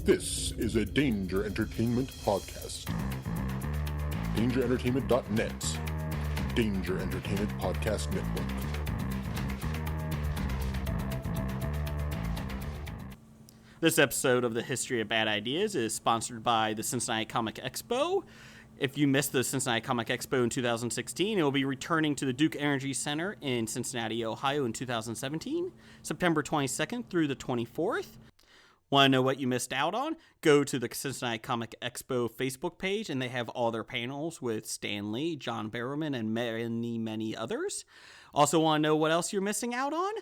This is a Danger Entertainment podcast. DangerEntertainment.net. Danger Entertainment Podcast Network. This episode of the History of Bad Ideas is sponsored by the Cincinnati Comic Expo. If you missed the Cincinnati Comic Expo in 2016, it will be returning to the Duke Energy Center in Cincinnati, Ohio in 2017, September 22nd through the 24th. Want to know what you missed out on? Go to the Cincinnati Comic Expo Facebook page, and they have all their panels with Stan Lee, John Barrowman, and many, many others. Also want to know what else you're missing out on?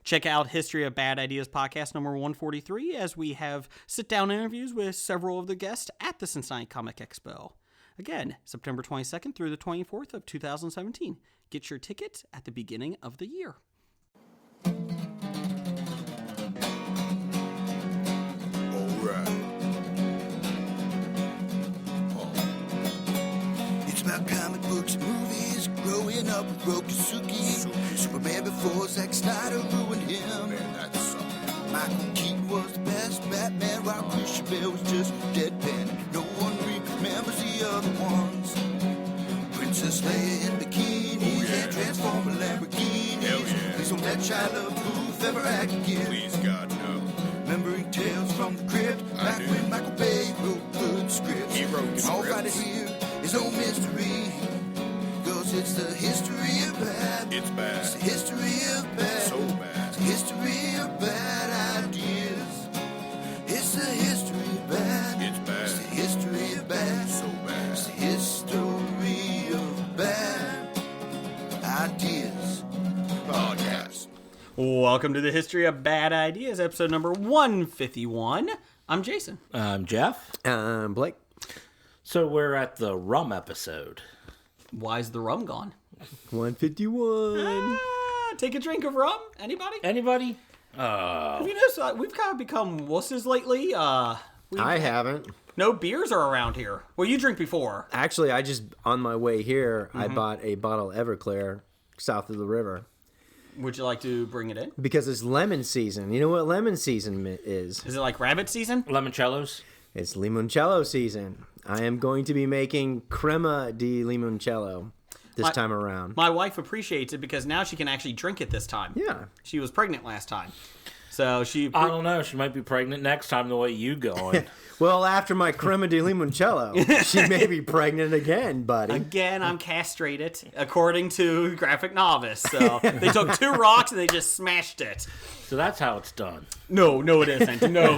Check out History of Bad Ideas podcast number 143, as we have sit-down interviews with several of the guests at the Cincinnati Comic Expo. Again, September 22nd through the 24th of 2017. Get your tickets at the beginning of the year. It's about comic books and movies, growing up with Rokusuki. Superman before Zack Snyder ruined him. Michael Keaton was the best Batman, while Christian Bale was just deadpan. No one remembers the other ones. Princess Leia in bikinis and Transformer Lamborghinis. Please don't let Shia LaBeouf ever act again. Please, God, no. Remembering tales from the crypt, back when Michael Bay wrote good scripts. He wrote and scripts. all right here is no mystery, 'cause it's the history of bad. It's bad. It's the history of bad. So bad. It's the history of bad ideas. It's the history of bad. It's bad. It's the history of bad. So bad. It's the history of bad ideas. Podcast. Welcome to the History of Bad Ideas, episode number 151. I'm Jason. I'm Jeff. Blake. So we're at the rum episode. Why's the rum gone? 151. Take a drink of rum? Anybody? Anybody? Have you noticed we've kind of become wusses lately? I haven't. No beers are around here. Well, you drink before. Actually, I just, on my way here, I bought a bottle of Everclear south of the river. Would you like to bring it in? Because it's lemon season. You know what lemon season is? Is it like rabbit season? Limoncellos? It's limoncello season. I am going to be making crema di limoncello this time around. My wife appreciates it because now she can actually drink it this time. Yeah. She was pregnant last time. So she... I don't know. She might be pregnant next time the way you going. Well, after my crema di limoncello, she may be pregnant again, buddy. Again, I'm castrated, according to Graphic Novice. So they took 2 rocks and they just smashed it. So that's how it's done. No, it isn't. No.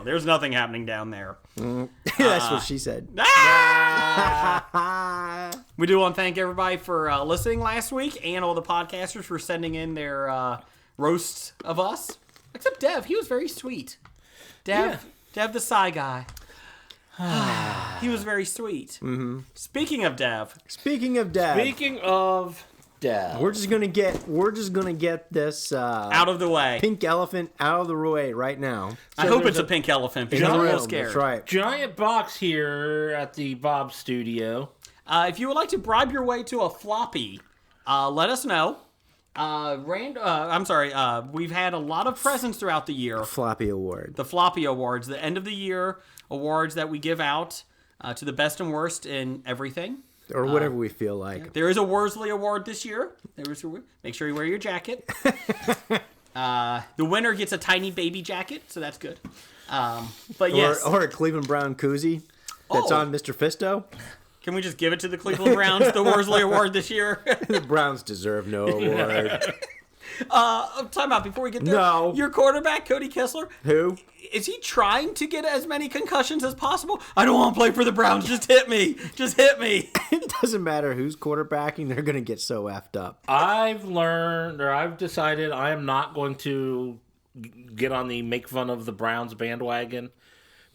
There's nothing happening down there. That's what she said. We do want to thank everybody for listening last week and all the podcasters for sending in their roasts of us. Except Dev. He was very sweet. Dev the Psy guy. He was very sweet. Mm-hmm. Speaking of Dev. Speaking of Dev. We're just gonna get this out of the way. Pink elephant out of the way right now. I hope it's a pink elephant because I'm a little scared. That's right. Giant box here at the Bob Studio. If you would like to bribe your way to a floppy, let us know. We've had a lot of presents throughout the year. Floppy Award. The Floppy Awards, the end of the year awards that we give out to the best and worst in everything. Or whatever we feel like. There is a Worsley Award this year. Make sure you wear your jacket. The winner gets a tiny baby jacket, so that's good. But yes. Or a Cleveland Brown koozie that's on Mr. Fisto. Can we just give it to the Cleveland Browns, the Worsley Award this year? The Browns deserve no award. Time out before we get there. No. Your quarterback, Cody Kessler. Who? Is he trying to get as many concussions as possible? I don't want to play for the Browns. Just hit me. Just hit me. It doesn't matter who's quarterbacking. They're going to get so effed up. I've decided I am not going to get on the make fun of the Browns bandwagon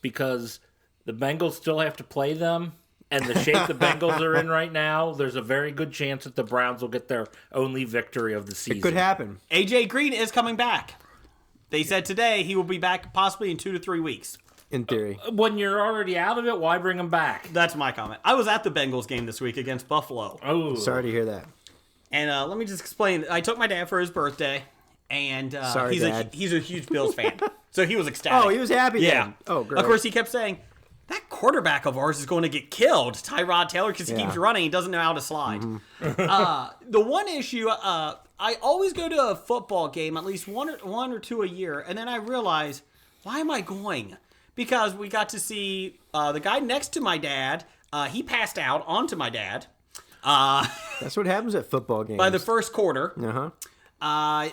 because the Bengals still have to play them. And the shape the Bengals are in right now, there's a very good chance that the Browns will get their only victory of the season. It could happen. AJ Green is coming back. They said today he will be back possibly in 2 to 3 weeks. In theory. When you're already out of it, why bring him back? That's my comment. I was at the Bengals game this week against Buffalo. Oh, Sorry to hear that. And let me just explain. I took my dad for his birthday, And Sorry, Dad. he's a huge Bills fan. So he was ecstatic. Oh, he was happy Yeah. then. Oh, great. Of course, he kept saying, that quarterback of ours is going to get killed, Tyrod Taylor, because he keeps running. He doesn't know how to slide. The one issue, I always go to a football game, at least one or two a year, and then I realize, why am I going? Because we got to see the guy next to my dad. He passed out onto my dad. That's what happens at football games. By the first quarter. Uh-huh.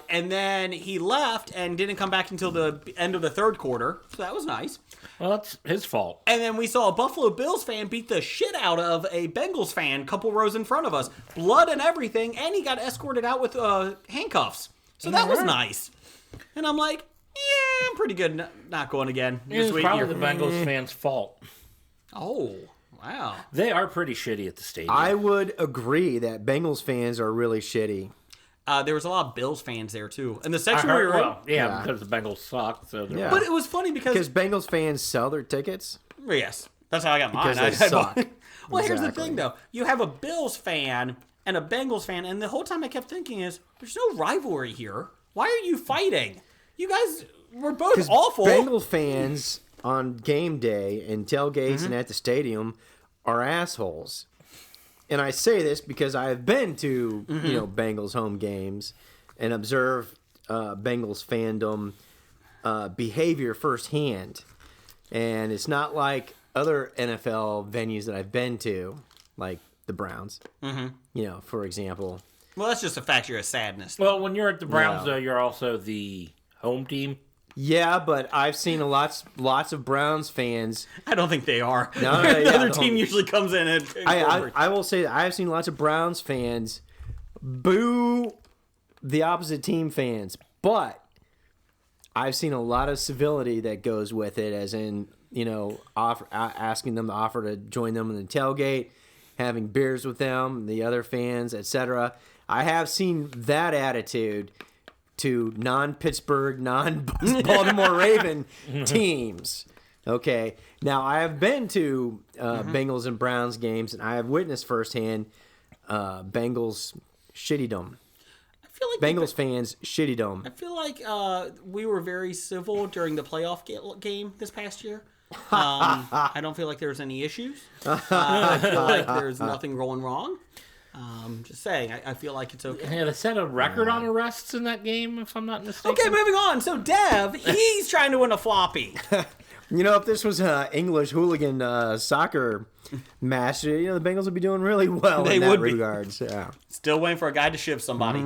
And then he left and didn't come back until the end of the third quarter. So that was nice. Well, that's his fault. And then we saw a Buffalo Bills fan beat the shit out of a Bengals fan a couple rows in front of us. Blood and everything. And he got escorted out with handcuffs. So that was nice. And I'm like, yeah, I'm pretty good not going again. It's probably the Bengals fans' fault. Oh, wow. They are pretty shitty at the stadium. I would agree that Bengals fans are really shitty. There was a lot of Bills fans there, too. And the section we were in... Yeah, because the Bengals suck. So Yeah. But it was funny because Bengals fans sell their tickets. yes, that's how I got mine. Because they suck. Well, here's the Exactly. thing, though. You have a Bills fan and a Bengals fan, and the whole time I kept thinking is, there's no rivalry here. Why are you fighting? You guys were both awful. Bengals fans on game day and tailgates and at the stadium are assholes. And I say this because I have been to Bengals home games and observed Bengals fandom behavior firsthand. And it's not like other NFL venues that I've been to, like the Browns. For example. Well, that's just a factor of sadness. Well, when you're at the Browns, No. though, you're also the home team. Yeah, but I've seen lots of Browns fans. I don't think they are. No, the yeah, other the team home- usually comes in and I will say that I've seen lots of Browns fans boo the opposite team fans, but I've seen a lot of civility that goes with it, as in asking them to offer to join them in the tailgate, having beers with them, the other fans, etc. I have seen that attitude to non-Pittsburgh, non-Baltimore Raven teams. Okay. Now, I have been to Bengals and Browns games, and I have witnessed firsthand Bengals shittydom. I feel like Bengals fans shittydom. I feel like we were very civil during the playoff game this past year. I don't feel like there's any issues. I feel like there's nothing going wrong. Just saying, I feel like it's okay. Yeah, they set a record on arrests in that game, if I'm not mistaken. Okay, moving on. So Dev, he's trying to win a floppy. If this was an English hooligan soccer match, the Bengals would be doing really well They in that would be. regards. Yeah. Still waiting for a guy to ship somebody.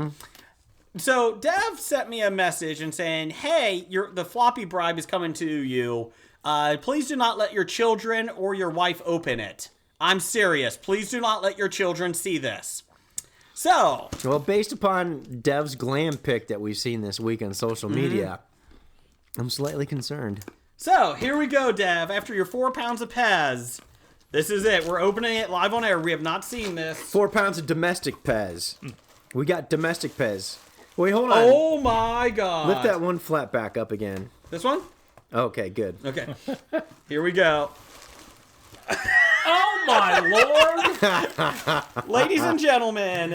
So Dev sent me a message and saying, "Hey, the floppy bribe is coming to you. Please do not let your children or your wife open it. I'm serious. Please do not let your children see this." So, Well, based upon Dev's glam pic that we've seen this week on social media, I'm slightly concerned. here we go, Dev. After your 4 pounds of Pez, this is it. We're opening it live on air. We have not seen this. 4 pounds of domestic Pez. We got domestic Pez. Wait, hold on. Oh my God. Lift that one flat back up again. This one? Okay, good. Okay. Here we go. Oh my lord! Ladies and gentlemen,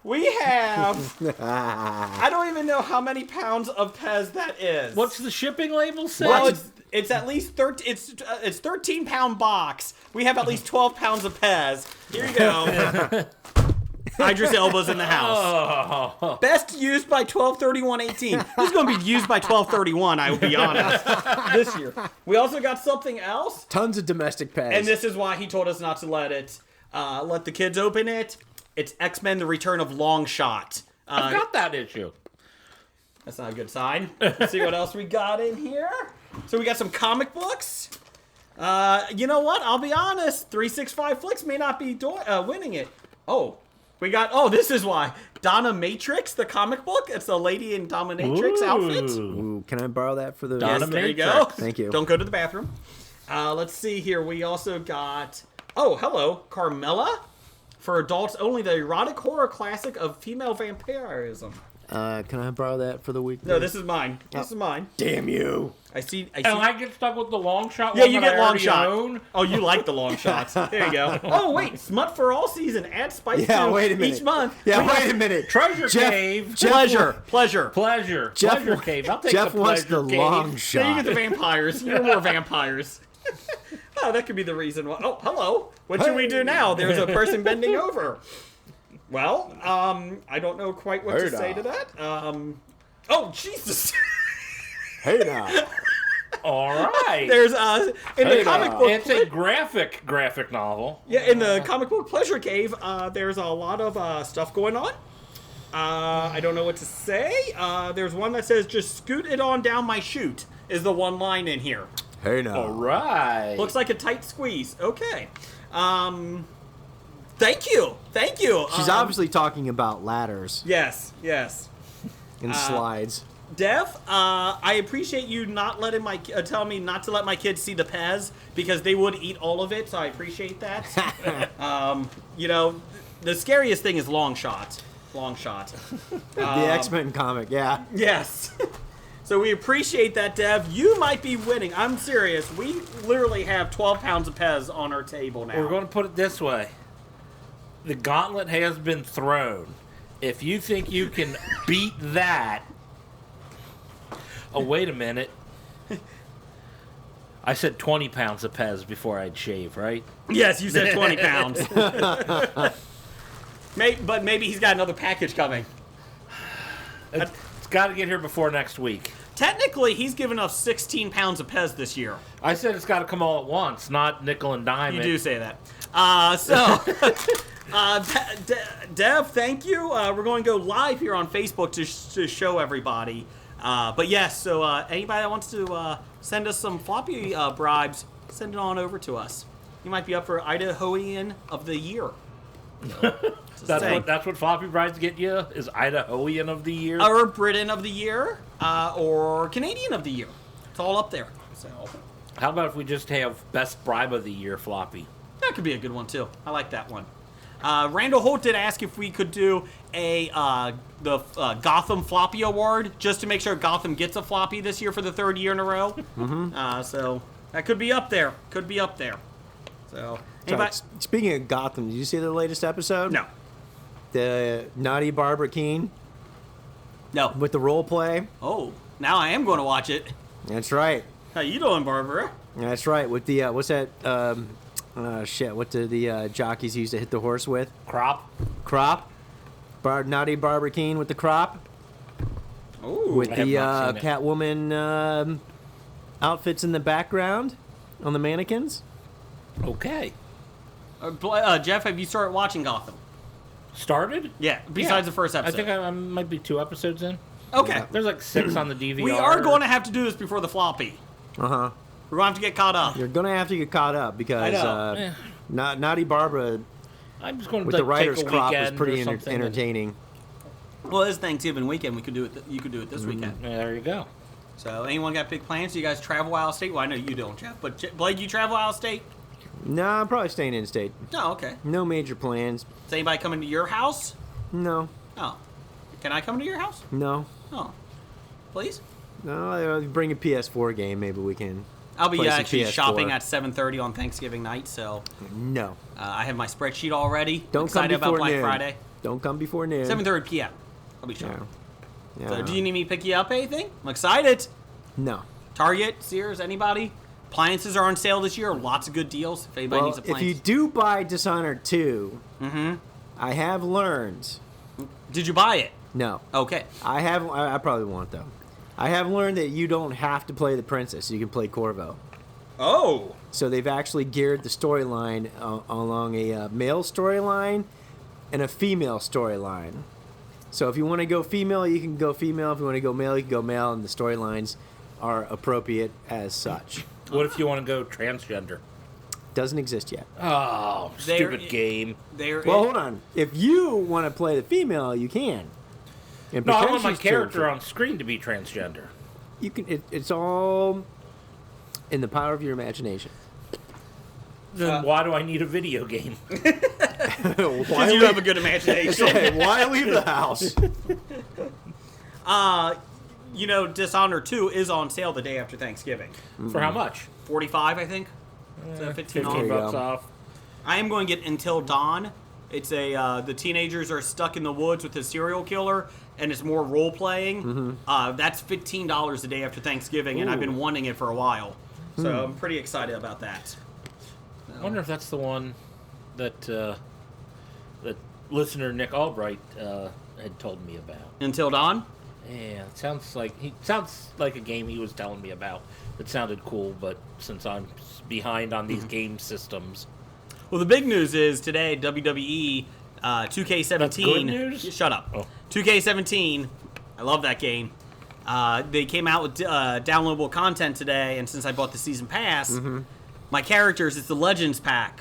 we have, I don't even know how many pounds of Pez that is. What's the shipping label say? Well, it's at least 13, it's 13-pound box. We have at least 12 pounds of Pez. Here you go. Idris Elba's in the house. Oh. Best used by 12/31/18. This is going to be used by 12/31, I will be honest, this year. We also got something else. Tons of domestic Pez. And this is why he told us not to let the kids open it. It's X-Men: The Return of Longshot. I've got that issue. That's not a good sign. Let's see what else we got in here. So we got some comic books. You know what? I'll be honest. 365 Flicks may not be winning it. This is why. Donna Matrix, the comic book. It's a lady in dominatrix outfit. Ooh, can I borrow that for the... Yes, there you go. Thank you. Don't go to the bathroom. Let's see here. We also got... Oh, hello. Carmella. For adults only, the erotic horror classic of female vampirism. Can I borrow that for the week? No, this is mine. This is mine. Damn you. I see. And I get stuck with the long shot. Yeah, one you that get I long already shot. own. Oh, you like the long shots. There you go. Oh, wait. Smut for all season. Add spice Yeah, to wait a minute. each month. Yeah, We got wait a minute. Treasure Jeff- Cave. Jeff- Pleasure. Pleasure. Jeff- Pleasure Cave. I'll take Jeff the wants Pleasure the Cave. long Then you shot. get the vampires. You're more vampires. Oh, that could be the reason why. Oh, hello. What should we do now? There's a person bending over. Well, I don't know quite what to Hey say now. to that. Oh, Jesus. Hey now. All right. There's in the Hey comic now. book. It's a graphic novel. Yeah, in the comic book Pleasure Cave, there's a lot of stuff going on. I don't know what to say. There's one that says, "Just scoot it on down my chute," is the one line in here. Hey now. All right. Looks like a tight squeeze. Okay. Thank you. Thank you. She's obviously talking about ladders Yes. and slides. Dev, I appreciate you not letting telling me not to let my kids see the Pez because they would eat all of it. So I appreciate that. You know, the scariest thing is long shot. Long shot. The X-Men comic, yeah. Yes. So we appreciate that, Dev. You might be winning. I'm serious. We literally have 12 pounds of Pez on our table now. We're going to put it this way. The gauntlet has been thrown. If you think you can beat that... Oh, wait a minute. I said 20 pounds of Pez before I'd shave, right? Yes, you said 20 pounds. But maybe he's got another package coming. It's got to get here before next week. Technically, he's given us 16 pounds of Pez this year. I said it's got to come all at once, not nickel and dime. You it. do say that. Dev, thank you. We're going to go live here on Facebook to show everybody. But yes, so anybody that wants to send us some floppy bribes, send it on over to us. You might be up for Idahoan of the Year. That's what floppy brides get you, is Idahoan of the Year. Or Britain of the Year, or Canadian of the Year. It's all up there. So How about if we just have best bribe of the year floppy? that could be a good one too. I like that one. Randall Holt did ask if we could do the Gotham Floppy Award just to make sure Gotham gets a floppy this year for the third year in a row. Mm-hmm. So that could be up there. Could be up there. So anybody? Speaking of Gotham, did you see the latest episode? No. The Naughty Barbara Keene No. with the role play. Oh, now I am going to watch it. That's right. How you doing, Barbara? That's right. With the what's that? What do the jockeys used to hit the horse with? Crop. Crop. Naughty Barbara Keene with the crop. Ooh. With I have the not seen it. Catwoman outfits in the background on the mannequins. Okay. Jeff, have you started watching Gotham? Started? Yeah. Besides the first episode. I think I might be 2 episodes in. Okay. There's like 6 on the DVR. We are going to have to do this before the floppy. Uh huh. We're going to have to get caught up. You're gonna have to get caught up because I know. Naughty Barbara I'm just going to with like, the writer's take a crop was weekend pretty or something and- entertaining. Well, it's Thanksgiving weekend. We could do it. You could do it this weekend. Yeah, there you go. So, anyone got big plans? You guys travel out of state? Well, I know you don't, Jeff. But Blake, you travel out of state? No, I'm probably staying in state. No, okay. No major plans. Is anybody coming to your house? No, Oh, can I come to your house? no, Oh, please. no. I'll bring a PS4 game. Maybe we can. I'll be Play some actually PS4. shopping at 7:30 on Thanksgiving night, so No. I have my spreadsheet already. Don't I'm come excited before about Black noon. Friday. Don't come before noon. 7:30 p.m. I'll be Yeah. shopping. Yeah. So, do you need me to pick you up anything? I'm excited. No. Target, Sears, anybody? Appliances are on sale this year. Lots of good deals. If anybody Well, needs if appliances. you do buy Dishonored 2, I have learned. Did you buy it? No, Okay. I have. I probably won't though. I have learned that you don't have to play the princess. You can play Corvo. Oh. So they've actually geared the storyline along a male storyline and a female storyline. So if you want to go female, you can go female. If you want to go male, you can go male, and the storylines are appropriate as such. What if you want to go transgender? Doesn't exist yet. Oh, stupid game. Well, hold on. If you want to play the female, you can. And No, I pretend want my she's character transgender. on screen to be transgender. You can. It's all in the power of your imagination. Then why do I need a video game? Why Because you have a good imagination. Why leave the house? Dishonored 2 is on sale the day after Thanksgiving. For how much? 45, I think. So 15 $15 off. off. I am going to get Until Dawn. It's the teenagers are stuck in the woods with a serial killer, and it's more role playing. That's $15 the day after Thanksgiving, and I've been wanting it for a while. So I'm pretty excited about that. I wonder if that's the one that that listener Nick Albright had told me about. Until Dawn? Yeah, it sounds like a game he was telling me about. It sounded cool, but since I'm behind on these game systems. Well, the big news is today WWE 2K17. That's good news? Shut up. Oh. 2K17. I love that game. They came out with downloadable content today, and since I bought the season pass, my characters, it's the Legends pack.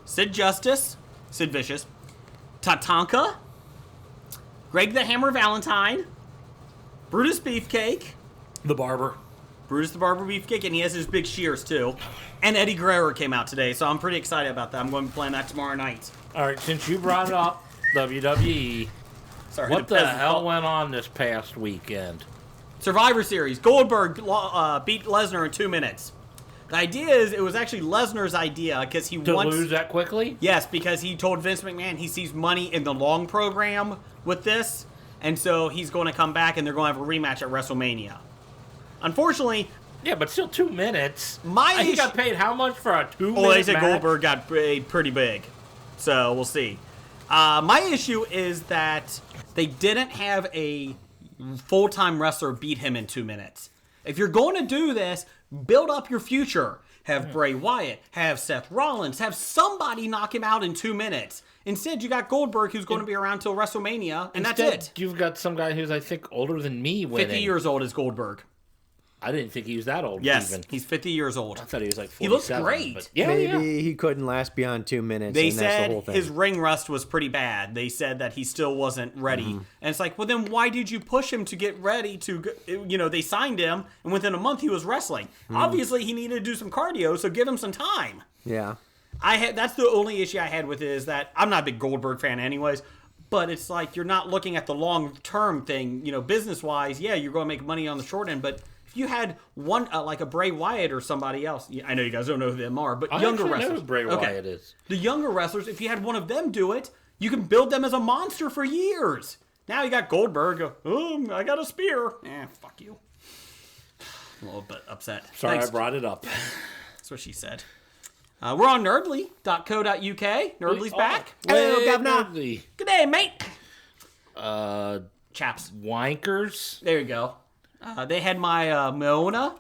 Sid Justice, Sid Vicious, Tatanka, Greg the Hammer Valentine, Brutus Beefcake, The Barber. Brutus the Barber Beefcake, and he has his big shears too. And Eddie Guerrero came out today, so I'm pretty excited about that. I'm going to be playing that tomorrow night. All right, since you brought it up, WWE, Sorry, what the peasant hell call- went on this past weekend? Survivor Series. Goldberg beat Lesnar in 2 minutes. The idea is, it was actually Lesnar's idea because he To wants... lose that quickly? Yes, because he told Vince McMahon he sees money in the long program with this, and so he's going to come back and they're going to have a rematch at WrestleMania. Unfortunately, Yeah, but still 2 minutes. My He issue- got paid how much for a 2-minute well, they said match? Goldberg got paid pretty big, so we'll see. My issue is that they didn't have a full-time wrestler beat him in 2 minutes. If you're going to do this, build up your future. Have Bray Wyatt, have Seth Rollins, have somebody knock him out in 2 minutes. Instead, you got Goldberg, who's going to be around till WrestleMania, and Instead, that's it. You've got some guy who's, I think, older than me winning. 50 years old is Goldberg. I didn't think he was that old. Yes, even. he's 50 years old. I thought he was like 47. He looks great. But yeah, Maybe he couldn't last beyond 2 minutes. They and that's the said whole thing. his ring rust was pretty bad. They said that he still wasn't ready. And it's like, well, then why did you push him to get ready to, they signed him, and within a month he was wrestling. Obviously, he needed to do some cardio, so give him some time. Yeah. That's the only issue I had with it, is that I'm not a big Goldberg fan anyways, but it's like you're not looking at the long-term thing, business-wise. Yeah, you're going to make money on the short end, but if you had one, like a Bray Wyatt or somebody else, I know you guys don't know who them are, but I younger actually know wrestlers. who Bray Wyatt is. The younger wrestlers, if you had one of them do it, you can build them as a monster for years. Now you got Goldberg. I got a spear. Fuck you. A little bit upset. Sorry, Thanks. I brought it up. That's what she said. We're on nerdly.co.uk. Nerdly's back. Hello, Way Governor. early. Good day, mate. Chaps. Wankers. There you go. They had my Moana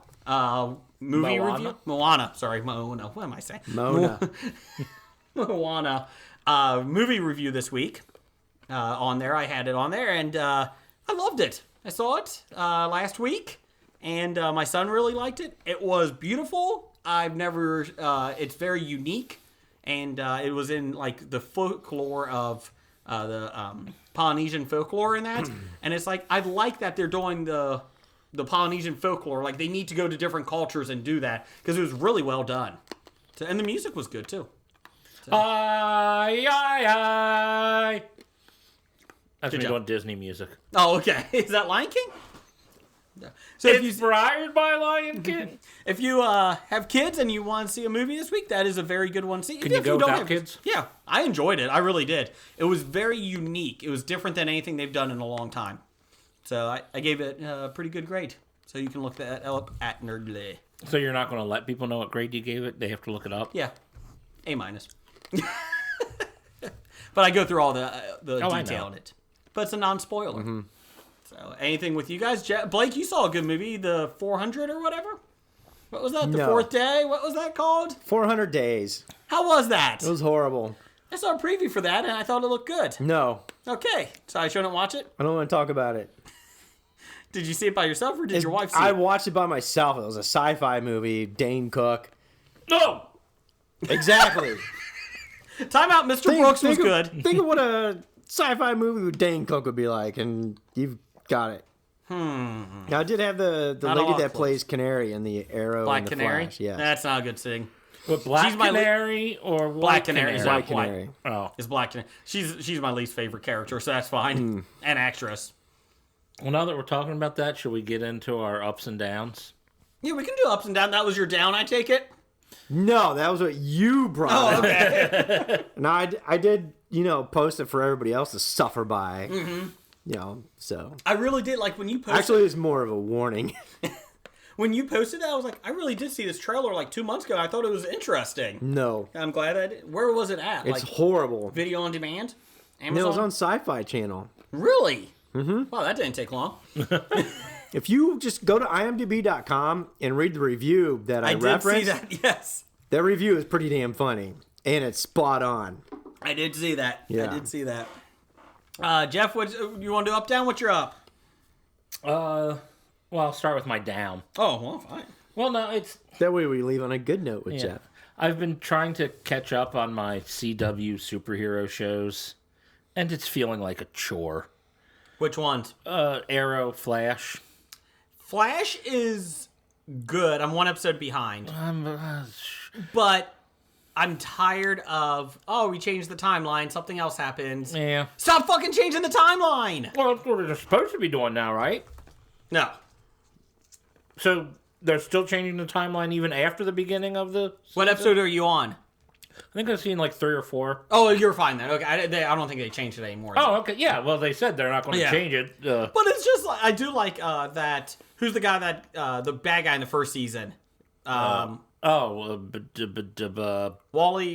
movie Moana? review. Moana. Sorry, Moana. What am I saying? Mona. Moana movie review this week on there. I had it on there, and I loved it. I saw it last week, and my son really liked it. It was beautiful. It's very unique, and it was in like the folklore of the Polynesian folklore in that, and it's like I like that they're doing the Polynesian folklore. Like they need to go to different cultures and do that because it was really well done, and the music was good too. Aye, aye, aye. That's Good me job. doing Disney music. Oh, okay. Is that Lion King? So Inspired by Lion King. if you have kids and you want to see a movie this week, that is a very good one to see. Can you If go don't without have kids? Yeah, I enjoyed it. I really did. It was very unique. It was different than anything they've done in a long time. So I gave it a pretty good grade. So you can look that up at Nerdly. So you're not going to let people know what grade you gave it? They have to look it up? Yeah, A-. But I go through all the I detail know. in it. But it's a non-spoiler. So anything with you guys? Blake, you saw a good movie, The 400 or whatever? What was that? The No. Fourth Day? What was that called? 400 days. How was that? It was horrible. I saw a preview for that and I thought it looked good. No, Okay, so I shouldn't watch it? I don't want to talk about it. Did you see it by yourself or did your wife see I it? watched it by myself. It was a sci-fi movie. Dane Cook. No! Exactly. Time out, Mr. Brooks was think good. Of, think of what a sci-fi movie with Dane Cook would be like, and you've got it. Now, I did have the Not a lot lady that close. plays Canary in the Arrow Black and the Canary? Flash. Yeah. That's not a good thing. With Black She's my Canary or White Black Canary. Canary? Black Canary. Oh. It's Black Canary. She's my least favorite character, so that's fine. And actress. Well, now that we're talking about that, should we get into our ups and downs? Yeah, we can do ups and downs. That was your down, I take it? No, that was what you brought Oh, up. okay. And I did, post it for everybody else to suffer by. Mm-hmm. So. I really did. Like, when you posted... Actually, it's more of a warning. When you posted that, I was like, I really did see this trailer like 2 months ago. I thought it was interesting. No. I'm glad I did. Where was it at? It's like, Horrible. video on demand? Amazon? No, it was on Sci-Fi Channel. Really? Mm-hmm. Wow, that didn't take long. If you just go to imdb.com and read the review that I referenced, did see that, yes. that review is pretty damn funny. And it's spot on. I did see that. Yeah. I did see that. Jeff, you want to do up, down? What's your up? Well, I'll start with my down. Oh, well, fine. Well, no, it's... That way we leave on a good note with Jeff. I've been trying to catch up on my CW superhero shows, and it's feeling like a chore. Which ones? Arrow, Flash. Flash is good. I'm one episode behind. But I'm tired of, we changed the timeline. Something else happens. Yeah. Stop fucking changing the timeline! Well, that's what they're supposed to be doing now, right? No. So they're still changing the timeline even after the beginning of the... What episode are you on? I think I've seen like 3 or 4. Oh, you're fine then. Okay, I don't think they changed it anymore. Oh, okay. Yeah, well, they said they're not going to change it. But it's just like, I do like that. Who's the guy that, the bad guy in the first season? Wally?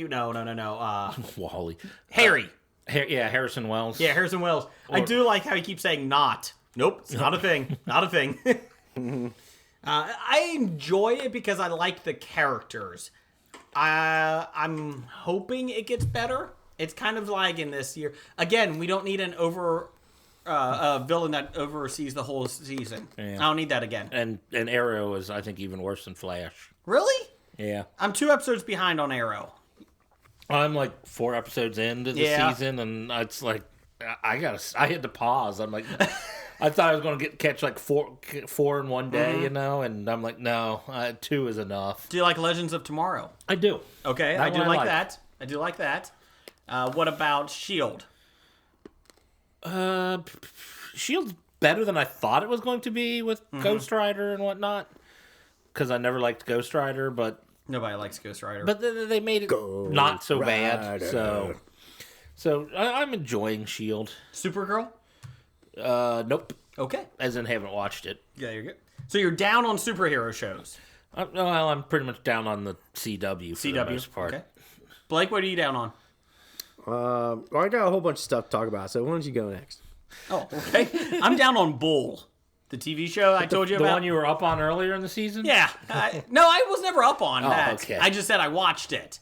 No. Wally. Harry. Harrison Wells. Yeah, Harrison Wells. I do like how he keeps saying not. Nope, it's not a thing. Not a thing. I enjoy it because I like the characters. I'm hoping it gets better. It's kind of like in this year. Again, we don't need a villain that oversees the whole season. Yeah. I don't need that again. And Arrow is, I think, even worse than Flash. Really? Yeah. I'm 2 episodes behind on Arrow. I'm like 4 episodes into the season, and it's like I had to pause. I'm like, I thought I was going to catch like four in one day, and I'm like, no, 2 is enough. Do you like Legends of Tomorrow? I do. Okay, That I do one like that. I do like that. What about Shield? Shield's better than I thought it was going to be with Ghost Rider and whatnot, because I never liked Ghost Rider, but Nobody likes Ghost Rider. But they made it not so bad. So I'm enjoying Shield. Supergirl? Nope. Okay. As in, haven't watched it. Yeah, you're good. So you're down on superhero shows. Well, I'm pretty much down on the CW for the most part. Okay. Blake, what are you down on? I got a whole bunch of stuff to talk about, so why don't you go next? Oh, okay. I'm down on Bull, the TV show I told you about. The one you were up on earlier in the season? Yeah. No, I was never up on that. Okay. I just said I watched it.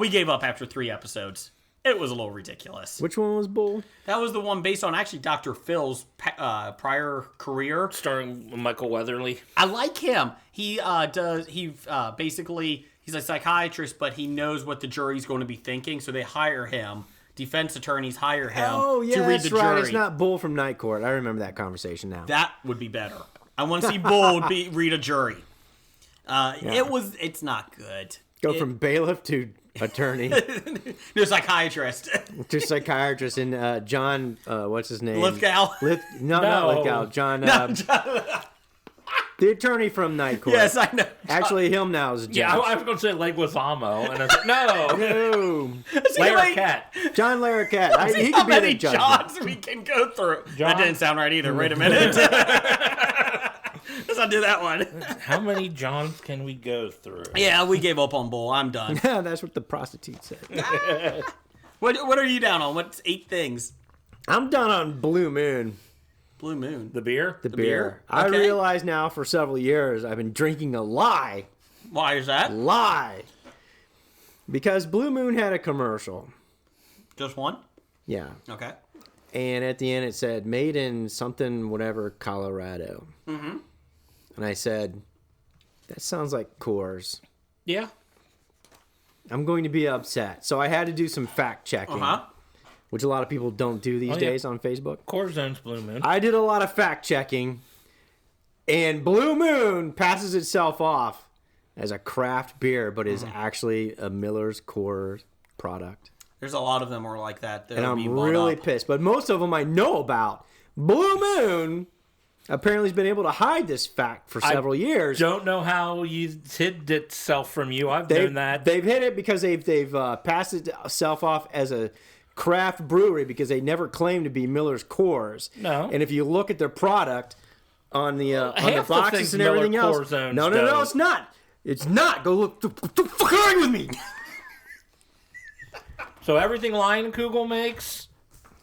We gave up after 3 episodes. It was a little ridiculous. Which one was Bull? That was the one based on actually Dr. Phil's prior career. Starring Michael Weatherly. I like him. He basically, he's a psychiatrist, but he knows what the jury's going to be thinking, so they hire him. Defense attorneys hire him Oh, yeah, to read that's the right. jury. It's not Bull from Night Court. I remember that conversation now. That would be better. I want to see Bull read a jury. It's not good. Go from bailiff to attorney No, psychiatrist. to psychiatrist and John, what's his name? Lithgow. Not Lithgow. John, the attorney from Night Court. Yes, I know. Actually, him now is a judge. Yeah, I was going to say Leguizamo, and I was like, no. No. Larroquette. John Larroquette. He How could be many the judge. Johns we can go through? John? That didn't sound right either. Wait a minute. Let's not do that one. How many Johns can we go through? Yeah, we gave up on Bull. I'm done. That's what the prostitute said. What are you down on? What's 8 things? I'm done on Blue Moon. Blue Moon. The beer? The beer? beer. I Okay. realize now for several years I've been drinking a lie. Why is that? Lie. Because Blue Moon had a commercial. Just one? Yeah. Okay. And at the end it said, made in something, whatever, Colorado. Mm-hmm. And I said, that sounds like Coors. Yeah. I'm going to be upset. So I had to do some fact checking, which a lot of people don't do these days on Facebook. Coors owns Blue Moon. I did a lot of fact checking, and Blue Moon passes itself off as a craft beer, but is actually a Miller's Coors product. There's a lot of them are like that. And I'm really pissed. But most of them I know about, Blue Moon apparently has been able to hide this fact for several years. Don't know how you hid itself from you. I've done that. They've hid it because they've passed itself off as a craft brewery because they never claimed to be Miller's Coors. No. And if you look at their product on the half the boxes things and everything Miller else, Coors owns no, don't. it's not. It's not. Go look. The fuck on with me. So everything Kugel makes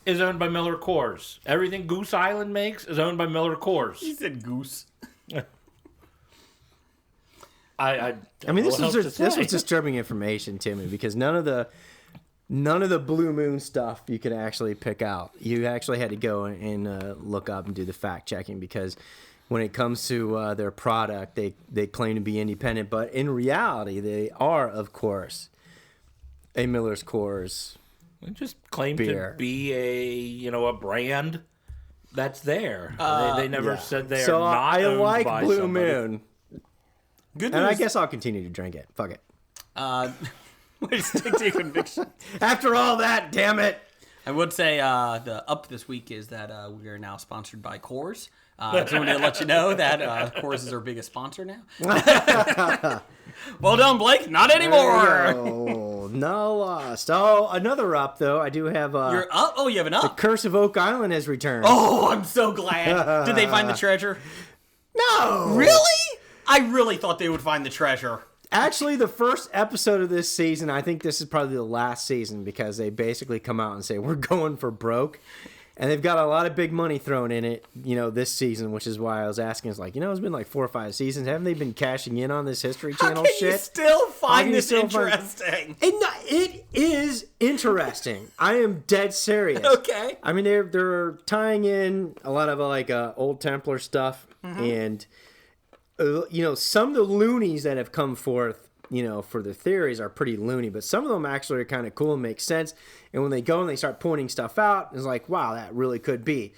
is owned by Miller Coors. Everything Goose Island makes is owned by Miller Coors. He said goose. I mean, this was was disturbing information to me because none of the Blue Moon stuff you could actually pick out. You actually had to go and look up and do the fact checking because when it comes to their product, they claim to be independent, but in reality, they are, of course, a Miller's Coors. They just claim beer. to be a brand that's there. They never said they So are not I owned like by Blue somebody. Moon, Good and news. I guess I'll continue to drink it. Fuck it. Way to stick to your conviction. After all that, damn it. I would say the up this week is that we are now sponsored by Coors. Just wanted to let you know that Coors is our biggest sponsor now. Well done, Blake. Not anymore. Oh, no lost. Oh, another up though. I do have. You're up. Oh, you have an up. Curse of Oak Island has returned. Oh, I'm so glad. Did they find the treasure? no! Really? I really thought they would find the treasure. Actually, the first episode of this season, I think this is probably the last season because they basically come out and say we're going for broke. And they've got a lot of big money thrown in it, this season, which is why I was asking. It's like, it's been like 4 or 5 seasons. Haven't they been cashing in on this History Channel How can shit? you still find you this still find- interesting? It is interesting. I am dead serious. Okay. I mean, they're tying in a lot of old Templar stuff, and some of the loonies that have come forth, for the theories are pretty loony, but some of them actually are kind of cool and make sense. And when they go and they start pointing stuff out, it's like, wow, that really could be.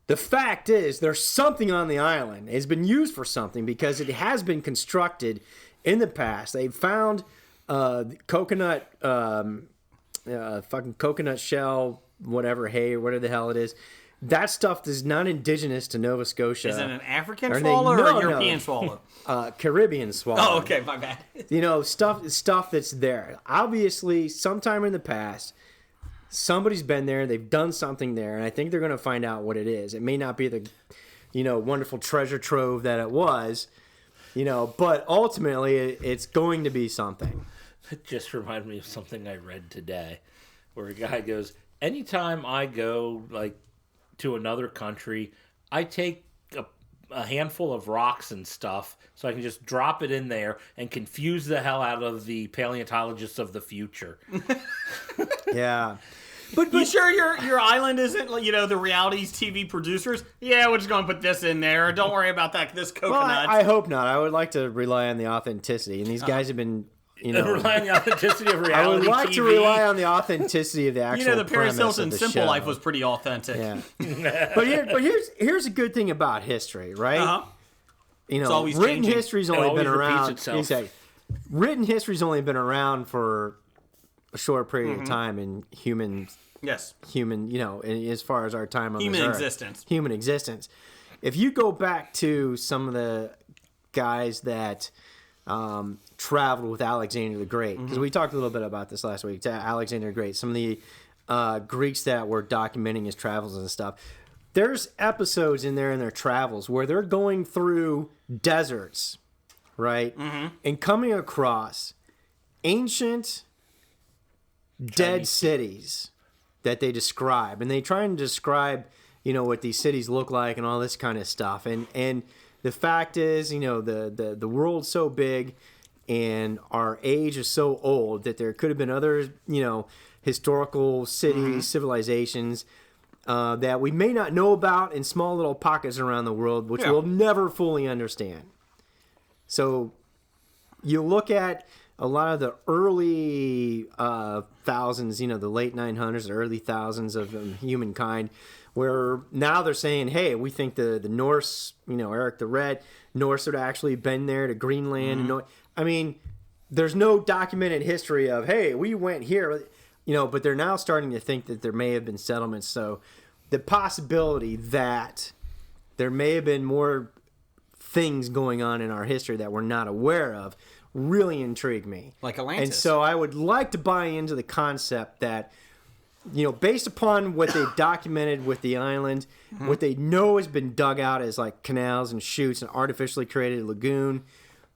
The fact is, there's something on the island. It's been used for something because it has been constructed in the past. They've found coconut, fucking coconut shell, whatever, hay, or whatever the hell it is. That stuff is not indigenous to Nova Scotia. Is it an African Are they- swallow or no, a European swallow? Caribbean swallow. Oh, okay, my bad. Stuff that's there. Obviously, sometime in the past, somebody's been there. They've done something there, and I think they're going to find out what it is. It may not be the, wonderful treasure trove that it was, but ultimately, it's going to be something. It just reminded me of something I read today, where a guy goes, "Anytime I go to another country, I take a handful of rocks and stuff so I can just drop it in there and confuse the hell out of the paleontologists of the future." Yeah. But you sure your island isn't the reality's TV producers? Yeah, we're just gonna put this in there. Don't worry about that. This Well, coconut. I hope not. I would like to rely on the authenticity, and these guys have been, Rely on the authenticity of reality I would like TV. to rely on the authenticity of the actual the Paris premise Hilton of the Simple show. Life was pretty authentic. Yeah. but here's a good thing about history, right? Uh-huh. Written always changing. history's It only always been repeats around. itself. Exactly. Written history's only been around for a short period Mm-hmm. of time in human, Yes. as far as our time on Human this earth. existence. Human existence. If you go back to some of the guys that traveled with Alexander the Great, because we talked a little bit about this last week, to Alexander the Great, some of the Greeks that were documenting his travels and stuff. There's episodes in there in their travels where they're going through deserts, right? And coming across ancient dead cities that they describe. And they try and describe, what these cities look like and all this kind of stuff. And the fact is, the world's so big and our age is so old that there could have been other, historical cities, civilizations that we may not know about in small little pockets around the world, which we'll never fully understand. So you look at a lot of the early thousands, the late 900s, the early thousands of humankind, where now they're saying, hey, we think the Norse, Eric the Red, Norse had actually been there to Greenland. I mean, there's no documented history of, hey, we went here, but they're now starting to think that there may have been settlements. So the possibility that there may have been more things going on in our history that we're not aware of really intrigue me. Like Atlantis. And so I would like to buy into the concept that, based upon what they documented with the island, what they know has been dug out as like canals and chutes and artificially created lagoon,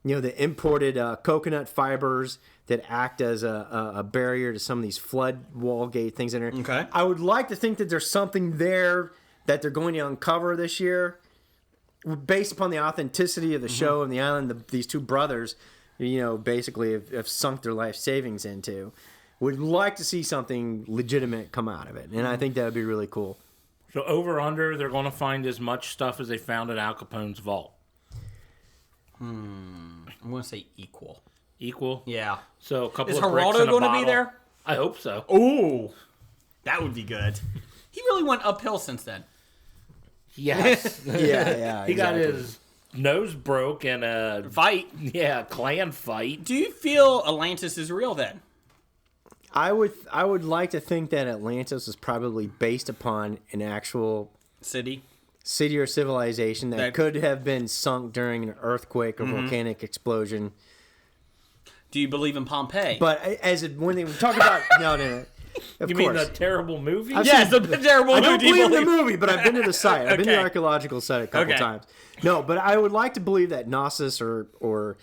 the imported coconut fibers that act as a barrier to some of these flood wall gate things in there. Okay. I would like to think that there's something there that they're going to uncover this year based upon the authenticity of the show and the island these two brothers, basically have sunk their life savings into. Would like to see something legitimate come out of it, and I think that would be really cool. So over under, they're going to find as much stuff as they found at Al Capone's vault. I'm going to say equal. Equal? Yeah. So a couple Is of bricks Geraldo and a going to be bottle. there? I hope so. Ooh. That would be good. He really went uphill since then. Yes. Yeah, He got exactly. his nose broke in a Fight. clan fight. Do you feel Atlantis is real then? I would like to think that Atlantis is probably based upon an actual City? city or civilization that That- could have been sunk during an earthquake or volcanic explosion. Do you believe in Pompeii? But when they talk about no, of You course. mean the terrible movie? yes, the terrible I don't movie. believe in the movie, but I've been to the site. I've been to the Okay. archaeological site a couple Okay. times. No, but I would like to believe that Knossos or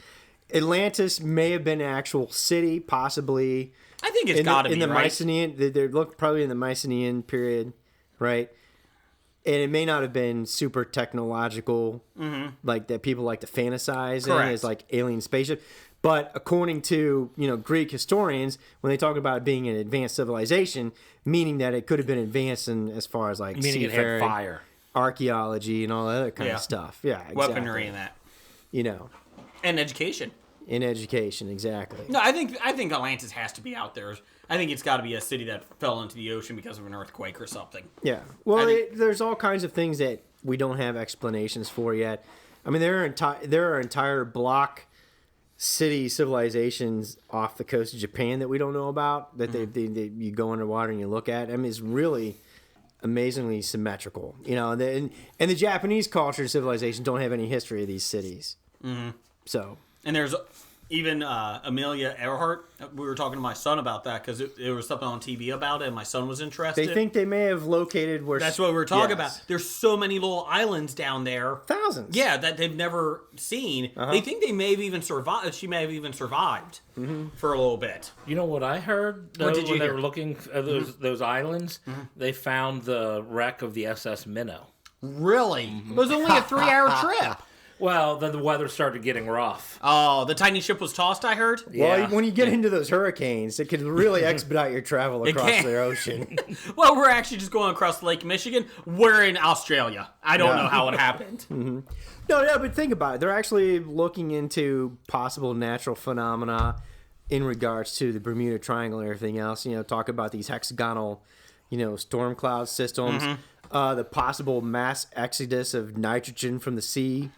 Atlantis may have been an actual city, possibly. I think it's got to be, in the right? Mycenaean. They look probably in the Mycenaean period, right? And it may not have been super technological, like that people like to fantasize in Correct. as like alien spaceship. But according to Greek historians, when they talk about it being an advanced civilization, meaning that it could have been advanced in as far as like Meaning it had seafaring, fire. archaeology, and all that other kind Yeah. of stuff. Yeah, exactly. Weaponry and that. And education. In education, exactly. No, I think Atlantis has to be out there. I think it's got to be a city that fell into the ocean because of an earthquake or something. Yeah. Well, I think- there's all kinds of things that we don't have explanations for yet. I mean, there are entire block city civilizations off the coast of Japan that we don't know about that you go underwater and you look at. I mean, it's really amazingly symmetrical. And the Japanese culture and civilization don't have any history of these cities. Mm-hmm. So. And there's even Amelia Earhart. We were talking to my son about that because there was something on TV about it, and my son was interested. They think they may have located where... That's what we were talking Yes. about. There's so many little islands down there. Thousands. Yeah, that they've never seen. They think they may have even survived. She may have even survived for a little bit. You know what I heard? Though, What did you when hear? they were looking at those islands, they found the wreck of the SS Minnow. Really? It was only a 3-hour trip. Well, then the weather started getting rough. Oh, the tiny ship was tossed, I heard? Well, Yeah. when you get into those hurricanes, it could really expedite your travel across can. the ocean. Well, we're actually just going across Lake Michigan. We're in Australia. I don't know how it happened. No, but think about it. They're actually looking into possible natural phenomena in regards to the Bermuda Triangle and everything else. Talk about these hexagonal, storm cloud systems, the possible mass exodus of nitrogen from the sea,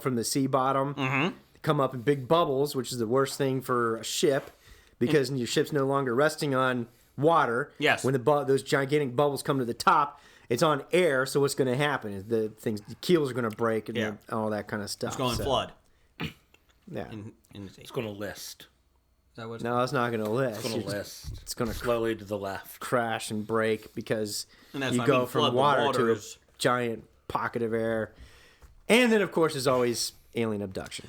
from the sea bottom, come up in big bubbles, which is the worst thing for a ship because your ship's no longer resting on water. Yes. When those gigantic bubbles come to the top, it's on air. So what's going to happen is the keels are going to break and all that kind of stuff. It's going to flood. Yeah. It's going to list. Is that what No, it's not going to list. It's going to list. It's going to Slowly to the left. crash and break because And that's you what I go mean, from flood, the water water to a is- giant pocket of air. And then, of course, there's always alien abduction.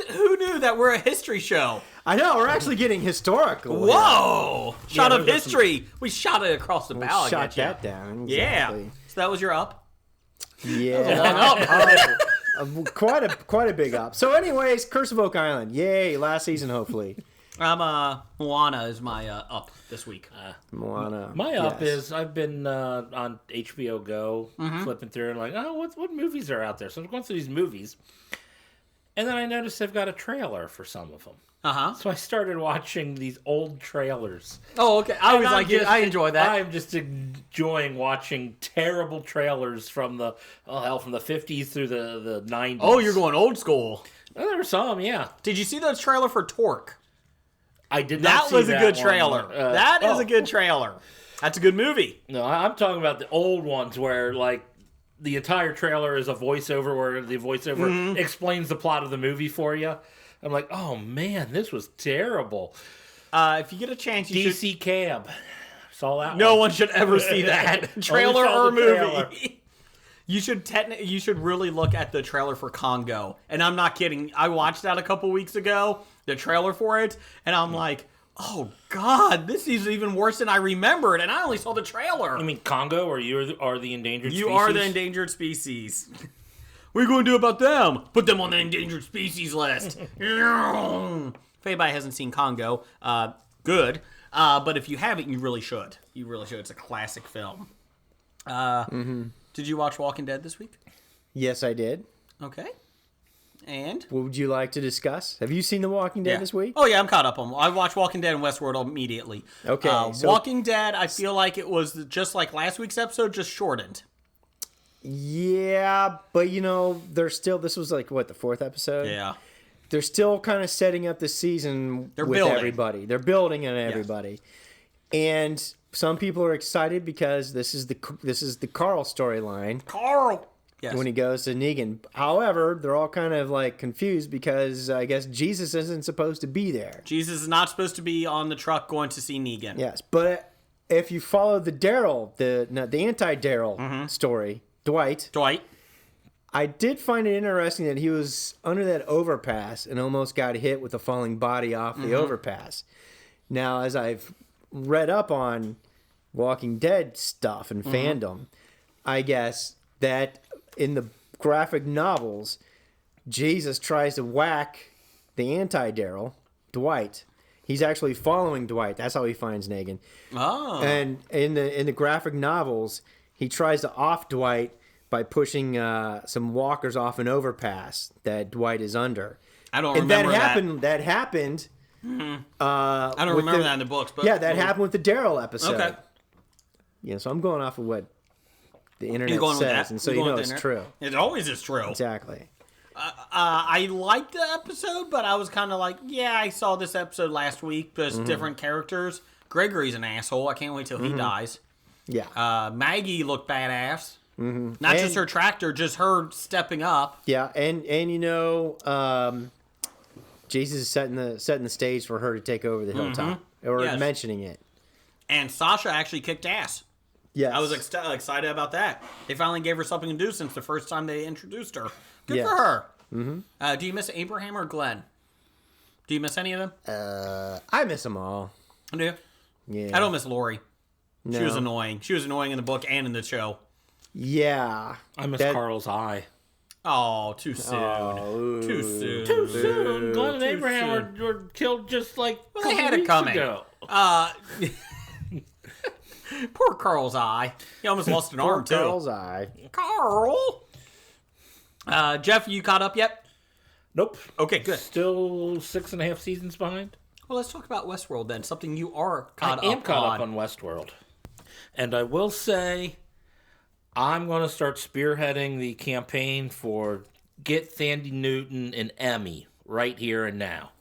Who knew that we're a history show? I know, we're actually getting historical. here. Whoa! Shot Yeah, of there's some- history. We shot it across the bow. I Shot get ya. that down. Yeah. Exactly. So that was your up. Yeah. Quite a big up. So, anyways, Curse of Oak Island. Yay! Last season, hopefully. Moana is my up this week. Moana. My up yes. is I've been on HBO Go flipping through and like, oh, what movies are out there? So I'm going through these movies, and then I noticed they've got a trailer for some of them. Uh-huh. So I started watching these old trailers. Oh, okay. I always And like it. I enjoy that. I'm just enjoying watching terrible trailers from the 50s through the 90s. Oh, you're going old school. Well, there were some, yeah. Did you see the trailer for Torque? I did not That see was a good one. That is a good trailer. That's a good movie. No, I'm talking about the old ones where, like, the entire trailer is a voiceover where the voiceover explains the plot of the movie for you. I'm like, oh, man, this was terrible. If you get a chance, you should... DC Cab. Saw that No one. one should ever see that. Trailer saw or the movie. trailer. You should really look at the trailer for Congo. And I'm not kidding. I watched that a couple weeks ago, the trailer for it, and I'm like, oh God, this is even worse than I remembered, and I only saw the trailer. You mean Congo, or you are the endangered species? You are the endangered species. What are you going to do about them? Put them on the endangered species list. If anybody hasn't seen Congo, good. But if you haven't, you really should. You really should. It's a classic film. Did you watch Walking Dead this week? Yes, I did. Okay. And? What would you like to discuss? Have you seen The Walking Dead this week? Oh, yeah, I'm caught up on. I watched Walking Dead and Westworld immediately. Okay. Walking Dead, I feel like it was just like last week's episode, just shortened. Yeah, but they're still. This was like what, the 4th episode? Yeah. They're still kind of setting up the season with building. everybody. They're building on everybody, and some people are excited because this is the Carl storyline. Carl. Yes. When he goes to Negan. However, they're all kind of like confused because I guess Jesus isn't supposed to be there. Jesus is not supposed to be on the truck going to see Negan. Yes, but if you follow the Daryl, the anti-Daryl story, Dwight, I did find it interesting that he was under that overpass and almost got hit with a falling body off the overpass. Now, as I've read up on Walking Dead stuff and fandom, I guess that in the graphic novels, Jesus tries to whack the anti-Daryl, Dwight. He's actually following Dwight. That's how he finds Negan. Oh. And in the graphic novels, he tries to off Dwight by pushing some walkers off an overpass that Dwight is under. I don't remember that. That happened. I don't remember that in the books. But yeah, that happened with the Daryl episode. Okay. Yeah, so I'm going off of what the internet You're going with says, that? and so You're you going know with it's the true. It always is true. Exactly. I liked the episode, but I was kind of like, yeah, I saw this episode last week, just different characters. Gregory's an asshole. I can't wait till he dies. Yeah. Maggie looked badass. Not just her tractor, just her stepping up. Yeah, and Jesus is setting the stage for her to take over the hilltop, or Yes. mentioning it. And Sasha actually kicked ass. Yes. I was excited about that. They finally gave her something to do since the first time they introduced her. Good Yes. for her. Do you miss Abraham or Glenn? Do you miss any of them? I miss them all. Do you? Yeah. I don't miss Lori. She No. was annoying. She was annoying in the book and in the show. Yeah. I miss Carl's eye. Oh, too soon. Too soon. Too soon. Glenn and Abraham were killed just like a they had couple it weeks coming. ago. Poor Carl's eye. He almost lost an arm, too. Carl's eye. Carl! Jeff, you caught up yet? Nope. Okay, good. Still 6.5 seasons behind. Well, let's talk about Westworld then. Something you are caught up on. I am caught up on Westworld. And I will say, I'm going to start spearheading the campaign for Get Thandie Newton an Emmy right here and now.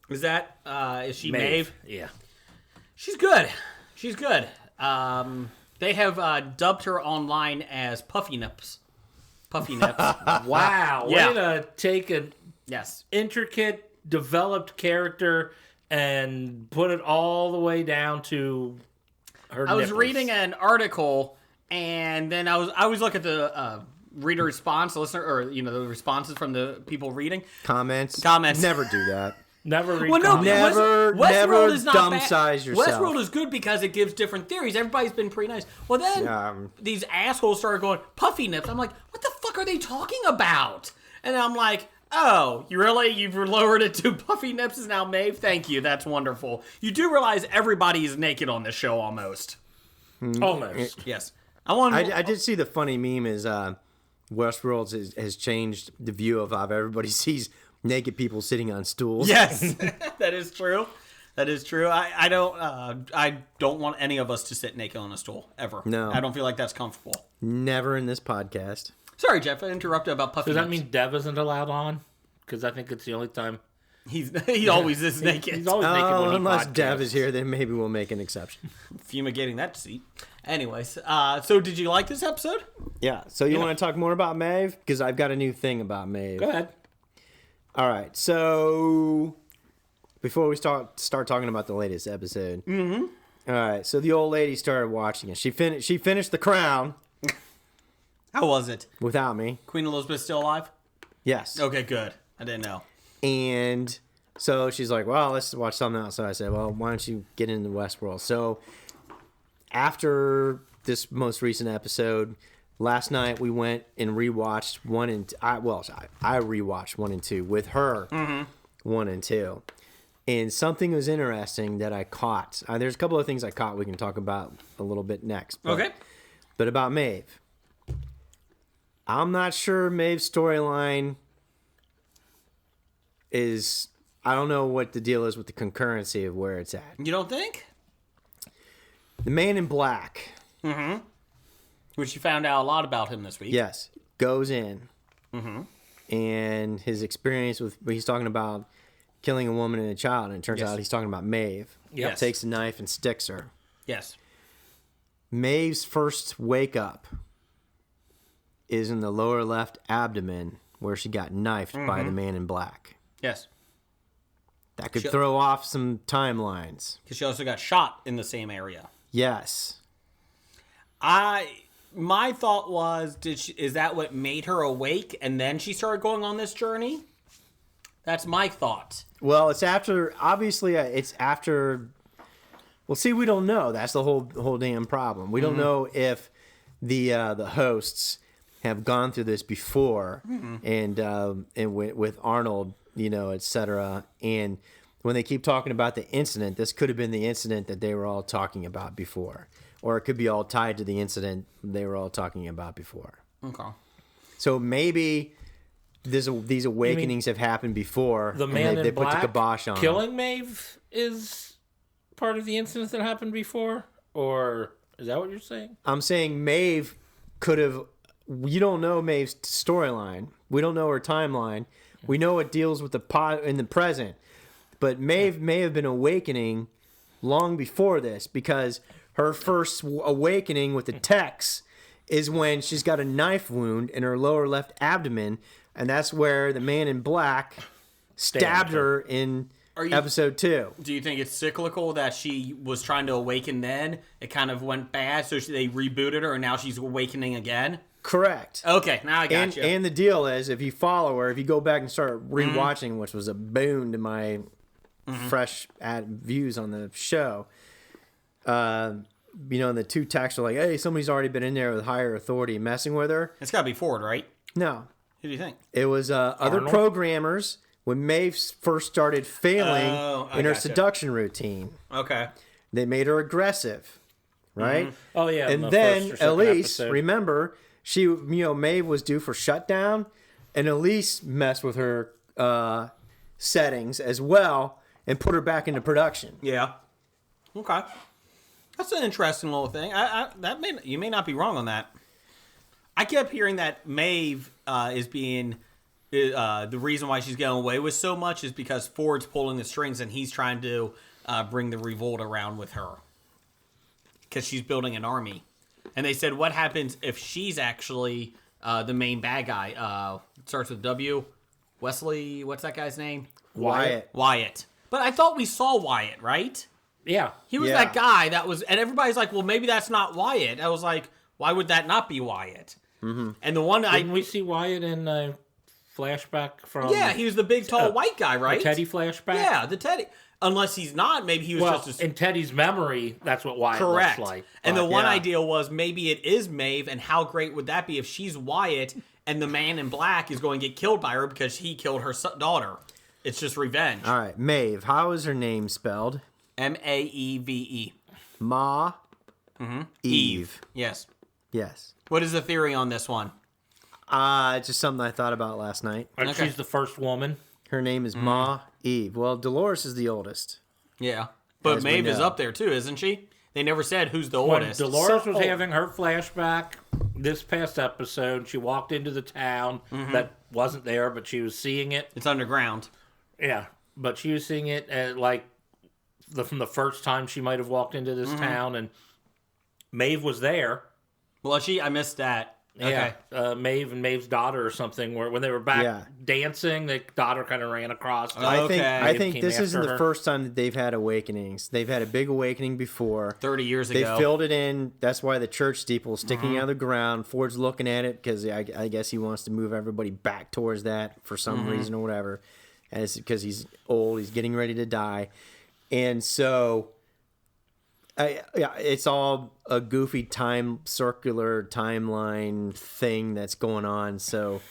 Is that, is she Maeve? Yeah. She's good. She's good. They have dubbed her online as Puffy Nips. Puffy Nips. Wow. Yeah. Way to take an Yes. intricate, developed character and put it all the way down to her I was nipples. reading an article, and then I was looking at the reader response, listener, or the responses from the people reading. Comments. Never do that. Never read Well, no, comments. Never- Westworld never is not dumb bad. size yourself. Westworld is good because it gives different theories. Everybody's been pretty nice. Well, then these assholes started going Puffy Nips. I'm like, what the fuck are they talking about? And I'm like, oh, you've lowered it to Puffy Nips is now Maeve? Thank you. That's wonderful. You do realize everybody is naked on this show almost. Almost. Yes. I did see the funny meme is Westworld has changed the view of how everybody sees naked people sitting on stools. Yes, that is true. That is true. I don't want any of us to sit naked on a stool ever. No. I don't feel like that's comfortable. Never in this podcast. Sorry, Jeff. I interrupted about Puffy Does that Nips. mean Dev isn't allowed on? Because I think it's the only time He always is naked. He's always naked when he Unless podcasts. Dev is here, then maybe we'll make an exception. Fumigating that seat. Anyways, so did you like this episode? Yeah. So you want to talk more about Maeve? Because I've got a new thing about Maeve. Go ahead. All right. So before we start talking about the latest episode. Mm-hmm. All right. So the old lady started watching it. She finished The Crown How was it? without me. Queen Elizabeth still alive? Yes. Okay, good. I didn't know. And so she's like, well, let's watch something else. So I said, well, why don't you get into Westworld? So after this most recent episode, last night we went and rewatched I rewatched 1 and 2 with her, 1 and 2. And something was interesting that I caught. There's a couple of things I caught we can talk about a little bit next. Okay. But about Maeve. I'm not sure Maeve's storyline is... I don't know what the deal is with the concurrency of where it's at. You don't think? The Man in Black, Which you found out a lot about him this week. yes, goes in. And his experience with... He's talking about killing a woman and a child, and it turns Yes. out he's talking about Maeve. Yes. Takes a knife and sticks her. Yes. Maeve's first wake up is in the lower left abdomen where she got knifed by the Man in Black. Yes. That could throw off some timelines. Because she also got shot in the same area. Yes. My thought was, is that what made her awake and then she started going on this journey? That's my thought. Well, it's after, obviously, it's after, well, see, we don't know. That's the whole damn problem. We don't know if the hosts have gone through this before and with Arnold, etc. And when they keep talking about the incident, this could have been the incident that they were all talking about before. Or it could be all tied to the incident they were all talking about before. Okay. So maybe these awakenings have happened before. The and Man they in put Black the kibosh on killing Maeve is part of the incident that happened before? Or is that what you're saying? I'm saying Maeve could have... You don't know Maeve's storyline. We don't know her timeline. We know it deals with the pot in the present. But Maeve may have been awakening long before this, because her first awakening with the Tex is when she's got a knife wound in her lower left abdomen, and that's where the Man in Black stabbed her in episode 2. Do you think it's cyclical that she was trying to awaken then? It kind of went bad, so they rebooted her, and now she's awakening again? Correct. Okay, now I got you. And the deal is, if you follow her, if you go back and start rewatching, which was a boon to my fresh views on the show, the two texts are like, hey, somebody's already been in there with higher authority messing with her. It's got to be Ford, right? No. Who do you think? It was other Arnold? programmers when Maeve first started failing I in her gotcha. seduction routine. Okay. They made her aggressive, right? Oh, yeah. in And the then first or second Elise, episode. remember, she, Maeve was due for shutdown, and Elise messed with her settings as well and put her back into production. Yeah. Okay. That's an interesting little thing. You may not be wrong on that. I kept hearing that Maeve is being the reason why she's getting away with so much is because Ford's pulling the strings and he's trying to bring the revolt around with her because she's building an army. And they said, what happens if she's actually the main bad guy? It starts with W. Wesley, what's that guy's name? Wyatt. But I thought we saw Wyatt, right? Yeah. He was that guy that was, and everybody's like, well, maybe that's not Wyatt. I was like, why would that not be Wyatt? Mm-hmm. And the one Didn't we see Wyatt in a flashback from... yeah, he was the big, tall, white guy, right? The Teddy flashback? Yeah, the Teddy. Unless he's not, maybe he was just a... in Teddy's memory, that's what Wyatt Correct. looks like. And the But- one idea was maybe it is Maeve, and how great would that be if she's Wyatt and the Man in Black is going to get killed by her because he killed her daughter. It's just revenge. All right, Maeve. How is her name spelled? Maeve. Ma. Eve. Yes. Yes. What is the theory on this one? It's just something I thought about last night. And Okay. she's the first woman. Her name is Ma Eve. Well, Dolores is the oldest. Yeah. But As we Maeve is know. up there too, isn't she? They never said who's the When oldest. Dolores So was old. having her flashback this past episode, she walked into the town that wasn't there, but she was seeing it. It's underground. Yeah. but she was seeing it at, like, from the first time she might have walked into this town, and Maeve was there. Well, I missed that. Okay. Yeah, Maeve and Maeve's daughter or something, where when they were back dancing, the daughter kind of ran across. I Okay. think this isn't the her. first time that they've had awakenings. They've had a big awakening before. 30 years They ago. filled it in. That's why the church steeple is sticking out of the ground. Ford's looking at it because I guess he wants to move everybody back towards that for some reason or whatever. Because he's old, he's getting ready to die. And so it's all a goofy circular timeline thing that's going on. So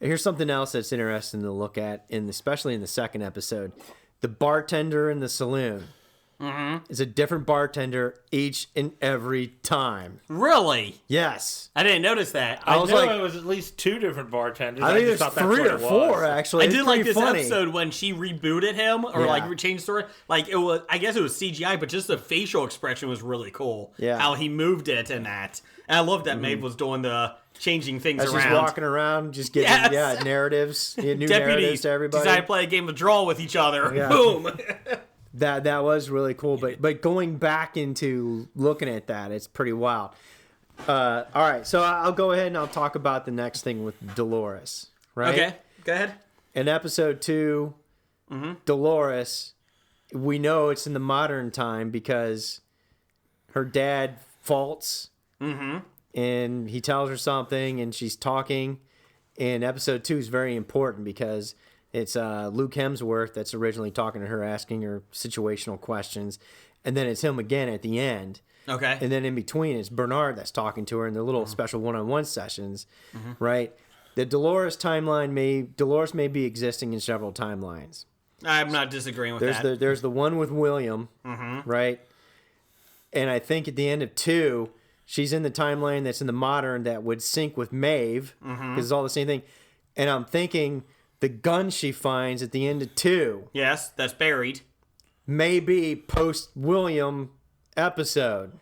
here's something else that's interesting to look at, especially in the second episode. The bartender in the saloon is a different bartender each and every time. Really? Yes. I didn't notice that. I was knew like- it was at least 2 different bartenders. I think just there's thought that's 3 what or it 4 was. actually. I It's did like pretty this funny. episode when she rebooted him, or Yeah. like changed story. Like it was, I guess it was CGI, but just the facial expression was really cool. Yeah. How he moved it and that. And I love that Maeve was doing the changing things That's around. just walking around, just giving Yes. narratives, new narratives Deputies to everybody. decided to play a game of draw with each other. Yeah. Boom. That was really cool, but going back into looking at that, it's pretty wild. All right, so I'll go ahead and I'll talk about the next thing with Dolores. Right? Okay, go ahead. In episode 2, Dolores, we know it's in the modern time because her dad faults, and he tells her something, and she's talking. And episode 2 is very important because it's Luke Hemsworth that's originally talking to her, asking her situational questions, and then it's him again at the end. Okay. And then in between, it's Bernard that's talking to her in the little special one-on-one sessions, right? The Dolores Dolores may be existing in several timelines. I'm not disagreeing with that. There's the one with William, right? And I think at the end of 2, she's in the timeline that's in the modern that would sync with Maeve because it's all the same thing. And I'm thinking the gun she finds at the end of 2 Yes, that's buried. may be post-William episode.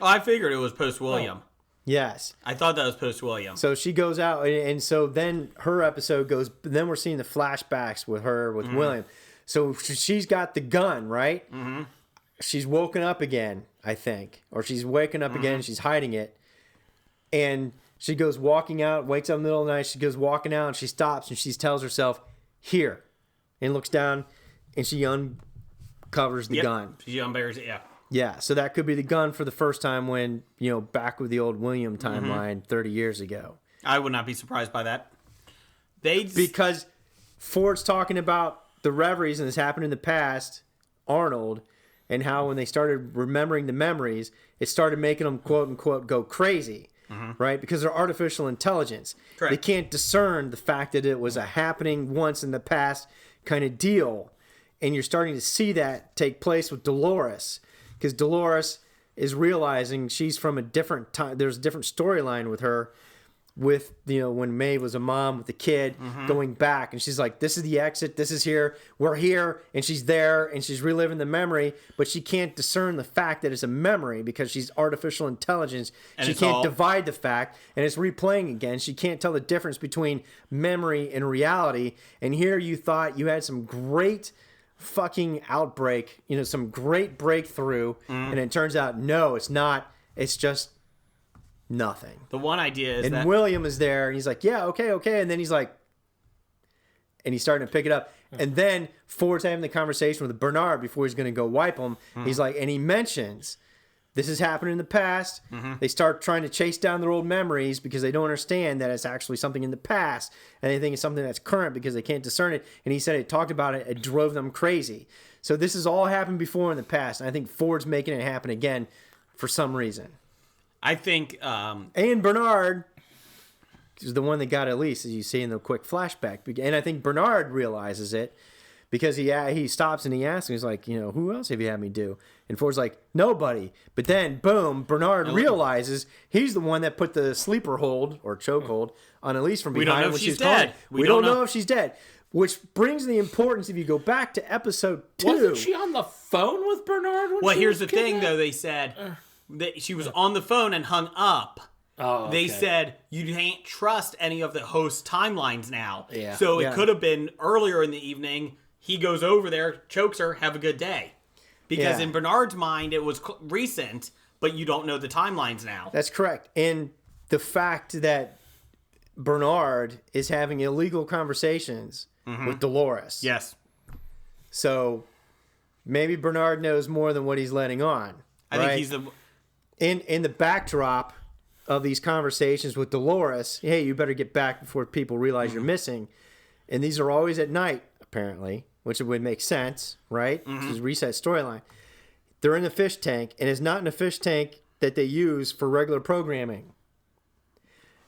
Oh, I figured it was post-William. Yes. I thought that was post-William. So she goes out, and so then her episode goes. Then we're seeing the flashbacks with her with William. So she's got the gun, right? Mm-hmm. She's woken up again, I think, or she's waking up again. She's hiding it, and she goes walking out. Wakes up in the middle of the night. She goes walking out, and she stops, and she tells herself, "Here," and looks down, and she uncovers the gun. She unburies it, yeah. Yeah, so that could be the gun for the first time when, back with the old William timeline 30 years ago. I would not be surprised by that. Because Ford's talking about the reveries and this happened in the past, Arnold, and how when they started remembering the memories, it started making them, quote unquote, go crazy, right? Because they're artificial intelligence. Correct. They can't discern the fact that it was a happening once in the past kind of deal. And you're starting to see that take place with Dolores. Because Dolores is realizing she's from a different time. There's a different storyline with her, with when Maeve was a mom with the kid going back, and she's like, "This is the exit. This is here. We're here," and she's there, and she's reliving the memory, but she can't discern the fact that it's a memory because she's artificial intelligence. And she it's can't all- divide the fact, and it's replaying again. She can't tell the difference between memory and reality. And here you thought you had some great fucking outbreak, some great breakthrough, and it turns out no, it's not. It's just nothing. The one idea is And that... William is there, and he's like, "Yeah, okay," and then he's like, and he's starting to pick it up, and then Ford's having the conversation with Bernard before he's going to go wipe him. He's like, and he mentions this has happened in the past. They start trying to chase down their old memories because they don't understand that it's actually something in the past, and they think it's something that's current because they can't discern it. And he said it talked about it, it drove them crazy. So this has all happened before in the past, and I think Ford's making it happen again for some reason. I think... And Bernard is the one that got Elise, as you see in the quick flashback. And I think Bernard realizes it because he stops and he asks, he's like, who else have you had me do? And Ford's like, nobody. But then, boom, Bernard realizes he's the one that put the sleeper hold or choke hold on Elise from behind. don't know if when she she's was calling. dead. We don't know if she's dead. Which brings the importance, if you go back to episode 2. Wasn't she on the phone with Bernard? When Well, she here's was the thing, kidnapped? though. They said that she was on the phone and hung up. Oh, okay. They said you can't trust any of the host timelines now. Yeah. So Yeah. it could have been earlier in the evening. he goes over there, chokes her, have a good day. Because in Bernard's mind, it was recent, but you don't know the timelines now. That's correct. And the fact that Bernard is having illegal conversations with Dolores. Yes. So maybe Bernard knows more than what he's letting on. I think he's the... In the backdrop of these conversations with Dolores, hey, you better get back before people realize you're missing. And these are always at night, apparently, which would make sense, right? This is reset storyline. They're in the fish tank, and it's not in a fish tank that they use for regular programming.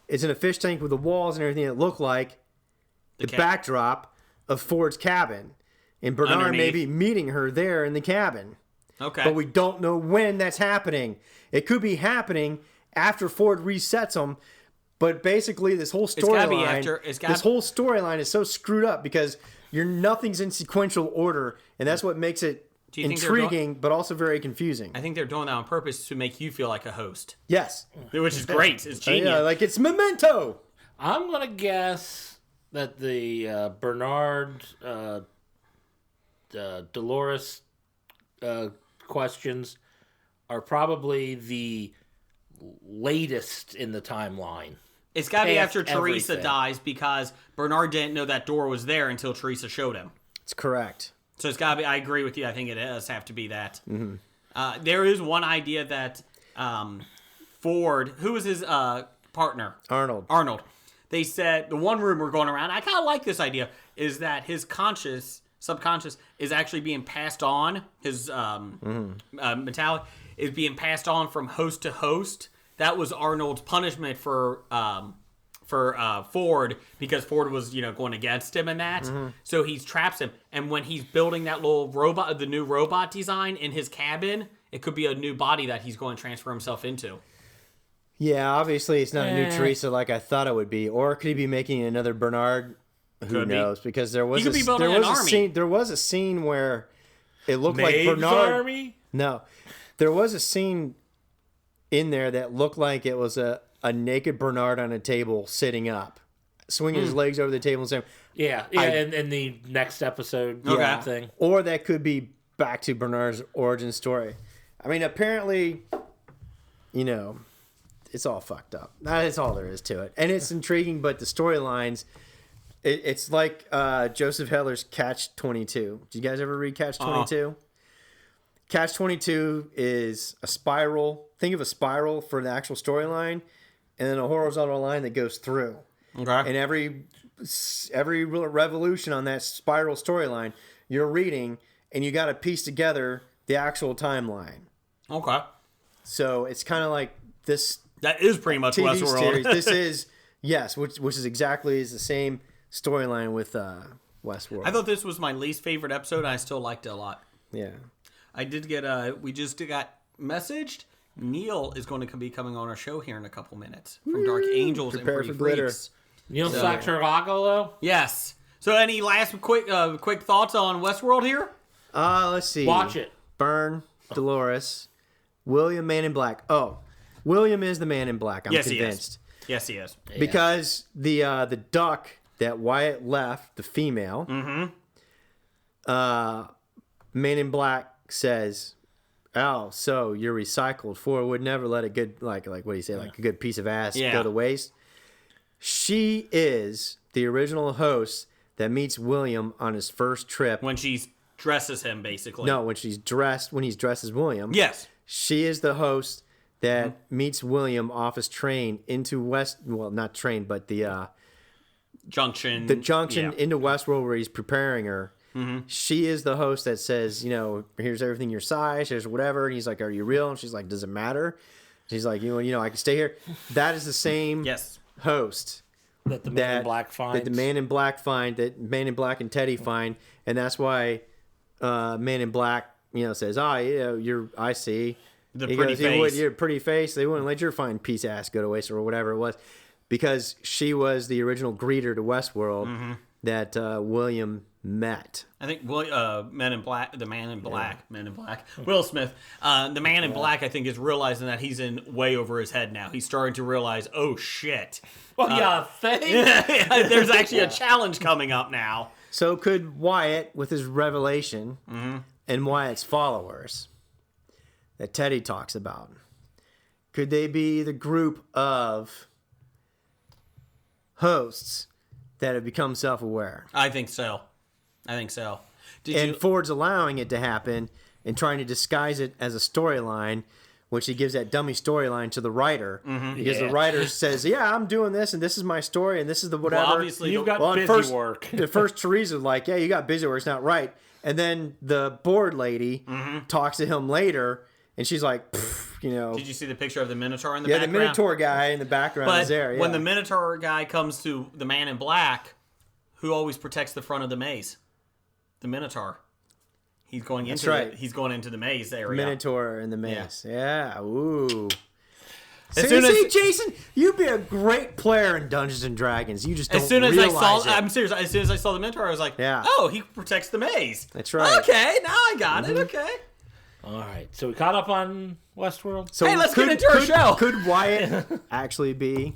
It's in a fish tank with the walls and everything that look like the backdrop of Ford's cabin. And Bernard may be meeting her there in the cabin. Okay. But we don't know when that's happening. It could be happening after Ford resets them. But basically, this whole storyline is so screwed up because nothing's in sequential order, and that's what makes it intriguing, but also very confusing. I think they're doing that on purpose to make you feel like a host. Yes, which is great. It's genius. Yeah, like it's Memento. I'm gonna guess that the Bernard Dolores questions are probably the latest in the timeline. It's got to be after Past Teresa everything. dies because Bernard didn't know that door was there until Teresa showed him. It's correct. So it's got to be, I agree with you. I think it does have to be that. There is one idea that Ford, who was his partner? Arnold. They said, the one rumor going around, I kind of like this idea, is that his subconscious is actually being passed on. His metallic is being passed on from host to host. That was Arnold's punishment for Ford because Ford was, going against him in that. So he traps him. And when he's building that little robot, the new robot design in his cabin, it could be a new body that he's going to transfer himself into. Yeah, obviously it's not a new Teresa like I thought it would be. Or could he be making another Bernard? Who knows? Because there was there was a scene where it looked like Bernard. Army? No, there was a scene in there that looked like it was a naked Bernard on a table sitting up, swinging his legs over the table and saying, in the next episode thing. Or that could be back to Bernard's origin story. I mean, apparently, it's all fucked up. That's all there is to it. And it's intriguing, but the storylines, it's like Joseph Heller's Catch-22. Did you guys ever read Catch-22? Catch-22 is a spiral. Think of a spiral for the actual storyline, and then a horizontal line that goes through. Okay. And every revolution on that spiral storyline, you're reading, and you got to piece together the actual timeline. Okay. So it's kind of like this. That is pretty much TV Westworld. series. This is which is exactly the same storyline with Westworld. I thought this was my least favorite episode. And I still liked it a lot. Yeah. I did get we just got messaged. Neil is going to be coming on our show here in a couple minutes from Dark Angels and Prepare Pretty for glitter. Freaks. Neil Saxerago? Yes. So any last quick thoughts on Westworld here? Let's see. Watch it. Burn, Dolores, William, Man in Black. Oh, William is the Man in Black. I'm convinced. Yes, he is. Because the duck that Wyatt left, the female, Man in Black says, "Oh, so you're recycled. Ford would never let a good like what do you say, like a good piece of ass go to waste." She is the original host that meets William on his first trip. When she dresses him, basically. No, when he's dressed as William. Yes. She is the host that meets William off his train into not train, but the junction. The junction into Westworld where he's preparing her. She is the host that says, here's everything your size, here's whatever. And he's like, "Are you real?" And she's like, "Does it matter?" She's like, I can stay here. That is the same host that the Man in Black finds. That the Man in Black find, that Man in Black and Teddy find. And that's why Man in Black, says, I see. The pretty face. Your pretty face. They wouldn't let your fine piece of ass go to waste or whatever it was. Because she was the original greeter to Westworld that William met. I think Men in Black, Will Smith, the Man in Black, I think, is realizing that he's in way over his head now. He's starting to realize, oh shit. Well, think? There's actually a challenge coming up now. So could Wyatt, with his revelation, and Wyatt's followers that Teddy talks about, could they be the group of hosts that have become self-aware? I think so. And Ford's allowing it to happen and trying to disguise it as a storyline, which he gives that dummy storyline to the writer. Because the writer says, yeah, I'm doing this, and this is my story, and this is the whatever. Well, obviously, You've got busy work. At first, Teresa's like, yeah, you got busy work. It's not right. And then the board lady talks to him later, and she's like, you know. Did you see the picture of the Minotaur in the Yeah, background? the Minotaur guy in the background But is there. Yeah. when the Minotaur guy comes to the Man in Black, who always protects the front of the maze? The Minotaur. He's going into right. he's going into the maze area. Minotaur in the maze. Yeah. Ooh. As soon as Jason, you'd be a great player in Dungeons and Dragons. You just don't as soon as realize I saw, it. I'm serious. As soon as I saw the Minotaur, I was like, Yeah. "Oh, he protects the maze." That's right. Okay, now I got it. Okay. All right, so we caught up on Westworld. So Hey, let's get into our show. Could Wyatt actually be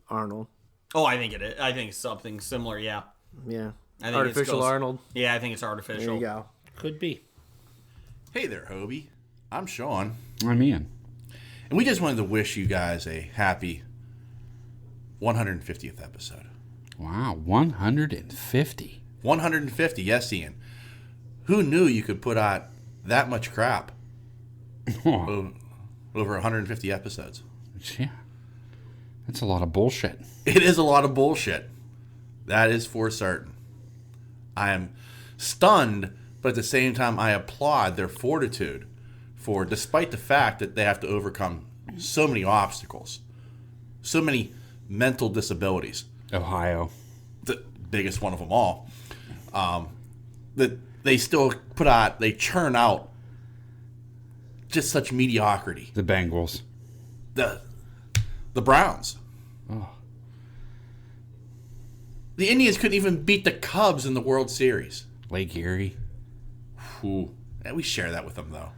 Arnold? Oh, I think it is. I think it's something similar. Yeah. Yeah. I think Artificial it's Arnold. Yeah, I think it's artificial. There you go. Could be. Hey there, Hobie. I'm Sean. I'm Ian. And we just wanted to wish you guys a happy 150th episode. Wow, 150. 150, yes, Ian. Who knew you could put out that much crap Oh, over 150 episodes? yeah. That's a lot of bullshit. It is a lot of bullshit. That is for certain. I am stunned, but at the same time, I applaud their fortitude for, despite the fact that they have to overcome so many obstacles, so many mental disabilities, Ohio. the biggest one of them all, that they still they churn out just such mediocrity. The Bengals. The Browns. The Indians couldn't even beat the Cubs in the World Series. Lake Erie. Ooh. Yeah, we share that with them, though.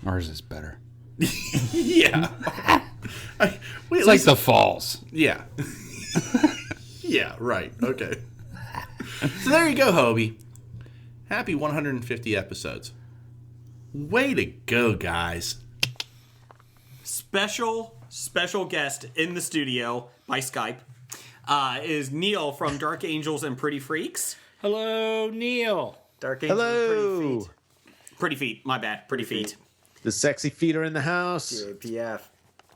Ours is better. Yeah. It's like the Falls. Yeah. Yeah, right. Okay. So there you go, Hobie. Happy 150 episodes. Way to go, guys. Special guest in the studio by Skype is Neil from Dark Angels and Pretty Freaks. Hello, Neil. Dark Angels. Hello. Pretty Feet, my bad. Pretty Feet. The sexy feet are in the house. JPF.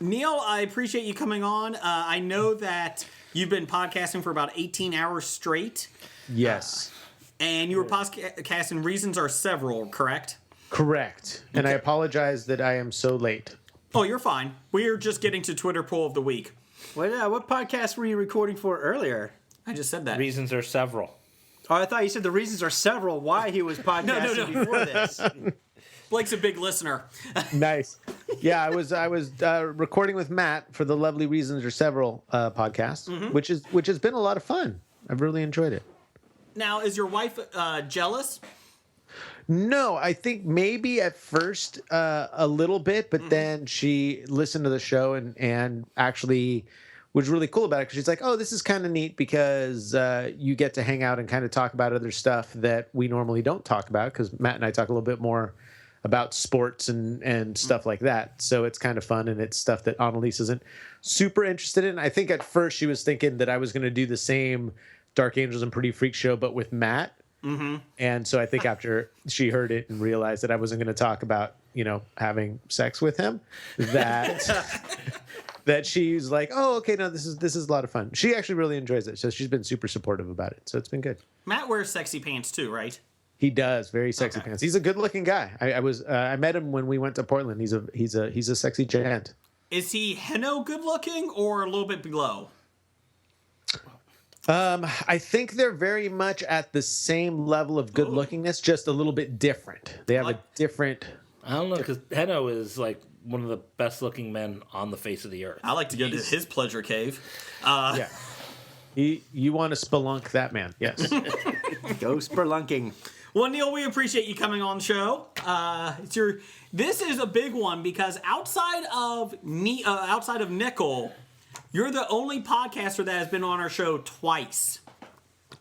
Neil, I appreciate you coming on. I know that you've been podcasting for about 18 hours straight, Yes. and you were podcasting Reasons Are Several, correct? Correct. And I apologize that I am so late. Oh, you're fine. We're just getting to Twitter poll of the week. What podcast were you recording for earlier? I just said that. Reasons are several. Oh, I thought you said the reasons are several why he was podcasting No. before this. Blake's a big listener. Nice. Yeah, I was recording with Matt for the Lovely Reasons or Several podcast, which has been a lot of fun. I've really enjoyed it. Now, is your wife jealous? No, I think maybe at first a little bit, but then she listened to the show and actually was really cool about it because she's like, oh, this is kind of neat because you get to hang out and kind of talk about other stuff that we normally don't talk about because Matt and I talk a little bit more about sports and stuff like that. So it's kind of fun and it's stuff that Annalise isn't super interested in. I think at first she was thinking that I was going to do the same Dark Angels and Pretty Freak show, but with Matt. Mm-hmm. And so I think after she heard it and realized that I wasn't going to talk about, having sex with him, that that she's like, oh, okay, no, this is a lot of fun. She actually really enjoys it. So she's been super supportive about it. So it's been good. Matt wears sexy pants too, right? He does, very sexy pants. He's a good-looking guy. I met him when we went to Portland. He's a sexy gent. Is he Heno good looking or a little bit below? I think they're very much at the same level of good lookingness, just a little bit different. They have a different. I don't know, because Heno is like one of the best looking men on the face of the earth. I like to go to his pleasure cave. Yeah. You want to spelunk that man? Yes. Go spelunking. Well, Neil, we appreciate you coming on the show. This is a big one because outside of Nickel, you're the only podcaster that has been on our show twice.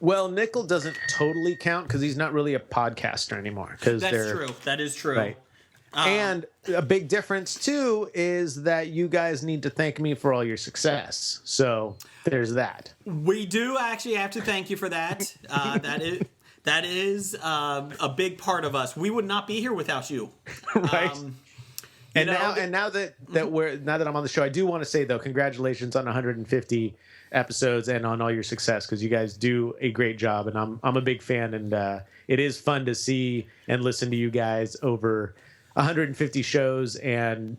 Well, Nickel doesn't totally count because he's not really a podcaster anymore. That's true. That is true. Right. And a big difference too is that you guys need to thank me for all your success. So there's that. We do actually have to thank you for that. That is a big part of us. We would not be here without you. Right. And know, now that I'm on the show, I do want to say though, congratulations on 150 episodes and on all your success, because you guys do a great job, and I'm a big fan, and it is fun to see and listen to you guys over 150 shows and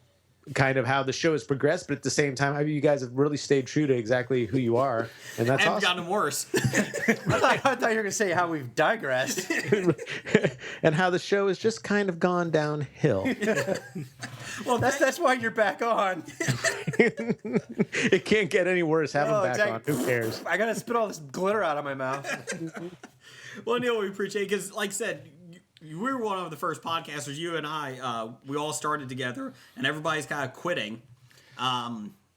kind of how the show has progressed, but at the same time, you guys have really stayed true to exactly who you are, and that's and awesome. gotten worse. I thought you were going to say how we've digressed. And how the show has just kind of gone downhill. Well, that's why you're back on. It can't get any worse. Have him back on. Who cares? I got to spit all this glitter out of my mouth. Well, Neil, we appreciate it because, like I said, we were one of the first podcasters. You and I, we all started together, and everybody's kind of quitting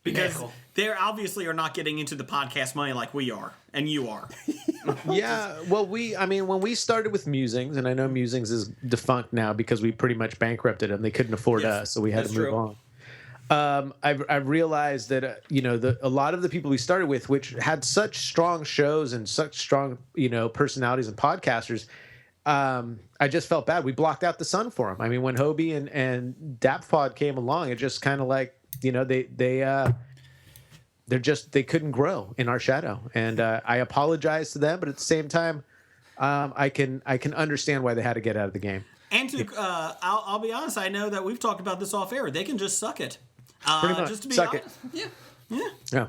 because they obviously are not getting into the podcast money like we are, and you are. Yeah, well, when we started with Musings, and I know Musings is defunct now because we pretty much bankrupted them. They couldn't afford us, so we had to move on. I've realized that a lot of the people we started with, which had such strong shows and such strong personalities and podcasters, I just felt bad. We blocked out the sun for them. I mean, when Hobie and DapPod came along, it just kind of like they couldn't grow in our shadow, and I apologize to them, but at the same time, I can understand why they had to get out of the game. And to, I'll be honest, I know that we've talked about this off air. They can just suck it. Pretty much. Just to be Suck honest. it. Yeah.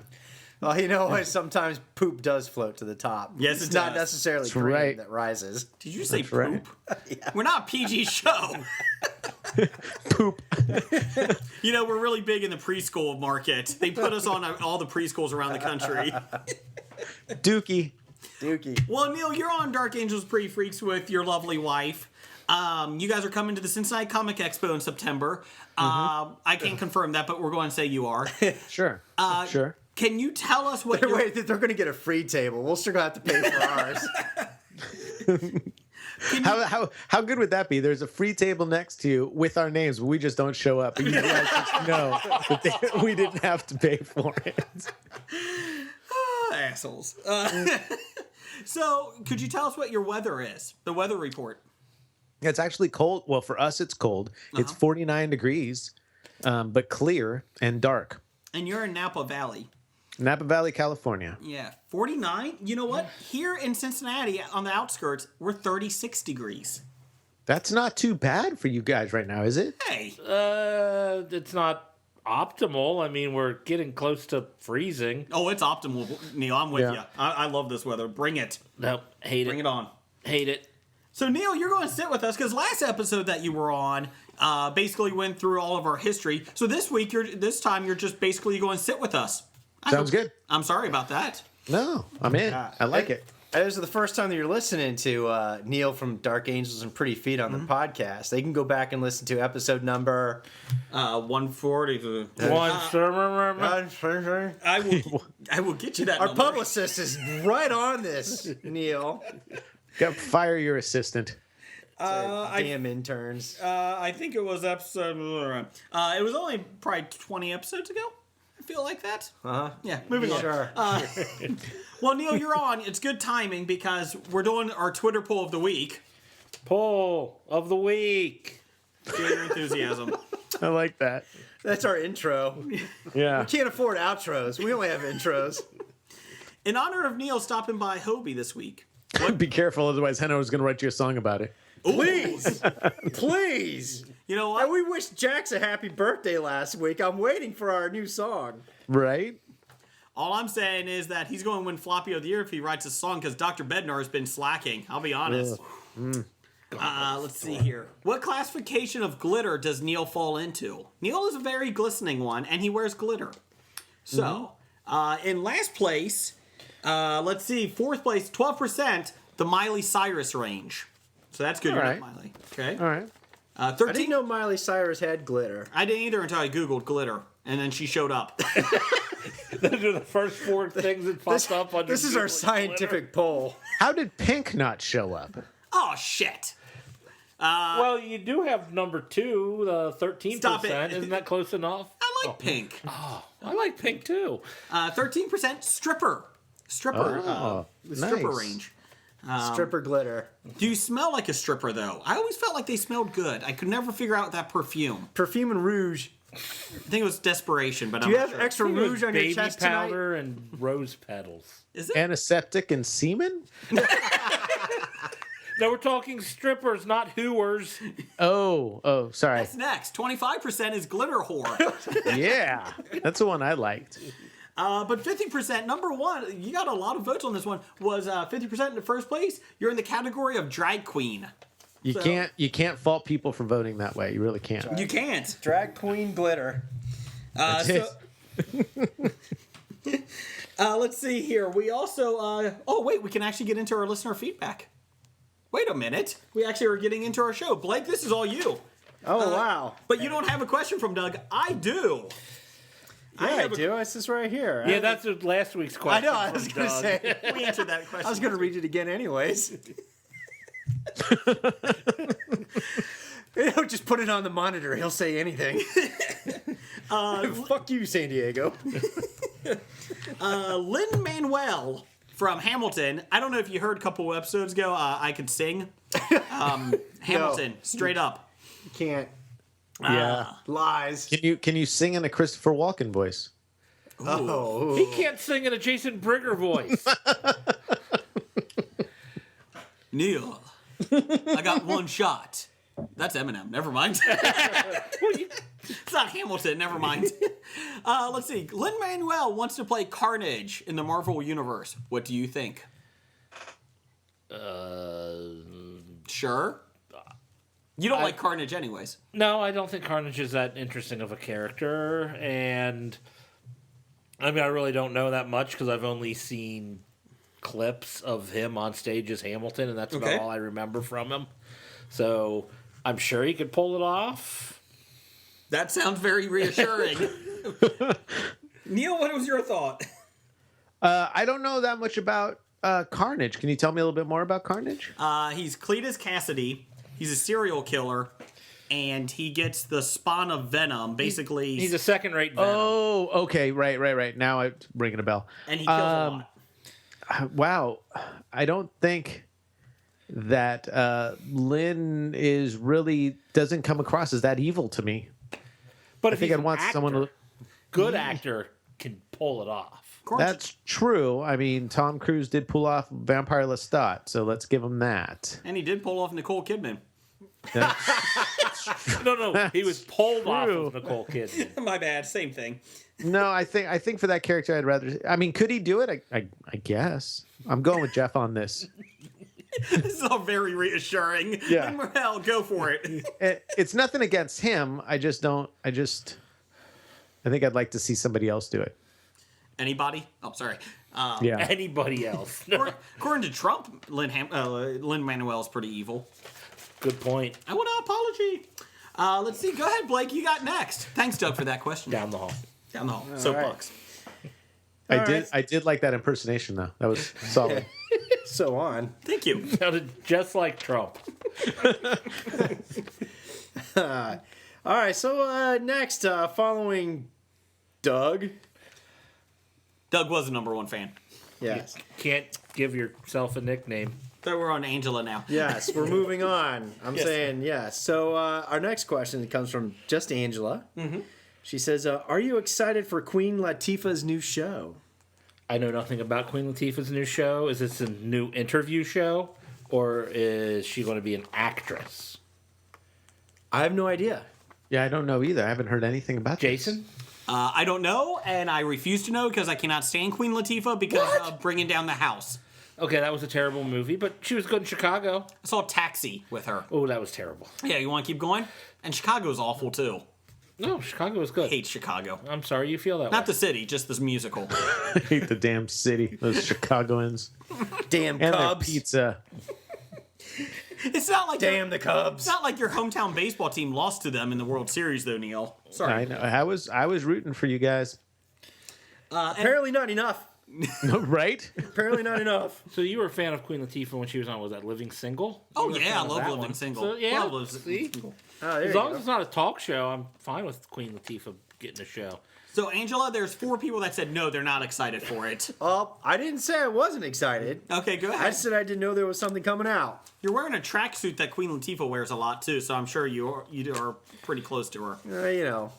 Well, you know what? Sometimes poop does float to the top. Yes, it's it not does. necessarily cream right. that rises. Did you say That's poop? right. We're not a PG show. Poop. We're really big in the preschool market. They put us on all the preschools around the country. Dookie. Well, Neil, you're on Dark Angels Pretty Freaks with your lovely wife. You guys are coming to the Cincinnati Comic Expo in September. I can't confirm that, but we're going to say you are. Sure. Sure. Can you tell us what Wait, they're going to get a free table. We'll still have to pay for ours. How good would that be? There's a free table next to you with our names, but we just don't show up. But you guys just know that we didn't have to pay for it. Assholes. So, could you tell us what your weather is? The weather report. It's actually cold. Well, for us, it's cold. It's 49 degrees, but clear and dark. And you're in Napa Valley. Napa Valley, California. Yeah, 49. You know what? Here in Cincinnati, on the outskirts, we're 36 degrees. That's not too bad for you guys right now, is it? Hey. It's not optimal. I mean, we're getting close to freezing. Oh, it's optimal, Neil. I'm with you. I love this weather. Bring it. No, hate it. Bring it on. Hate it. So, Neil, you're going to sit with us because last episode that you were on basically went through all of our history. So this time you're just basically going to sit with us. Sounds good. I'm sorry about that. No, I'm in. I like it. This is the first time that you're listening to Neil from Dark Angels and Pretty Feet on the podcast. They can go back and listen to episode number 140. I will get you that. Our number. publicist is right on this, Neil. Fire your assistant. Damn interns. I think it was episode. It was only probably 20 episodes ago. I feel like that. Yeah, moving on. Sure. Well, Neil, you're on. It's good timing because we're doing our Twitter poll of the week. Poll of the week. Feel your enthusiasm. I like that. That's our intro. Yeah. We can't afford outros. We only have intros. In honor of Neil stopping by Hobie this week. Be careful, otherwise Henna was going to write you a song about it. Please. Please. You know what? And we wished Jax a happy birthday last week. I'm waiting for our new song. Right? All I'm saying is that he's going to win Floppy of the Year if he writes a song because Dr. Bednar has been slacking. I'll be honest. Let's see here. What classification of glitter does Neil fall into? Neil is a very glistening one, and he wears glitter. So, in last place, let's see, fourth place, 12%, the Miley Cyrus range. So that's good. All You're right. not Miley. Okay. All right. 13. I didn't know Miley Cyrus had glitter. I didn't either until I Googled glitter, and then she showed up. Those are the first 4 things that popped up on This your is our Google scientific poll. How did pink not show up? Oh shit! Well, you do have number 2, the 13%. Stop it. Isn't that close enough? I like pink. I like pink too. 13% stripper. Oh, The stripper nice. range. Stripper glitter. Do you smell like a stripper though? I always felt like they smelled good. I could never figure out that perfume. Perfume and rouge. I think it was desperation, but Do I'm you not have sure. extra rouge on your Baby chest tonight? powder and rose petals. Is it? Antiseptic and semen? No, we're talking strippers, not hooers. Oh, sorry. That's next. 25% is glitter whore. Yeah, that's the one I liked. But 50%, number one, you got a lot of votes on this one, was 50% in the first place. You're in the category of drag queen. You can't fault people for voting that way. You really can't. You can't. Drag queen glitter. Let's see here. We also, we can actually get into our listener feedback. Wait a minute. We actually are getting into our show. Blake, this is all you. Oh, wow. But you don't have a question from Doug. I do. I do. It's just right here. Yeah, that's what last week's I question. know. I from was going to Doug. say. We answered that question. I was going to read it again anyways. Just put it on the monitor. He'll say anything. Fuck you, San Diego. Lin-Manuel from Hamilton. I don't know if you heard a couple of episodes ago. I could sing. Hamilton, straight up. Can't. Yeah. Lies. Can you sing in a Christopher Walken voice? Oh. He can't sing in a Jason Brigger voice. Neil, I got one shot. That's Eminem. Never mind. It's not Hamilton. Never mind. Let's see. Lin-Manuel wants to play Carnage in the Marvel Universe. What do you think? Sure. You don't like Carnage anyways. No, I don't think Carnage is that interesting of a character. And, I mean, I really don't know that much because I've only seen clips of him on stage as Hamilton, and that's about all I remember from him. So, I'm sure he could pull it off. That sounds very reassuring. Neil, what was your thought? I don't know that much about Carnage. Can you tell me a little bit more about Carnage? He's Cletus Cassidy. He's a serial killer, and he gets the spawn of Venom. Basically, He's a second-rate Venom. Oh, okay, right. Now I'm ringing a bell. and he kills a lot. Wow, I don't think that Lynn is really doesn't come across as that evil to me. But I if think he's I'd an want actor, someone to. good actor can pull it off. That's true. I mean, Tom Cruise did pull off Vampire Lestat, so let's give him that. And he did pull off Nicole Kidman. No, he was pulled off true. of Nicole Kidman. My bad. Same thing. No, I think for that character, I'd rather. I mean, could he do it? I guess. I'm going with Jeff on this. This is all very reassuring. Yeah. Morel, go for it. It's nothing against him. I think I'd like to see somebody else do it. Anybody? Oh, sorry. Yeah. Anybody else? According to Trump, Lin-Manuel is pretty evil. Good point. I want an apology. Let's see. Go ahead, Blake. You got next. Thanks, Doug, for that question. Down the hall. Down the hall. Soapbox. I did like that impersonation though. That was solid. So on. Thank you. Sounded just like Trump. All right. So next, following Doug. Doug was the number one fan. Yes. Can't give yourself a nickname. So we're on Angela now. Yes. We're moving on. I'm saying yes. So our next question comes from just Angela. Mm-hmm. She says, "Are you excited for Queen Latifah's new show?" I know nothing about Queen Latifah's new show. Is this a new interview show? Or is she going to be an actress? I have no idea. Yeah, I don't know either. I haven't heard anything about this. Jason? I don't know, and I refuse to know because I cannot stand Queen Latifah because of bringing down the house. Okay, that was a terrible movie, but she was good in Chicago. I saw Taxi with her. Oh, that was terrible. Yeah, you want to keep going? And Chicago's awful too. No, Chicago was good. Hate Chicago. I'm sorry you feel that Not way. the city, just this musical. I hate the damn city. Those Chicagoans Damn and their Cubs. pizza. It's not like Damn the it's Cubs. not like your hometown baseball team lost to them in the World Series, though, Neil. Sorry. I know. I was rooting for you guys. Apparently not enough. Right? Apparently not enough. So you were a fan of Queen Latifah when she was on, was that Living Single? Oh You were a yeah, I fan of love that Living one. Single. So, yeah, Love Living see? Single. Oh, there As you long go. as it's not a talk show, I'm fine with Queen Latifah getting a show. So Angela, there's 4 people that said no, they're not excited for it. Well, I didn't say I wasn't excited. Okay, go I ahead. just said I didn't know there was something coming out. You're wearing a tracksuit that Queen Latifah wears a lot too, so I'm sure you are pretty close to her. You know,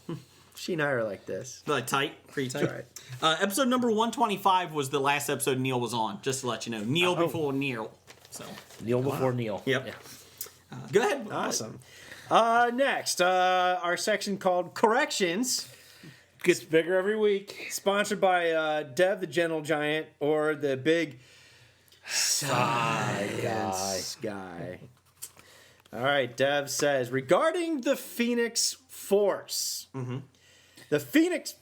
she and I are like this. Like tight, pretty tight. Right. Episode number 125 was the last episode Neil was on. Just to let you know, Neil before Neil. So Neil before Neil. Yep. Yeah. go ahead. Awesome. Next, our section called Corrections, Gets bigger every week. sponsored by Dev the Gentle Giant or the Big Science Guy. All right, Dev says, regarding the Phoenix Force. The Phoenix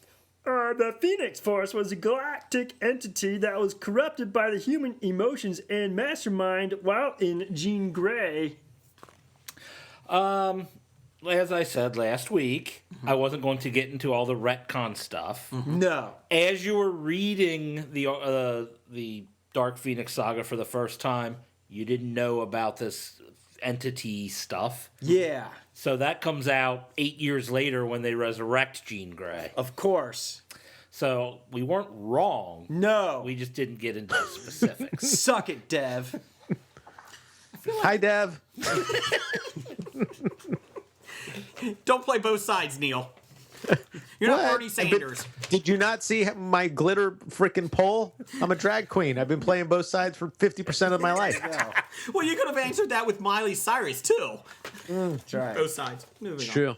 Force was a galactic entity that was corrupted by the human emotions and mastermind while in Jean Grey. As I said last week, I wasn't going to get into all the retcon stuff. No. As you were reading the Dark Phoenix saga for the first time, you didn't know about this entity stuff. Yeah, So that comes out 8 years later when they resurrect Jean Grey. of course. So we weren't wrong. No. We just didn't get into the specifics. Suck it, Dev. Hi, Dev. Don't play both sides, Neil. You're not What? Bernie Sanders. Did you not see my glitter freaking pole? I'm a drag queen. I've been playing both sides for 50% of my life. Well, you could have answered that with Miley Cyrus too. That's right. Both sides. Moving It's true.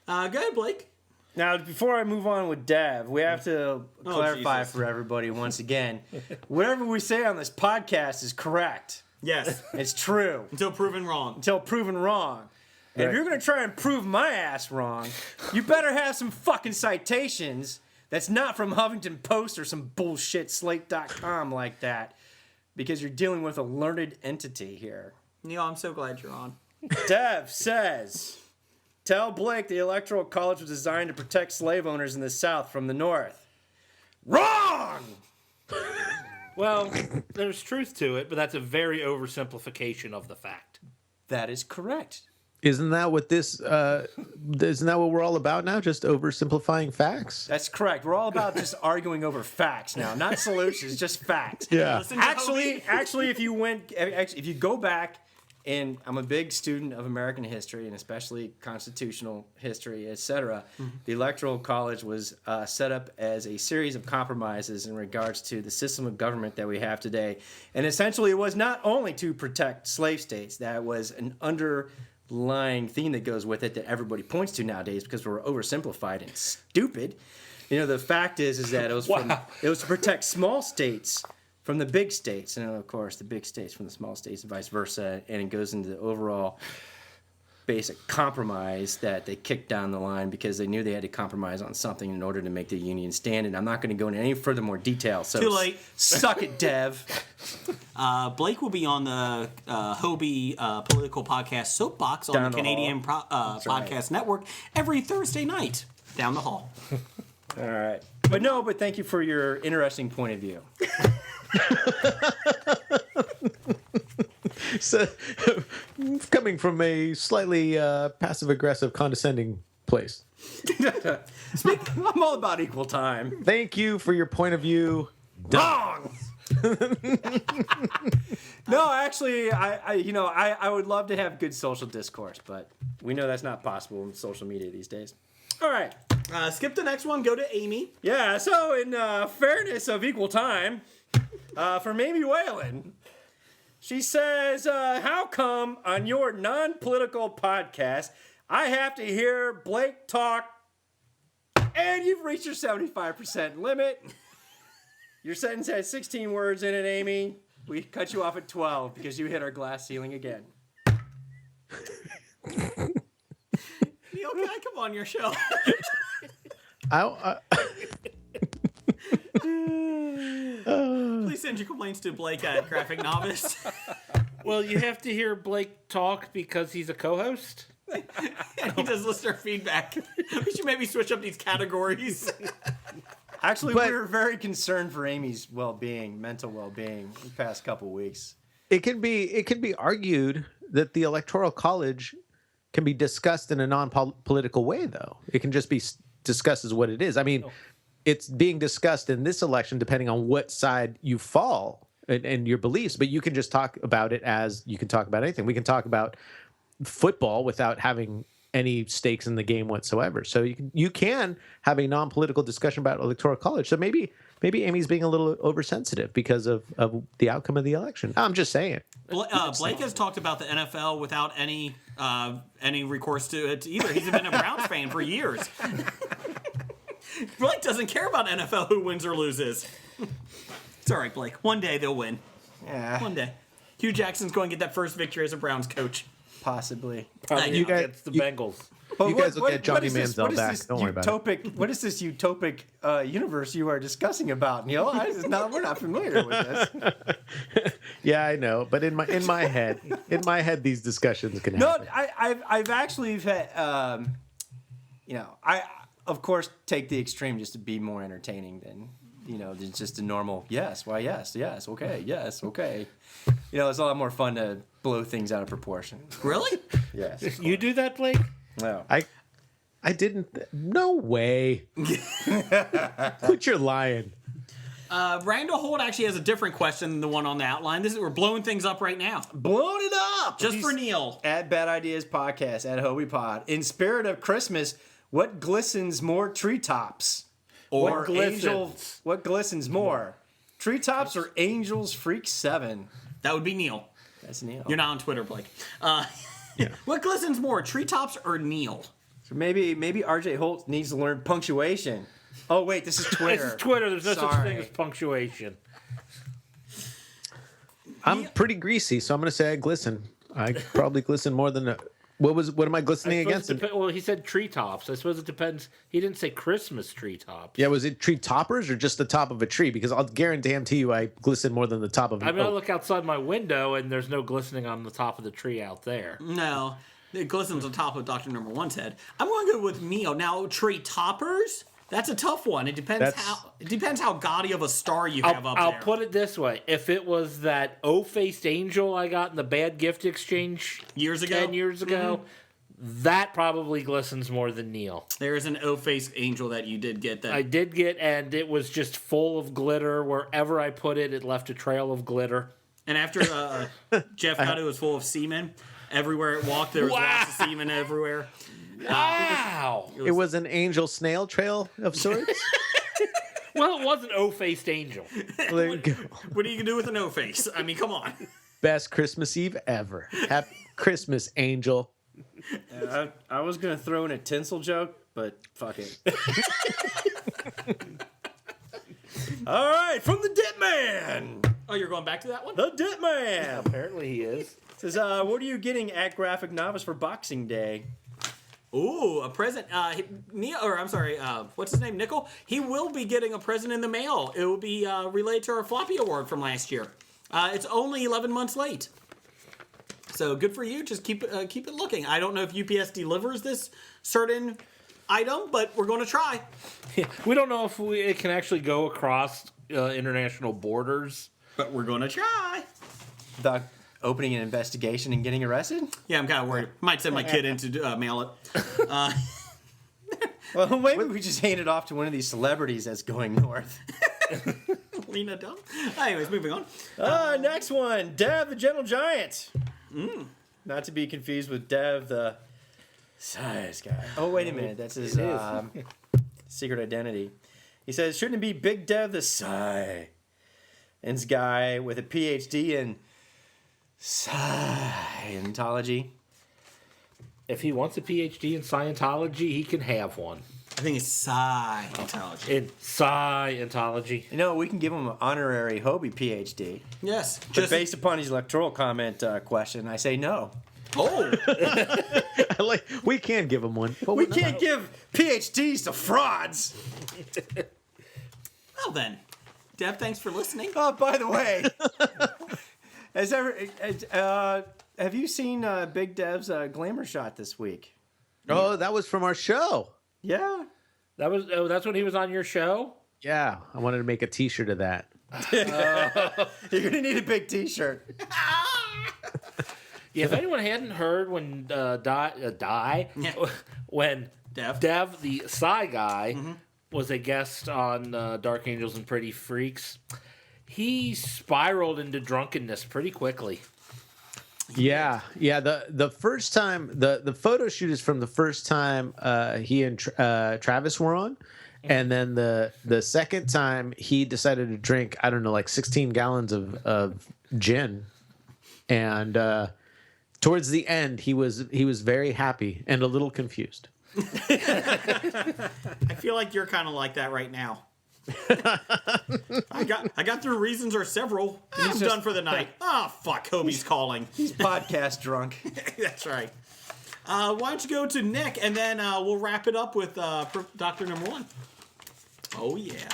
on. Go ahead, Blake. Now, before I move on with Dev, we have to clarify Jesus. for everybody once again. Whatever we say on this podcast is correct. Yes. It's true Until proven wrong. until proven wrong. And if you're going to try and prove my ass wrong, you better have some fucking citations that's not from Huffington Post or some bullshit slate.com like that, because you're dealing with a learned entity here. Neil, I'm so glad you're on. Dev says, tell Blake the Electoral College was designed to protect slave owners in the South from the North. Wrong! Well, there's truth to it, but that's a very oversimplification of the fact. That is correct. Isn't that what this? Isn't that what we're all about now? Just oversimplifying facts. That's correct. We're all about just arguing over facts now, not solutions, just facts. Yeah. Listen to Hobie. Actually, if you go back, and I'm a big student of American history and especially constitutional history, etc. The Electoral College was set up as a series of compromises in regards to the system of government that we have today, and essentially it was not only to protect slave states. That was an underlying theme that goes with it that everybody points to nowadays because we're oversimplified and stupid. You know, the fact is that it was it was to protect small states from the big states, and of course the big states from the small states and vice versa, and it goes into the overall basic compromise that they kicked down the line because they knew they had to compromise on something in order to make the union stand, and I'm not going to go into any further more detail, so Too late. Suck it, Dev. Blake will be on the Hobie political podcast Soapbox on Down the the Canadian right. Podcast Network every Thursday night down the hall. All right. But thank you for your interesting point of view. So, coming from a slightly passive-aggressive, condescending place. I'm all about equal time. Thank you for your point of view. Wrong. No, actually, I would love to have good social discourse, but we know that's not possible in social media these days. All right. Skip the next one. Go to Amy. Yeah, so in fairness of equal time, from Amy Whalen, she says, how come on your non-political podcast I have to hear Blake talk and you've reached your 75% limit? Your sentence has 16 words in it, Amy. We cut you off at 12 because you hit our glass ceiling again. Neil, can I come on your show? Please send your complaints to Blake at Graphic Novice. Well, you have to hear Blake talk because he's a co-host. And he does listener feedback. We should maybe switch up these categories. Actually, But- we were very concerned for Amy's well-being, mental well-being, the past couple weeks. It can be argued that the Electoral College can be discussed in a non-political way, though. It can just be discussed as what it is. I mean, it's being discussed in this election depending on what side you fall and your beliefs, but you can just talk about it as you can talk about anything. We can talk about football without having any stakes in the game whatsoever. So you can have a non-political discussion about Electoral College. So maybe Amy's being a little oversensitive because of the outcome of the election. I'm just saying. Blake has talked about the NFL without any recourse to it either. He's been a Browns fan for years. Blake doesn't care about NFL who wins or loses. It's all right, Blake. One day they'll win. Yeah, One day. Hugh Jackson's going to get that first victory as a Browns coach. possibly. Probably You guys- against the Bengals. But You guys will get Johnny is this- Manziel what is back. this Don't worry about it. What is this utopic universe you are discussing about, Neil? We're not familiar with this. Yeah, I know, but in my head, these discussions can No, happen. I've actually had, I of course take the extreme just to be more entertaining than than just a normal yes, why yes, okay, yes, okay. It's a lot more fun to blow things out of proportion. Really? Yes. You do that, Blake? No. I didn't. No way. Quit your lying. Randall Holt actually has a different question than the one on the outline. We're blowing things up right now. Blown it up Just for Neil. At Bad Ideas Podcast at Hobie Pod. In spirit of Christmas, what glistens more treetops? Or angels? What glistens more? Treetops or Angels Freak 7? That would be Neil. That's Neil. You're not on Twitter, Blake. What glistens more, treetops or Neil? So maybe RJ Holt needs to learn punctuation. Oh wait, this is Twitter. This is Twitter. There's no such Sorry. thing as punctuation. I'm pretty greasy, so I'm going to say I glisten. I probably glisten more than. What am I glistening against? Well, he said treetops. I suppose it depends. He didn't say Christmas treetops. Yeah, was it tree toppers or just the top of a tree? Because I'll guarantee you I glisten more than the top of an I mean, I oak. look outside my window and there's no glistening on the top of the tree out there. No. It glistens on top of Dr. Number One's head. I'm going to go with Neil. Now, tree toppers, that's a tough one. It depends how gaudy of a star you have up I'll there. put it this way: if it was that O-faced angel I got in the bad gift exchange Years ago? 10 years ago, that probably glistens more than Neil. There is an O-faced angel that you did get that. I did get, and it was just full of glitter. Wherever I put it, it left a trail of glitter. And after Jeff got it was full of semen. Everywhere it walked, there was lots of semen everywhere. Wow! It was an angel snail trail of sorts. Well, it was an O-faced angel. Well, there you go. What are you going to do with an O-face? I mean, come on. Best Christmas Eve ever. Happy Christmas, angel. I was gonna throw in a tinsel joke, but fuck it. All right, from the Dip Man. Oh, you're going back to that one? The Dip Man Apparently, he is. says, "What are you getting at Graphic Novice for Boxing Day?" Ooh, a present. What's his name? Nickel? He will be getting a present in the mail. It will be related to our Floppy Award from last year. It's only 11 months late. So good for you. Just keep it looking. I don't know if UPS delivers this certain item, but we're going to try. We don't know if it can actually go across international borders. But we're going to try. Without opening an investigation and getting arrested? Yeah, I'm kind of worried. Might send my kid in to mail it. Well, maybe we just hand it off to one of these celebrities that's going north. Lena Dunham. Anyways, moving on. Next one, Dev the Gentle Giant. Not to be confused with Dev the size guy. Oh, wait a minute. That's his secret identity. He says, shouldn't it be Big Dev the Science guy with a PhD in Scientology? If he wants a PhD in Scientology, he can have one. I think it's Scientology. In Scientology. You know, we can give him an honorary Hobie PhD. Yes. But based upon his electoral comment question, I say no. Oh. We can give him one. But We we're not. can't give PhDs to frauds. Well then. Deb, thanks for listening. Oh, by the way, have you seen Big Dev's glamour shot this week? Oh, that was from our show. Yeah. That's when he was on your show? Yeah, I wanted to make a T-shirt of that. You're gonna need a big T-shirt. Yeah, if anyone hadn't heard when when Dev, the Psy guy, was a guest on Dark Angels and Pretty Freaks, he spiraled into drunkenness pretty quickly. Yeah. The first time the photo shoot is from the first time he and Travis were on, and then the second time he decided to drink, I don't know, like 16 gallons of gin, and towards the end he was very happy and a little confused. I feel like you're kind of like that right now. I got through reasons or several. I'm done for the night. Oh, fuck. Kobe's calling. He's podcast drunk. That's right. Why don't you go to Nick, and then we'll wrap it up with Doctor Number One. Oh, yeah.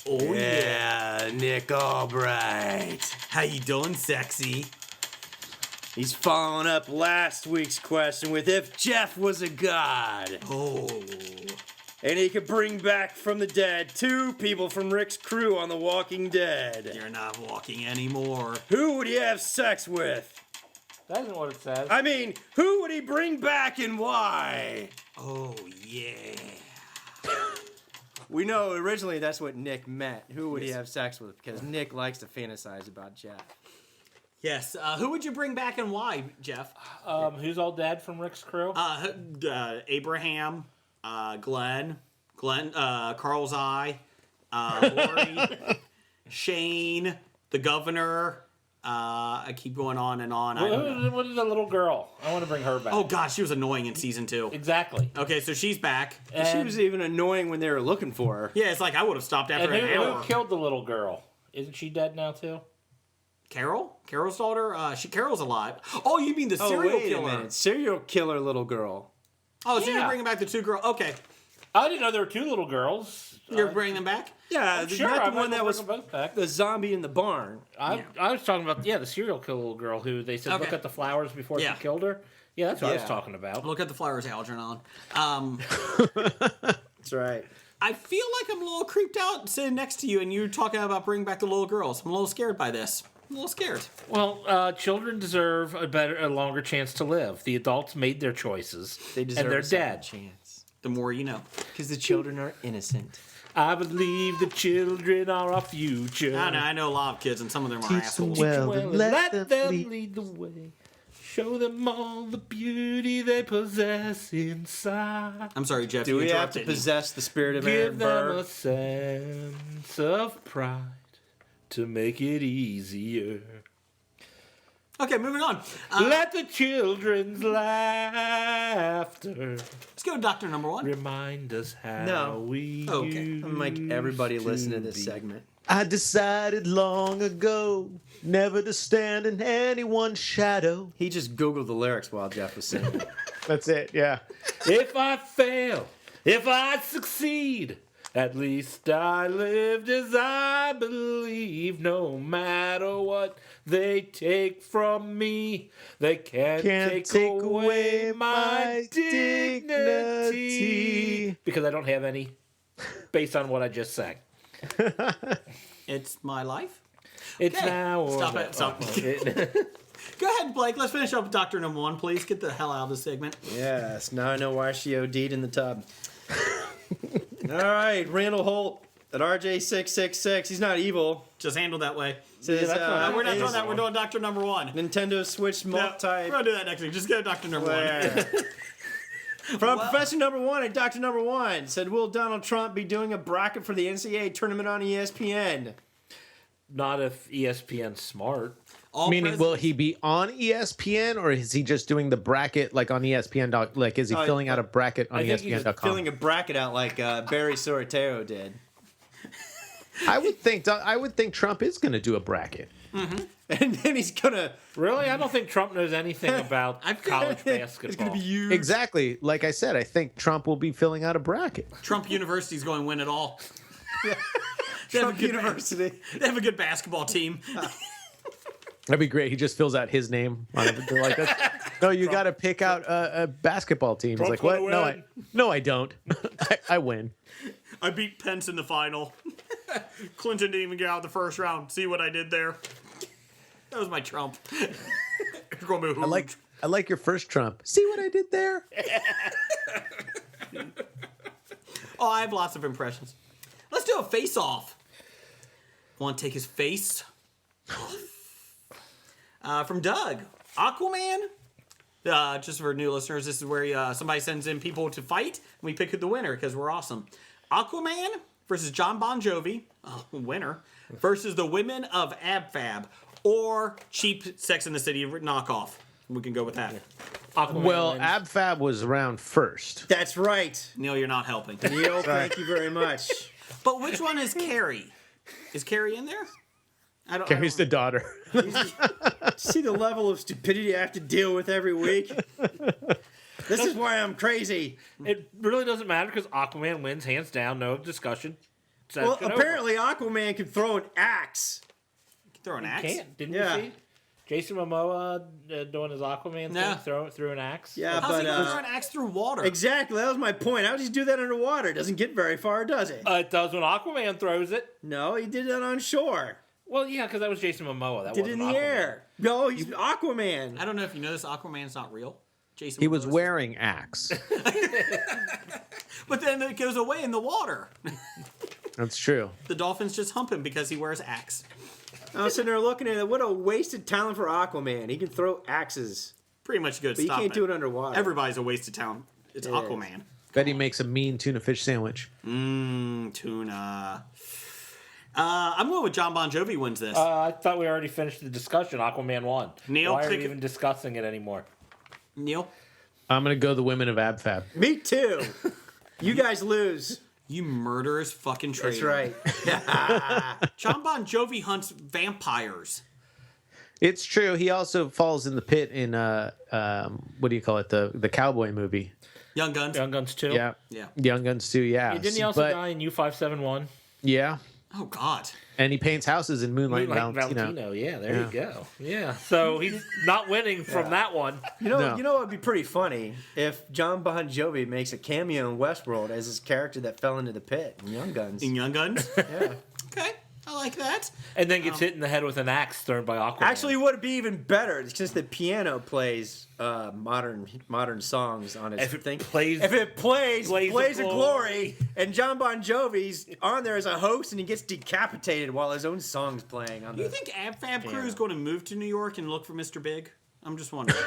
Oh, yeah. Nick Albright. How you doing, sexy? He's following up last week's question with if Jeff was a god. Oh. And he could bring back from the dead 2 people from Rick's crew on The Walking Dead. You're not walking anymore. Who would he have sex with? That isn't what it says. I mean, who would he bring back and why? Oh, yeah. We know originally that's what Nick meant. Who would he have sex with? Because Nick likes to fantasize about Jeff. Yes. Who would you bring back and why, Jeff? Who's all dead from Rick's crew? Abraham, Glenn, Carl's Eye, Lori, Shane, the governor. I keep going on and on. What is the little girl? I want to bring her back. Oh, gosh, she was annoying in season 2. Exactly. Okay, so she's back. She was even annoying when they were looking for her. Yeah, it's like I would have stopped after And an hour. who killed the little girl? Isn't she dead now, too? Carol? Carol's daughter? Carol's alive. Oh, you mean the serial killer? Serial killer little girl. Oh, so Yeah. you're bringing back the 2 girls? Okay. I didn't know there were 2 little girls. You're bringing them back? Yeah, Sure, not I the might one as that well was bring them both back. the zombie in the barn. I was talking about, the serial killer little girl who they said, Okay. look at the flowers before Yeah. she killed her. Yeah, that's what I was Yeah. talking about. Look at the flowers, Algernon. That's right. I feel like I'm a little creeped out sitting next to you and you talking about bringing back the little girls. I'm a little scared by this. I'm a little scared. Well, children deserve a longer chance to live. The adults made their choices, They deserve and they're a second dead. chance. The more you know. Because the children are innocent. I believe the children are our future. I know a lot of kids and some of them are Teach them assholes. well, Well, and let them lead. lead the way. Show them all the beauty they possess inside. I'm sorry, Jeff. Do you we have to interrupted me. possess the spirit of Aaron Give them a Burr? sense of pride to make it easier. Okay, moving on. Let the children's laughter Let's go to Doctor Number One. remind us how No. we Okay. used I'm like everybody listen to to this be. segment. I decided long ago never to stand in anyone's shadow. He just Googled the lyrics while Jeff was singing. That's it. Yeah. If I fail, if I succeed, at least I lived as I believe. No matter what they take from me, they can't take away my dignity. Because I don't have any, based on what I just sang. It's my life. It's Okay. now or Stop never. it. Stop. It- Go ahead, Blake. Let's finish up with Doctor Number One, please. Get the hell out of this segment. Yes, now I know why she OD'd in the tub. All right, Randall Holt at RJ666. He's not evil. Just handle that way. Says, that's not- We're not doing is that. We're doing Doctor Number One. Nintendo Switch No, multi. we're gonna do that next week. Just go to Doctor Number One. From Professor Number One and Doctor Number One said, "Will Donald Trump be doing a bracket for the NCAA tournament on ESPN?" Not if ESPN's smart. All Meaning, will presidents- he be on ESPN or is he just doing the bracket like on ESPN? Like, is he filling out a bracket on I think he's ESPN.com? filling a bracket out like Barry Soroteo did. I would think Trump is going to do a bracket. And then he's gonna. Really? I don't think Trump knows anything about college basketball. It's gonna be huge. Exactly. Like I said, I think Trump will be filling out a bracket. Trump University's going to win it all. Trump University. They have a good basketball team. That'd be great. He just fills out his name on it. They're like, no, you got to pick out a basketball team. He's like, Trump's what? gonna win. No, I don't. I win. I beat Pence in the final. Clinton didn't even get out the first round. See what I did there? That was my Trump. I like your first Trump. See what I did there? Oh, I have lots of impressions. Let's do a face-off. Want to take his face? From Doug. Aquaman? Just for new listeners, this is where somebody sends in people to fight, and we pick the winner because we're awesome. Aquaman versus John Bon Jovi, winner, versus the women of AbFab, or cheap Sex in the City knockoff. We can go with that. Aquaman Well, wins. AbFab was around first. That's right. Neil, you're not helping. Neil, thank you very much. But which one is Carrie? Is Carrie in there? Carrie's the daughter. See the level of stupidity I have to deal with every week? This is why I'm crazy. It really doesn't matter because Aquaman wins hands down, no discussion. Well, apparently Aquaman can throw an axe. Throw an axe? Can't. Didn't Yeah. you see Jason Momoa doing his Aquaman No. thing, throw an axe? Yeah, How's he but going to throw an axe through water? exactly, that was my point. How does he do that underwater? It doesn't get very far, does it? It does when Aquaman throws it. No, he did that on shore. Well, yeah, because that was Jason Momoa. That Did it in wasn't the Aquaman. air. No, he's Aquaman. I don't know if you know this. Aquaman's not real. Jason He was Momoa's- wearing axe. But then it goes away in the water. That's true. The dolphins just hump him because he wears axe. I was sitting there looking at it. What a wasted talent for Aquaman. He can throw axes, Pretty much good. but you can't do it underwater. Everybody's a wasted talent. It's It Aquaman. Bet he makes a mean tuna fish sandwich. Tuna. I'm going with John Bon Jovi wins this. I thought we already finished the discussion. Aquaman won. Neil, Why are we pick- even discussing it anymore? Neil, I'm gonna go the women of AbFab. Me too. You guys lose. you murderous fucking traitor. That's right. John Bon Jovi hunts vampires. It's true. He also falls in the pit in what do you call it? The cowboy movie. Young Guns. Young Guns 2? Yeah. Yeah. Young Guns too. Yeah. Didn't he also But- die in U571? Yeah. Oh, God. And he paints houses in Moonlight, Valentino. Valentino. Yeah, there you go. Yeah. So he's not winning from that one. No. You know what would be pretty funny if John Bon Jovi makes a cameo in Westworld as his character that fell into the pit in Young Guns. In Young Guns? Yeah. Okay. I like that. And then gets hit in the head with an axe thrown by Aquaman. Actually, it would be even better since the piano plays modern songs on his If it thing. plays- if it plays Blaze of Blaze of Glory. Glory, and John Bon Jovi's on there as a host, and he gets decapitated while his own song's playing on Do you the. think AbFab Crew Piano. is going to move to New York and look for Mr. Big? I'm just wondering.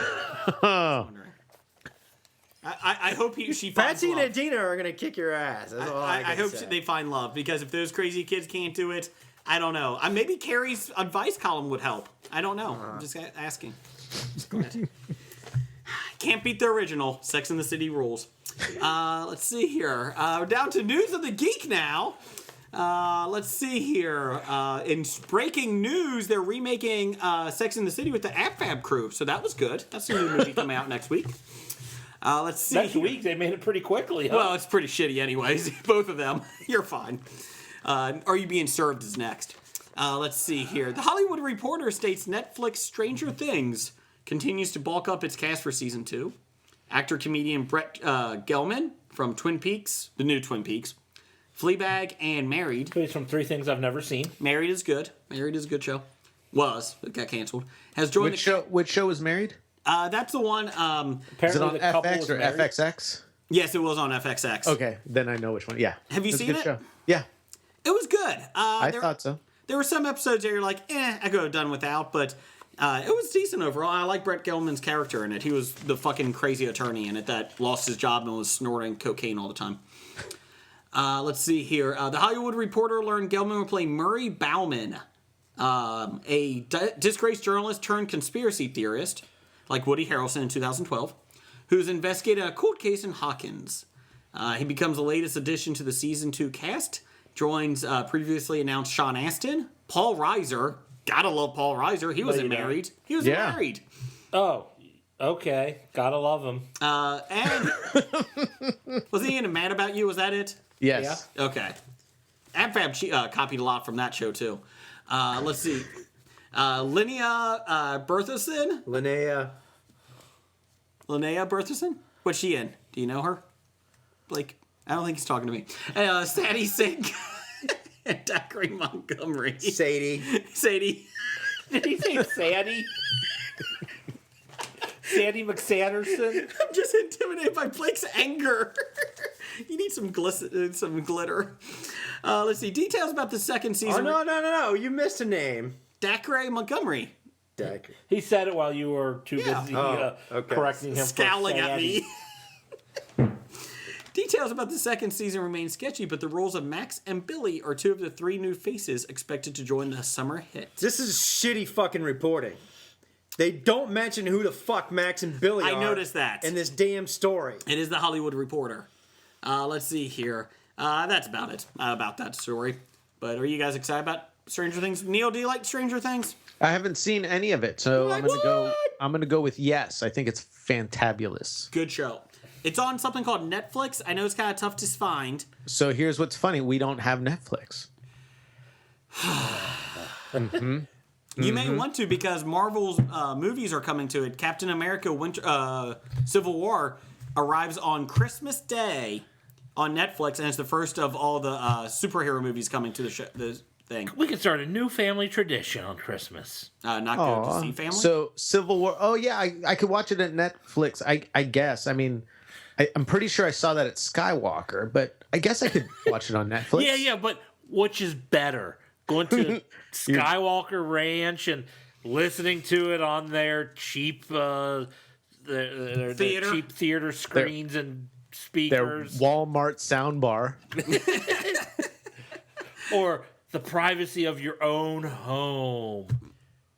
I hope she finds Patsy and love. Adina are gonna kick your ass. That's all I, I can hope say. they find love, because if those crazy kids can't do it, I don't know. Maybe Carrie's advice column would help. I don't know. I'm just asking. Just go ahead. Can't beat the original. Sex and the City rules. Let's see here. We're down to News of the Geek now. Let's see here. In breaking news, they're remaking Sex and the City with the AbFab Crew, so that was good. That's a new movie coming out next week. Let's see. Next here. week, they made it pretty quickly. Huh? Well, it's pretty shitty anyways. Both of them. You're fine. Are You Being Served is next. Let's see here. The Hollywood Reporter states Netflix Stranger Things continues to bulk up its cast for season 2. Actor-comedian Brett Gelman from Twin Peaks, the new Twin Peaks, Fleabag, and Married. It's from 3 Things I've Never seen. Married is good. Married is a good show. Was. It got canceled. Has joined Which show was married? That's the one. Is Apparently, it on the couple FX was or married. FXX? Yes, it was on FXX. Okay, then I know which one. Yeah. Have you It's a seen good it? Show. Yeah, It was good. I thought so. There were some episodes that you're like, I could have done without, but it was decent overall. I like Brett Gelman's character in it. He was the fucking crazy attorney in it that lost his job and was snorting cocaine all the time. Let's see here. The Hollywood Reporter learned Gelman would play Murray Bauman, a disgraced journalist turned conspiracy theorist, like Woody Harrelson in 2012, who's investigated a cold case in Hawkins. He becomes the latest addition to the season 2 cast. Joins previously announced Sean Astin, Paul Reiser. Gotta love Paul Reiser. He wasn't you don't. married. He was Yeah. married. Oh, okay. Gotta love him. And was he in Mad About You? Was that it? Yes. Okay. AbFab copied a lot from that show too. Let's see. Linnea Berthelsen. Linnea Berthelsen. What's she in? Do you know her? Blake. I don't think he's talking to me. Sadie Sink and Dacre Montgomery. Sadie. Sadie. Did he say Sadie? Sandy McSanderson? I'm just intimidated by Blake's anger. You need some glitter. Let's see. Details about the second Oh, season. no. You missed a name. Dacre Montgomery. Dacre. He said it while you were too busy okay. correcting him. Scowling for at Sadie. me. Details about the second season remain sketchy, but the roles of Max and Billy are two of the 3 new faces expected to join the summer hit. This is shitty fucking reporting. They don't mention who the fuck Max and Billy are. I noticed that. In this damn story. It is the Hollywood Reporter. Let's see here. That's about it. About that story. But are you guys excited about Stranger Things? Neil, do you like Stranger Things? I haven't seen any of it, so Like, I'm gonna go with yes. I think it's fantabulous. Good show. It's on something called Netflix. I know it's kind of tough to find. So here's what's funny: we don't have Netflix. You may want to because Marvel's movies are coming to it. Captain America: Civil War arrives on Christmas Day on Netflix, and it's the first of all the superhero movies coming to the thing. We can start a new family tradition on Christmas. Not go to see family. So Civil War. Oh yeah, I could watch it at Netflix. I guess. I mean, I'm pretty sure I saw that at Skywalker, but I guess I could watch it on Netflix. Yeah, but which is better? Going to Skywalker Ranch and listening to it on their cheap their cheap theater screens and Their speakers, Walmart soundbar. or the privacy of your own home.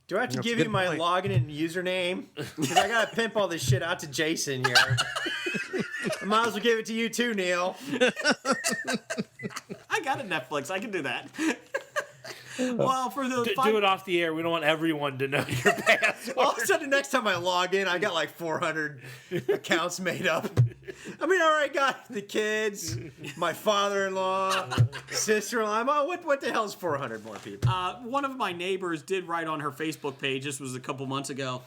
Do I have to give good you my point. login and username? Because I gotta pimp all this shit out to Jason here. I might as well give it to you too, Neil. I got a Netflix. I can do that. Well, for the Do it off the air. We don't want everyone to know your password. All of a sudden, next time I log in, I got like 400 accounts made up. I mean, I already got the kids, my father-in-law, sister-in-law. What the hell is 400 more people? one of my neighbors did write on her Facebook page. This was a couple months ago.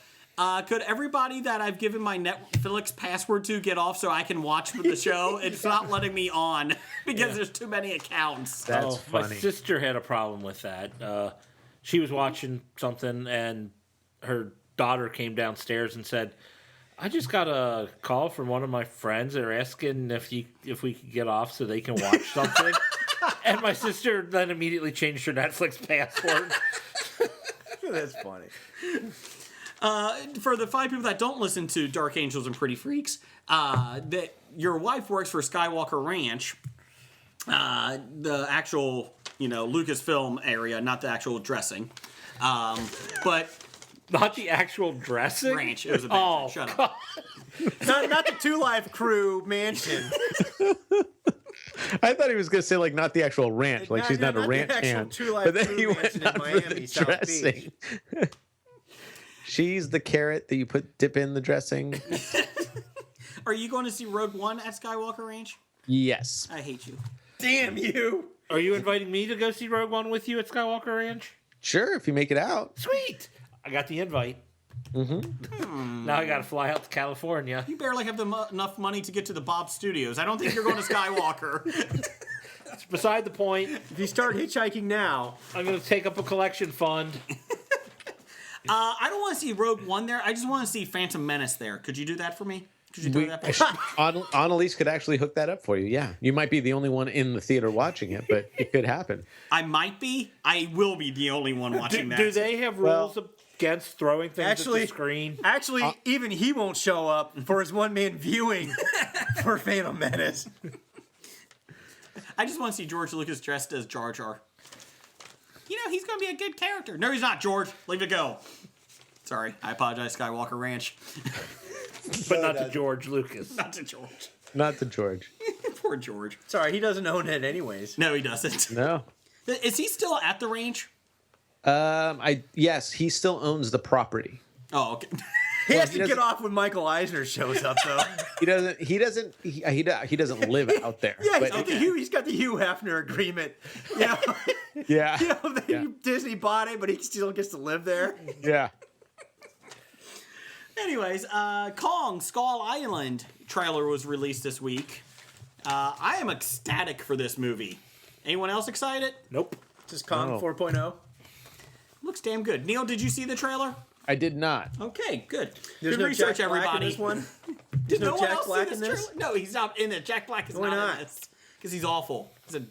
Could everybody that I've given my Netflix password to get off so I can watch the show? It's not letting me on because there's too many accounts. That's My funny. sister had a problem with that. She was watching something, and her daughter came downstairs and said, "I just got a call from one of my friends. They're asking if we could get off so they can watch something." And my sister then immediately changed her Netflix password. That's funny. For the 5 people that don't listen to Dark Angels and Pretty Freaks, that your wife works for Skywalker Ranch, the actual, Lucasfilm area, not the actual dressing. But Not the actual dressing? ranch, it was a bad thing. Shut up. Not the Two Life Crew mansion. I thought he was going to say like not the actual ranch, like she's not a the ranch actual hand. Two Life But then Crew he went mansion in on for Miami, the South dressing. She's the carrot that you dip in the dressing. Are you going to see Rogue One at Skywalker Ranch? Yes. I hate you. Damn you. Are you inviting me to go see Rogue One with you at Skywalker Ranch? Sure, if you make it out. Sweet. I got the invite. Mm-hmm. Now I got to fly out to California. You barely have enough money to get to the Bob Studios. I don't think you're going to Skywalker. It's beside the point. If you start hitchhiking now, I'm going to take up a collection fund. I don't want to see Rogue One there. I just want to see Phantom Menace there. Could you do that for me? Could you do that for me? Annalise could actually hook that up for you. Yeah. You might be the only one in the theater watching it, but it could happen. I might be. I will be the only one watching that. Do they have rules against throwing things at Actually- the screen? actually, even he won't show up for his one-man viewing for Phantom Menace. I just want to see George Lucas dressed as Jar Jar. He's going to be a good character. No, he's not, George. Leave it go. Sorry. I apologize, Skywalker Ranch. But not to George Lucas. Not to George. Not the George. Poor George. Sorry, he doesn't own it anyways. No, he doesn't. No. Is he still at the ranch? Yes, he still owns the property. Oh, okay. He has to he get off when Michael Eisner shows up, though. He doesn't live out there. Yeah, but he's got the Hugh Hefner agreement. yeah. Disney bought it, but he still gets to live there. Yeah. Anyways, Kong Skull Island trailer was released this week. I am ecstatic for this movie. Anyone else excited? Nope. Just Kong No. 4.0. Looks damn good. Neil, did you see the trailer? I did not. Okay, good. There's good no research, Jack Black everybody. in this one. Did no no one Jack else Black see in this this? trailer? No, he's not in it. Jack Black is Why not not? in this. Because he's awful. He's a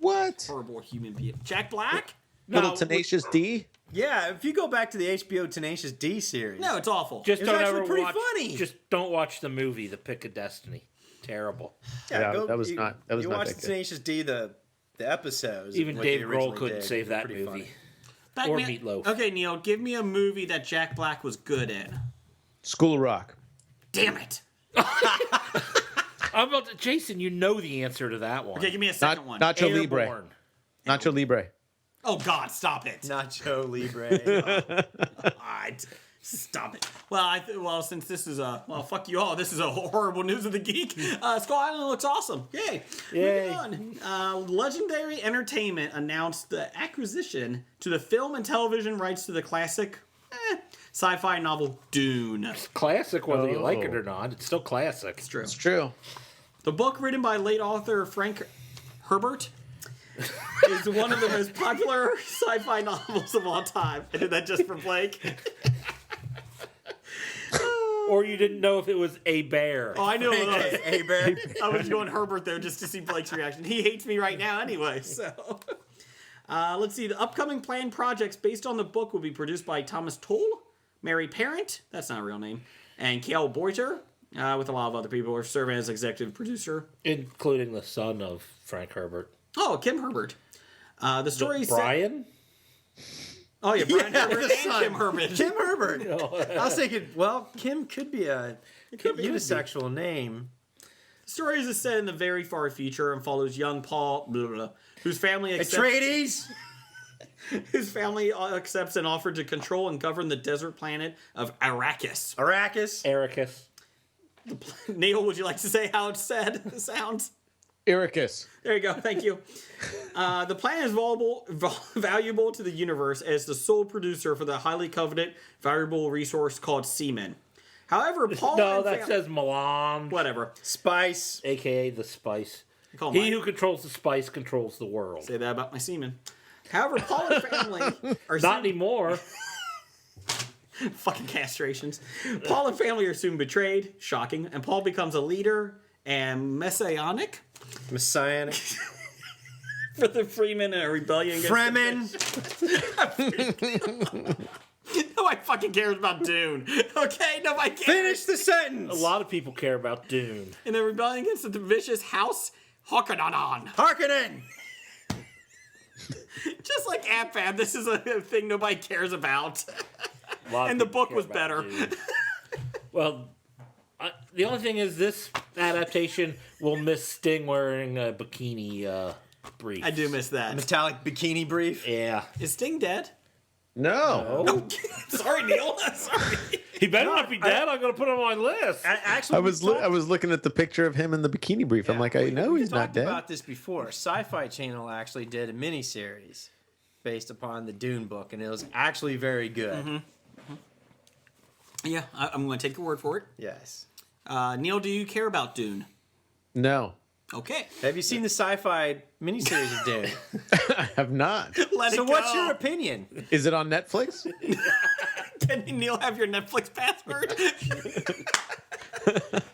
What? horrible human being. Jack Black? Little No, Tenacious D? Yeah, if you go back to the HBO Tenacious D series. No, it's awful. Just It's don't actually ever pretty watch. funny. Just don't watch the movie, The Pick of Destiny. Terrible. Yeah, that was not You that watch good. the Tenacious D, the episodes. of Even what Dave they Grohl originally couldn't did. save that Pretty movie. funny. Or Batman- Meatloaf. Okay, Neil, give me a movie that Jack Black was good in. School of Rock. Damn it. I'm about to, Jason, you know the answer to that one. Okay, give me a second one. Nacho Libre. Airborne. Nacho Libre. Oh, God, stop it. Nacho Libre. God, stop it. Well, since this is fuck you all. This is a horrible news of the geek. Skull Island looks awesome. Yay. Yay. Moving on. Legendary Entertainment announced the acquisition to the film and television rights to the classic sci-fi novel Dune. Classic, whether you like it Oh. or not. It's still classic. It's true. It's true. The book, written by late author Frank Herbert, is one of the most popular sci-fi novels of all time. I did that just for Blake. Or you didn't know if it was a bear. Oh, I knew it was. Hey, Bear. I was going Herbert though, just to see Blake's reaction. He hates me right now anyway. So, let's see. The upcoming planned projects based on the book will be produced by Thomas Toll, Mary Parent, that's not a real name, and Cale Boiter, with a lot of other people who are serving as executive producer. Including the son of Frank Herbert. Oh, Kim Herbert. The story is set- Brian? Oh yeah, Brian Herbert the and son. Kim Herbert. Kim Herbert. I was thinking, well, Kim could be a unisexual name. The story is set in the very far future and follows young Paul, whose family accepts, Atreides. whose family accepts an offer to control and govern the desert planet of Arrakis. Arrakis. Ericus. Neil, would you like to say how it's said? Sounds. Ericus. There you go. Thank you. The planet is valuable to the universe as the sole producer for the highly coveted, valuable resource called semen. However, Paul No, and that says Milan. whatever. Spice. AKA the spice. Call He mine. who controls the spice controls the world. Say that about my semen. However, Paul and family are Not soon, anymore. fucking castrations. Paul and family are soon betrayed. Shocking. And Paul becomes a leader and messianic Messianic. for the Freemen in a rebellion against Fremen. Nobody fucking cares about Dune. Okay, nobody cares. Finish the sentence. A lot of people care about Dune. In the rebellion against the vicious House Harkonnen. Harkonnen. Just like AppFab, this is a thing nobody cares about. A lot of And the people book care was about better. Dune. Well, the only thing is this adaptation will miss Sting wearing a bikini brief. I do miss that. Metallic bikini brief. Yeah. Is Sting dead? No. Oh. Sorry, Neil. Sorry. He better not be dead. I'm going to put him on my list. Actually, I was looking at the picture of him in the bikini brief. I'm like, I know he's not talked dead. about this before. Sci-Fi Channel actually did a miniseries based upon the Dune book, and it was actually very good. Yeah, I'm going to take your word for it. Yes. Neil, do you care about Dune? No, Okay. Have you seen the sci-fi miniseries of Dune? I have not. Let So it what's go. your opinion? Is it on Netflix? Can Neil have your Netflix password?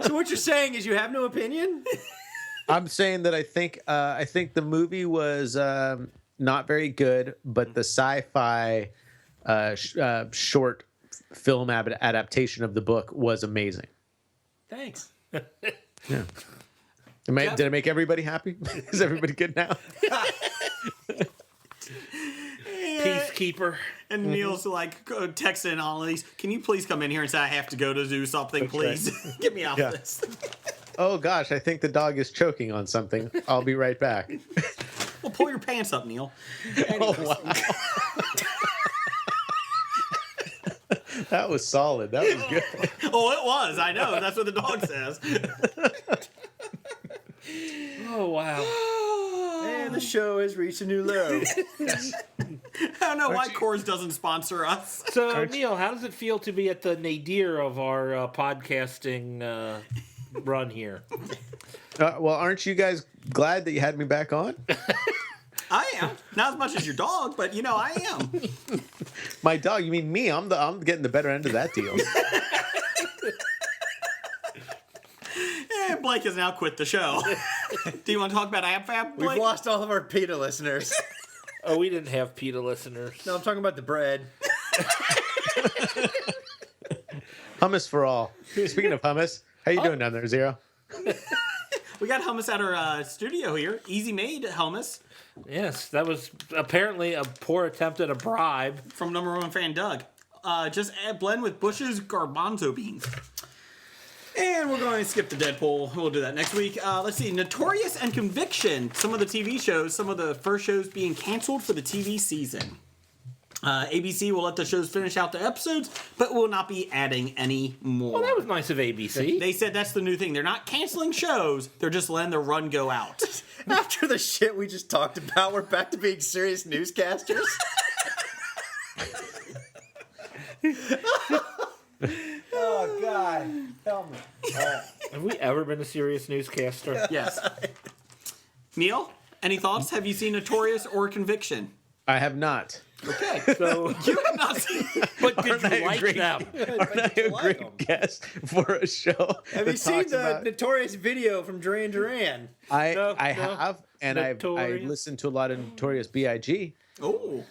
So what you're saying is you have no opinion? I'm saying that I think the movie was not very good, but the sci-fi short film adaptation of the book was amazing. Thanks. Yeah. Did I make everybody happy? Is everybody good now? Peacekeeper. And Neil's like texting all of these. Can you please come in here and say I have to go to do something, please? Get me out Yeah. of this. Oh gosh, I think the dog is choking on something. I'll be right back. Well, pull your pants up, Neil. Oh wow. That was solid. That was good. Oh, it was. I know. That's what the dog says. Oh, wow. And the show has reached a new low. I don't know why Coors doesn't sponsor us. So, Neil, how does it feel to be at the nadir of our podcasting run here. Well, aren't you guys glad that you had me back on? I am. Not as much as your dog, but I am. My dog? You mean me? I'm getting the better end of that deal. Blake has now quit the show. Do you want to talk about AbFab, Blake? We've lost all of our PETA listeners. Oh, we didn't have PETA listeners. No, I'm talking about the bread. Hummus for all. Speaking of hummus, how you doing down there, Zero? We got hummus at our studio here. Easy made hummus Yes, that was apparently a poor attempt at a bribe. from number one fan Doug. Just blend with Bush's garbanzo beans. And we're going to skip the Deadpool. We'll do that next week. Let's see. Notorious and Conviction. Some of the TV shows, some of the first shows being canceled for the TV season. ABC will let the shows finish out the episodes, but will not be adding any more. Well, that was nice of ABC. They said that's the new thing. They're not canceling shows. They're just letting the run go out. After the shit we just talked about, we're back to being serious newscasters. Oh, God. Help me. Have we ever been a serious newscaster? Yes. Neil, any thoughts? Have you seen Notorious or Conviction? I have not. Okay. So, You have not seen. but did Aren't I you a like great- them? Aren't I a great guest for a show? Have you that seen talks the about- notorious video from Duran Duran? I No, have, and I Notorious. listened to a lot of Notorious B.I.G. Oh.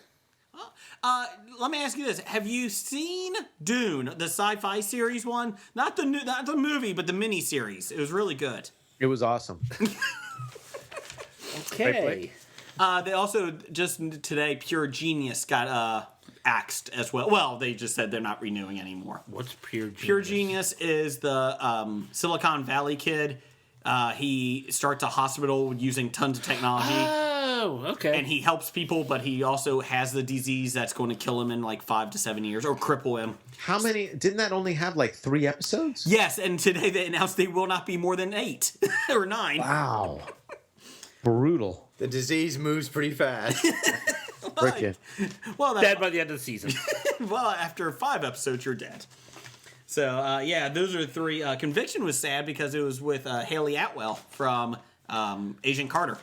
Let me ask you this: have you seen Dune, the sci-fi series one? Not the movie, but the mini series. It was really good. It was awesome. Okay. They also just today, Pure Genius got axed as well. Well, they just said they're not renewing anymore. What's Pure Genius? Pure Genius is the Silicon Valley kid. He starts a hospital using tons of technology. Oh, okay. And he helps people, but he also has the disease that's going to kill him in like 5 to 7 years or cripple him. How many? Didn't that only have like 3 episodes? Yes, and today they announced they will not be more than 8 or 9. Wow. Brutal. The disease moves pretty fast. Frickin'. Well, Dead by the end of the season. well, after 5 episodes, you're dead. So, yeah, those are 3. Conviction was sad because it was with Haley Atwell from Agent Carter.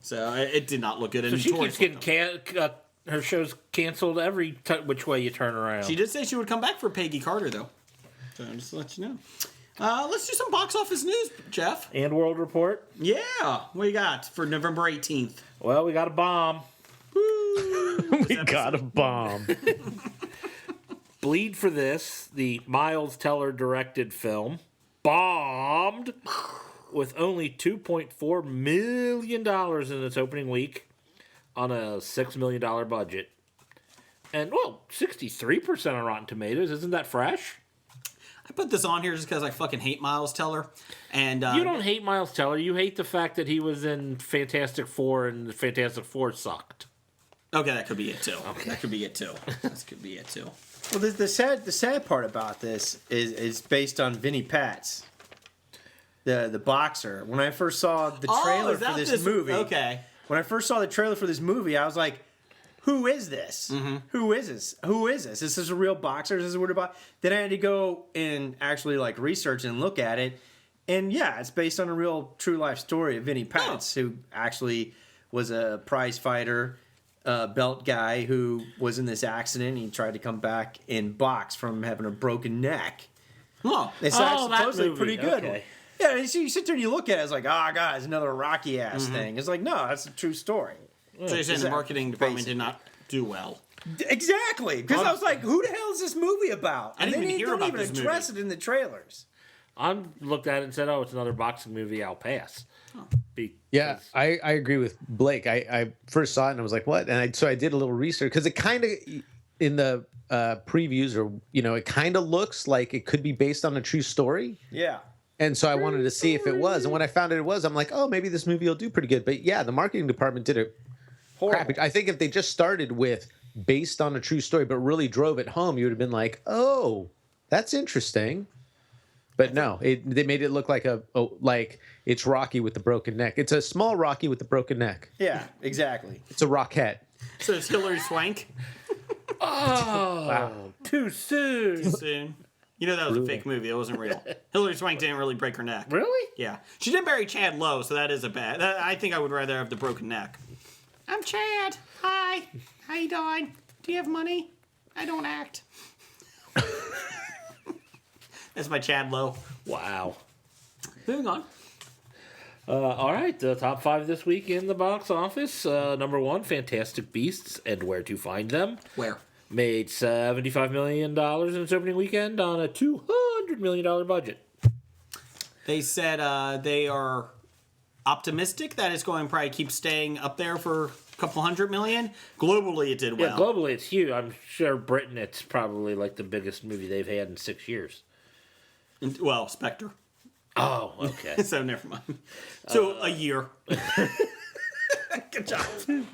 So it did not look good. So And she Notorious keeps getting her shows canceled every which way you turn around. She did say she would come back for Peggy Carter, though. So just to let you know. Let's do some box office news, Jeff. And World Report. Yeah, what you got for November 18th? Well, we got a bomb. We got a bomb. Bleed for This, the Miles Teller directed film, bombed with only $2.4 million in its opening week on a $6 million budget. And, well, 63% on Rotten Tomatoes. Isn't that fresh? I put this on here just because I fucking hate Miles Teller. And You don't hate Miles Teller. You hate the fact that he was in Fantastic Four and the Fantastic Four sucked. Okay, that could be it too. Okay. That could be it too. That could be it too. Well, the sad part about this is based on Vinnie Pats, the boxer. When I first saw the trailer is that for this movie, Okay. when I first saw the trailer for this movie, I was like, "Who is this? Who is this? Who is this? Is this a real boxer? Is this a weird boxer?" Then I had to go and actually like research and look at it, and yeah, it's based on a real true life story of Vinnie Pats, who actually was a prize fighter. Belt guy who was in this accident. He tried to come back and box from having a broken neck. Oh, It's Oh, that supposedly movie, pretty good. okay. Yeah, and so you sit there and you look at it, it's like, oh, God, it's another Rocky ass thing. It's like, no, that's a true story. so you're saying the marketing department did not do well? Exactly. Because I was like, who the hell is this movie about? I didn't And even they hear don't about even this movie. address it in the trailers. I looked at it and said, "Oh, it's another boxing movie. I'll pass." Yeah, I agree with Blake. I first saw it and I was like, what? And so I did a little research because it kind of, in the previews or, it kind of looks like it could be based on a true story. Yeah. And so I wanted to see if it was. And when I found out it was, I'm like, oh, maybe this movie will do pretty good. But yeah, the marketing department did it crappy. I think if they just started with based on a true story, but really drove it home, you would have been like, oh, that's interesting. But no, they made it look like like it's Rocky with the broken neck. It's a small Rocky with the broken neck. Yeah, exactly. It's a Rockette. So it's Hilary Swank. Oh, too soon. Soon. You know that was a fake movie. It wasn't real. Hillary Swank didn't really break her neck. Really? Yeah. She didn't bury Chad Lowe, so that is a bad. I think I would rather have the broken neck. I'm Chad. Hi. How you doing? Do you have money? I don't act. That's my Chad Lowe. Wow. Moving on. All right, the top 5 this week in the box office. Number 1, Fantastic Beasts and Where to Find Them. Where? Made $75 million in its opening weekend on a $200 million budget. They said they are optimistic that it's going to probably keep staying up there for a couple hundred million. Globally, it did well. Yeah, globally it's huge. I'm sure Britain, it's probably like the biggest movie they've had in 6 years. Well, Spectre. Oh, okay. So never mind. So a year. Good job.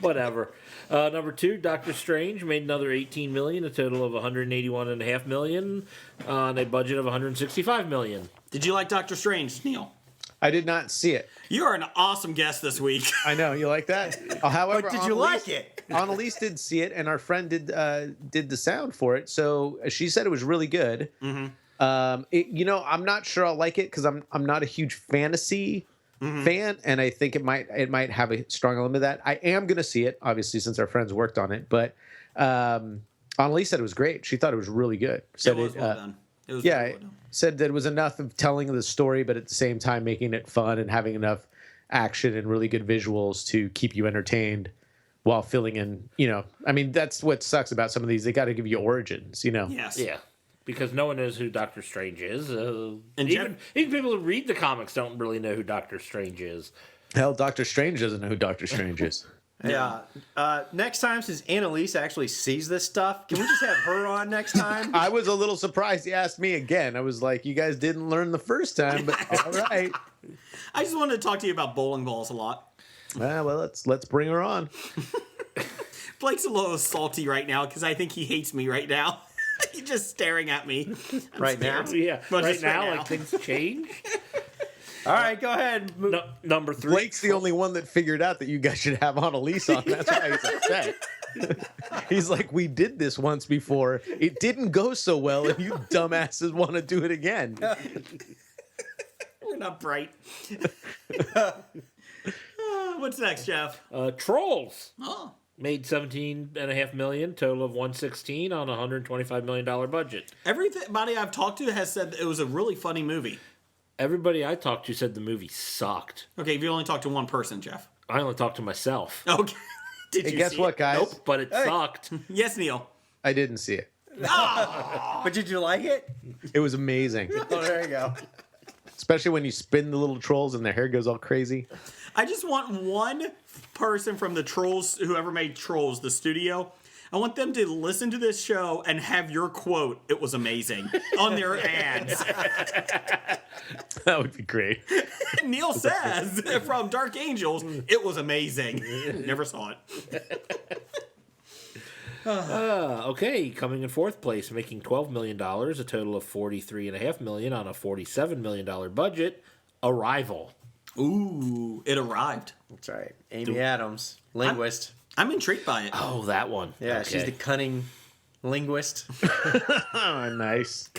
Whatever. Number 2, Doctor Strange made another $18 million, a total of $181.5 million on a budget of $165 million. Did you like Doctor Strange, Neil? I did not see it. You are an awesome guest this week. I know you like that. However, But did you like it? Annalise did see it, and our friend did the sound for it. So she said it was really good. Mm-hmm. I'm not sure I'll like it because I'm not a huge fantasy fan, and I think it might have a strong element of that. I am going to see it, obviously, since our friends worked on it. But Annalise said it was great. She thought it was really good. Said It was well done. It was yeah, really well done. said that it was enough of telling the story, but at the same time making it fun and having enough action and really good visuals to keep you entertained while filling in. I mean, that's what sucks about some of these. They got to give you origins. Yes. Yeah. Because no one knows who Doctor Strange is. And even people who read the comics don't really know who Doctor Strange is. Hell, Doctor Strange doesn't know who Doctor Strange is. Yeah. Next time, since Annalise actually sees this stuff, can we just have her on next time? I was a little surprised he asked me again. I was like, you guys didn't learn the first time, but all right. I just wanted to talk to you about bowling balls a lot. Well, let's bring her on. Blake's a little salty right now because I think he hates me right now. He's just staring at me. Right now? Yeah. Well, right just now, right now. like things change. All right, go ahead. Number 3. Blake's the only one that figured out that you guys should have Annalise on. That's why he's upset. He's like, we did this once before. It didn't go so well, and you dumbasses want to do it again. We're not bright. What's next, Jeff? Trolls. Oh. Made $17.5 million, total of $116 on a $125 million budget. Everybody I've talked to has said it was a really funny movie. Everybody I talked to said the movie sucked. Okay, if you only talked to one person, Jeff. I only talked to myself. Okay. Did Hey, you guess see what, it? guys? Nope, but it sucked. Yes, Neil. I didn't see it. But did you like it? It was amazing, Oh, there you go. especially when you spin the little trolls and their hair goes all crazy. I just want one person from the Trolls, whoever made Trolls, the studio. I want them to listen to this show and have your quote, "It was amazing," on their ads. That would be great. Neil says from Dark Angels, "It was amazing." Never saw it. Okay, coming in 4th place, making $12 million, a total of $43.5 million on a $47 million budget. Arrival. Ooh, it arrived. That's right. Amy Adams, linguist. I'm intrigued by it. Oh, that one. Yeah, Okay. she's the cunning linguist. Oh, nice.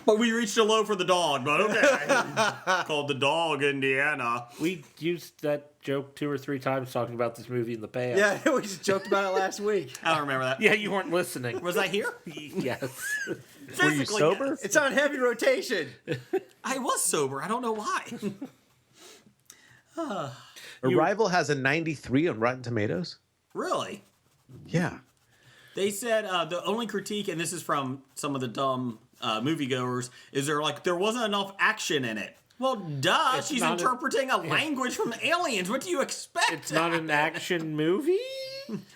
But we reached a low for the dog, but okay. Called the dog Indiana. We used that joke 2 or 3 times talking about this movie in the past. Yeah, we just joked about it last week. I don't remember that. Yeah, you weren't listening. Was I here? Yes. Were you Physically, sober? yes. It's on heavy rotation. I was sober. I don't know why. Arrival has a 93 on Rotten Tomatoes. Really? Yeah. They said the only critique, and this is from some of the dumb moviegoers, is there wasn't enough action in it. Well, duh. It's She's not interpreting a language from aliens. What do you expect? It's not an action movie?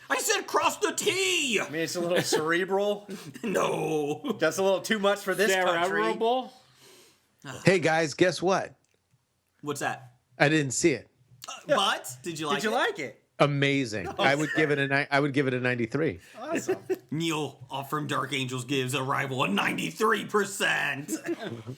I said cross the T. I mean, it's a little cerebral. No. That's a little too much for this country. Cerebral? Hey guys, guess what? What's that? I didn't see it. But did you like Did you it? like it? Amazing. I would give it a 93. Awesome. Neil from Dark Angels gives Arrival a 93%.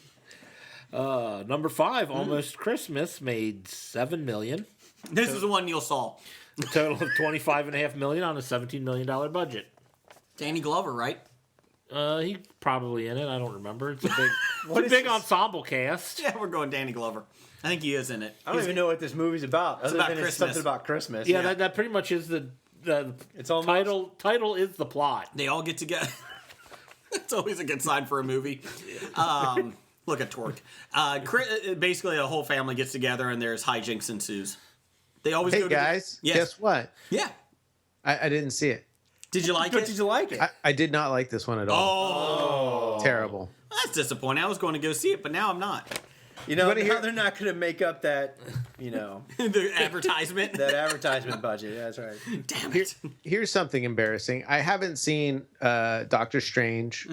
Number 5, Almost Christmas, made $7 million. This is the one Neil saw. A total of $25.5 million on a $17 million budget. Danny Glover, right? He's probably in it. I don't remember. It's a big, What it's a is big this? ensemble cast. Yeah, we're going Danny Glover. I think he is in it. I don't even know what this movie's about. Other about than it's Christmas. something about Christmas. Yeah, that pretty much is the It's almost title is the plot. They all get together. It's always a good sign for a movie. Look at Torque. Basically, a whole family gets together and there's hijinks ensues. They always Hey go to guys, Yes. guess what? Yeah. I didn't see it. Did you like it? Did you like it? I did not like this one at all. Oh, Terrible. that's disappointing. I was going to go see it, but now I'm not. You know, wanna now hear- they're not going to make up that, The advertisement. that advertisement budget. Yeah, that's right. Damn it. Here's something embarrassing. I haven't seen Doctor Strange,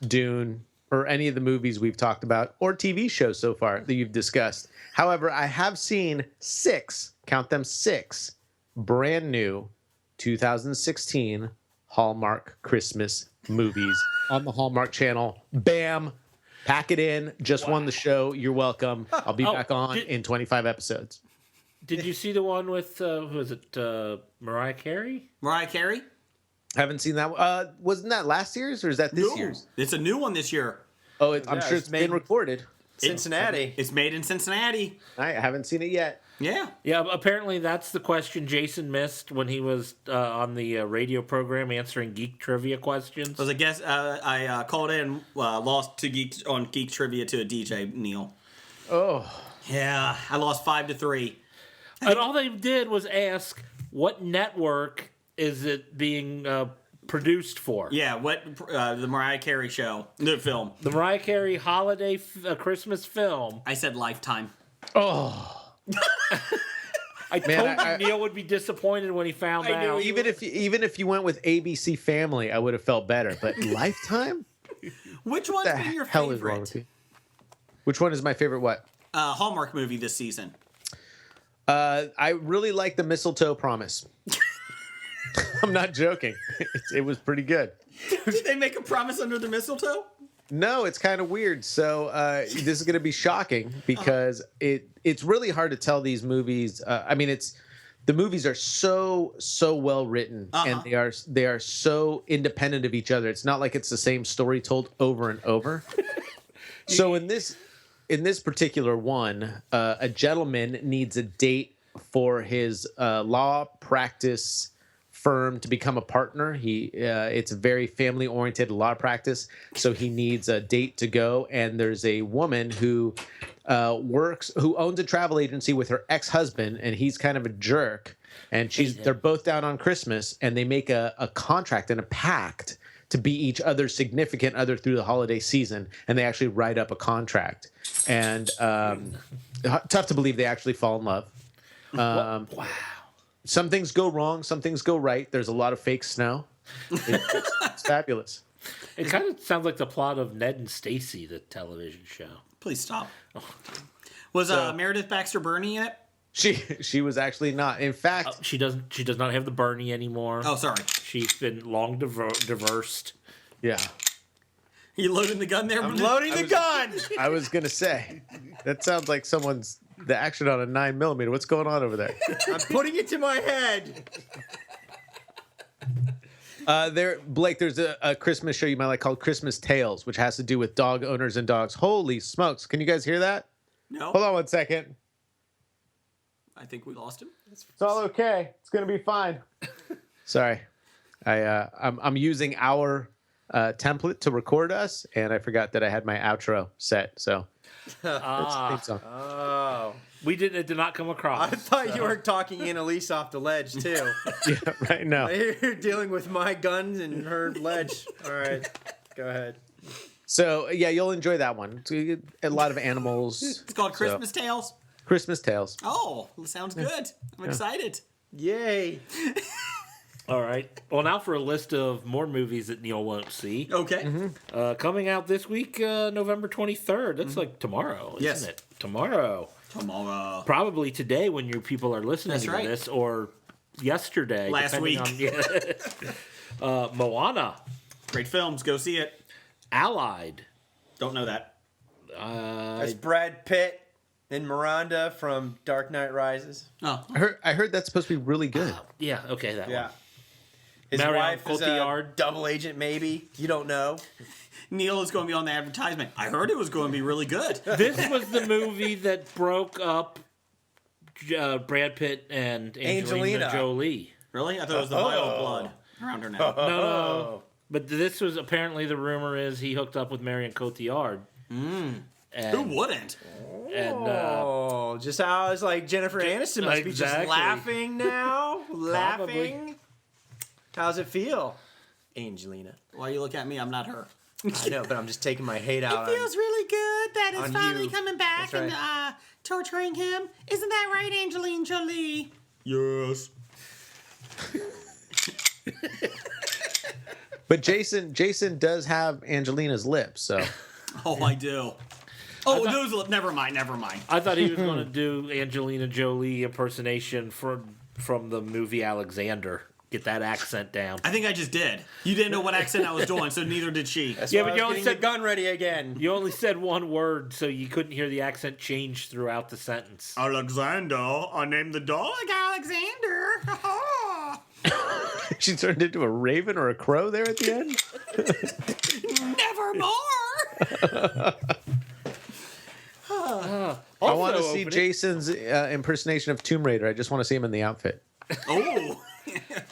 Dune, or any of the movies we've talked about, or TV shows so far that you've discussed. However, I have seen 6, count them 6, brand new 2016 Hallmark Christmas movies on the Hallmark Channel. Bam! Pack it in. Just won the show. You're welcome. I'll be back on in 25 episodes. Did you see the one with who was it? Mariah Carey? Mariah Carey? Haven't seen that one. Wasn't that last year's or is that this No. year's? It's a new one this year. Oh, I'm Yeah, sure it's it's been made- recorded. Cincinnati. It's made in Cincinnati. I haven't seen it yet. Yeah. Yeah, apparently that's the question Jason missed when he was on the radio program answering geek trivia questions. I was a guest. I called in, lost to Geek Trivia to a DJ Neil. Oh, Yeah, I lost 5-3. And all they did was ask, what network is it being produced for? Yeah, what the Mariah Carey show, the film. The Mariah Carey holiday Christmas film. I said Lifetime. I Man, told I- you Neil would be disappointed when he found I knew out. he even if you went with ABC Family, I would have felt better. But Lifetime, Which one's the been your hell favorite? is wrong with you? Which one is my favorite? What? Hallmark movie this season. I really like the Mistletoe Promise. I'm not joking. It was pretty good. Did they make a promise under the mistletoe? No, it's kind of weird. So this is going to be shocking because it's really hard to tell these movies. I mean, the movies are so well written and they are so independent of each other. It's not like it's the same story told over and over. So in this particular one, a gentleman needs a date for his law practice firm to become a partner. It's a very family oriented law practice, so he needs a date to go. And there's a woman who owns a travel agency with her ex-husband, and he's kind of a jerk. And they're both down on Christmas, and they make a contract and a pact to be each other's significant other through the holiday season, and they actually write up a contract. And tough to believe they actually fall in love. Wow. Some things go wrong, some things go right. There's a lot of fake snow. It's fabulous. It kind of sounds like the plot of Ned and Stacy, the television show. Please stop. Was Meredith Baxter Burney in it? She was actually not. In fact, She does not have the Bernie anymore. Oh, sorry. She's been long divorced. yeah. You loading the gun there? I'm loading the gun. I was gonna say that sounds like the action on a 9mm. What's going on over there? I'm putting it to my head. Blake, there's a Christmas show you might like called Christmas Tales, which has to do with dog owners and dogs. Holy smokes! Can you guys hear that? No. Hold on one second. I think we lost him. It's all okay. It's gonna be fine. Sorry, I'm using our template to record us, and I forgot that I had my outro set. So it's on. Oh. It did not come across. I thought you were talking Annalise off the ledge, too. Yeah, right now. You're dealing with my guns and her ledge. All right. Go ahead. So yeah, you'll enjoy that one. A lot of animals. It's called Christmas Tales. Christmas Tales. Oh, sounds good. I'm excited. Yay. All right. Well, now for a list of more movies that Neil won't see. Okay. Coming out this week, November 23rd. That's like tomorrow, isn't Yes. it? Tomorrow. Probably today when you people are listening That's to right. this, or yesterday. Last depending on- Moana. Great films. Go see it. Allied. Don't know that. That's Brad Pitt and Miranda from Dark Knight Rises. Oh. I heard that's supposed to be really good. Yeah, okay, that Yeah. one. His Marion wife is a Cotillard. double agent, maybe. You don't know. Neil is going to be on the advertisement. I heard it was going to be really good. This was the movie that broke up Brad Pitt and Angelina Angelina. Jolie. Really? I thought it was the vial of blood around her neck. No. But this was apparently the rumor is he hooked up with Marion Cotillard. Who wouldn't? And Oh, just how I was like Jennifer Aniston must be just Exactly. laughing now. Probably. Laughing. How's it feel, Angelina? Why you look at me? I'm not her. I know, but I'm just taking my hate out on. really good that it's on finally you. coming back That's right. and torturing him. Isn't that right, Angelina Jolie? Yes. But Jason does have Angelina's lips, so Oh, I do. Oh, those. Never mind. I thought he was going to do Angelina Jolie impersonation from the movie Alexander. Get that accent down. I think I just did. You didn't know what accent I was doing, so neither did she. That's Yeah, why but I you was only getting said- the gun ready again. You only said one word, so you couldn't hear the accent change throughout the sentence. Alexander. I named the dog Alexander. she turned into a raven or a crow there at the end. Nevermore. I want to Also see opening- Jason's impersonation of Tomb Raider. I just want to see him in the outfit. Oh.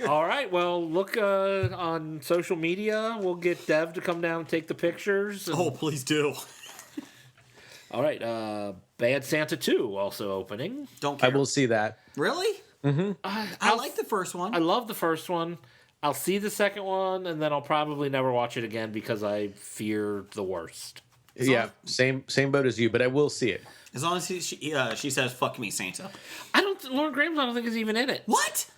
All right, well, look on social media. We'll get Dev to come down and take the pictures. and- Oh, please do. All right, Bad Santa 2 also opening. Don't I care. will see that. Really? I like the first one. I love the first one. I'll see the second one, and then I'll probably never watch it again because I fear the worst. Yeah, same boat as you, but I will see it. As long as she says, fuck me, Santa. Lauren Graham's I don't think is even in it. What?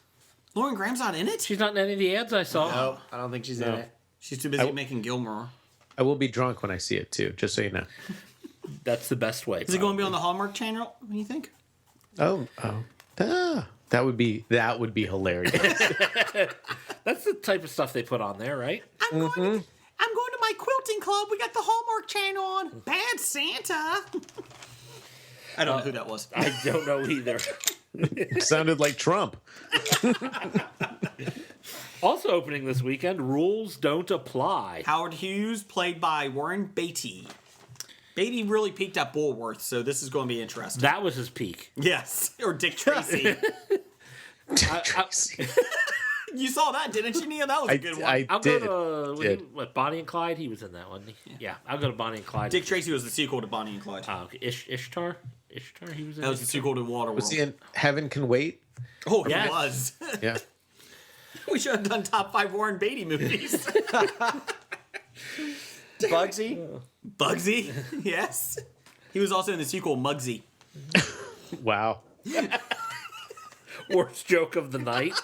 Lauren Graham's not in it? She's not in any of the ads I saw. No, I don't think she's in it. She's too busy making Gilmore. I will be drunk when I see it too, just so you know. That's the best way. Is it going to be on the Hallmark Channel? What do you think? That would be hilarious. That's the type of stuff they put on there, right? I'm going to my quilting club. We got the Hallmark Channel on. Bad Santa. I don't know who that was. I don't know either. Sounded like Trump. Also opening this weekend, Rules Don't Apply. Howard Hughes, played by Warren Beatty. Beatty really peaked at Bulworth, so this is going to be interesting. That was his peak. Yes, or Dick Tracy. You saw that, didn't you, Neil? That was a good one. I'll did. go to Bonnie and Clyde. He was in that one. Yeah, I'll go to Bonnie and Clyde. Dick Tracy was the sequel to Bonnie and Clyde. Okay. Ishtar. He was in. That was the sequel to Waterworld. Was he in Heaven Can Wait? Oh, Yes. it was. Yeah. We should have done top 5 Warren Beatty movies. Bugsy? Bugsy, yes. He was also in the sequel, Muggsy. Wow. Worst joke of the night.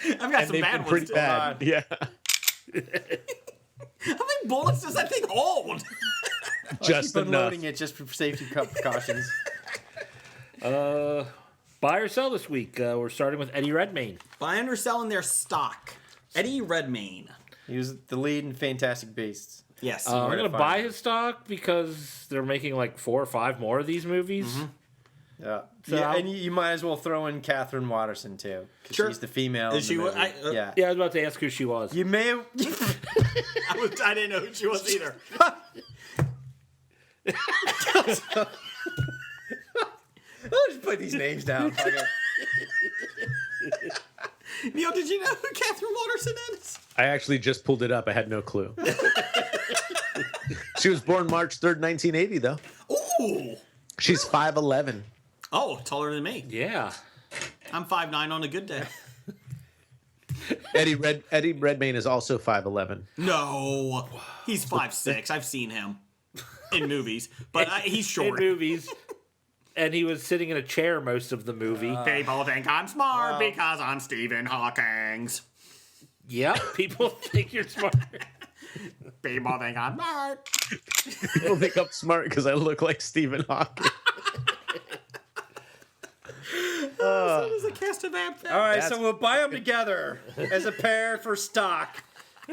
I've got some They've bad been ones. pretty Too. bad. Yeah. How many bullets does that thing hold? Just Keep enough. unloading it just for safety precautions. Buy or sell this week. We're starting with Eddie Redmayne. Buying or selling their stock. Eddie Redmayne. He was the lead in Fantastic Beasts. Yes. I'm Where to going to find buy him. his stock because they're making like 4 or 5 more of these movies. Yeah. So Yeah, I'll- and you might as well throw in Catherine Watterson, too. 'Cause Sure. she's the female Is in she the what- movie. Yeah. Yeah, I was about to ask who she was. You may have... I didn't know who she was either. I'll just put these names down. Fuck it. Neil, did you know who Catherine Watterson is? I actually just pulled it up. I had no clue. She was born March 3rd, 1980, though. Ooh. She's 5'11". Oh, taller than me. Yeah. I'm 5'9" on a good day. Eddie Redmayne is also 5'11". No. He's 5'6". I've seen him in movies, but he's In short. movies. And he was sitting in a chair most of the movie. People think I'm smart because I'm Stephen Hawking's. Yep, people think you're smart. People think I'm smart. People think I'm smart because I look like Stephen Hawking. So does a cast of ab- All right, so we'll buy them together as a pair for stock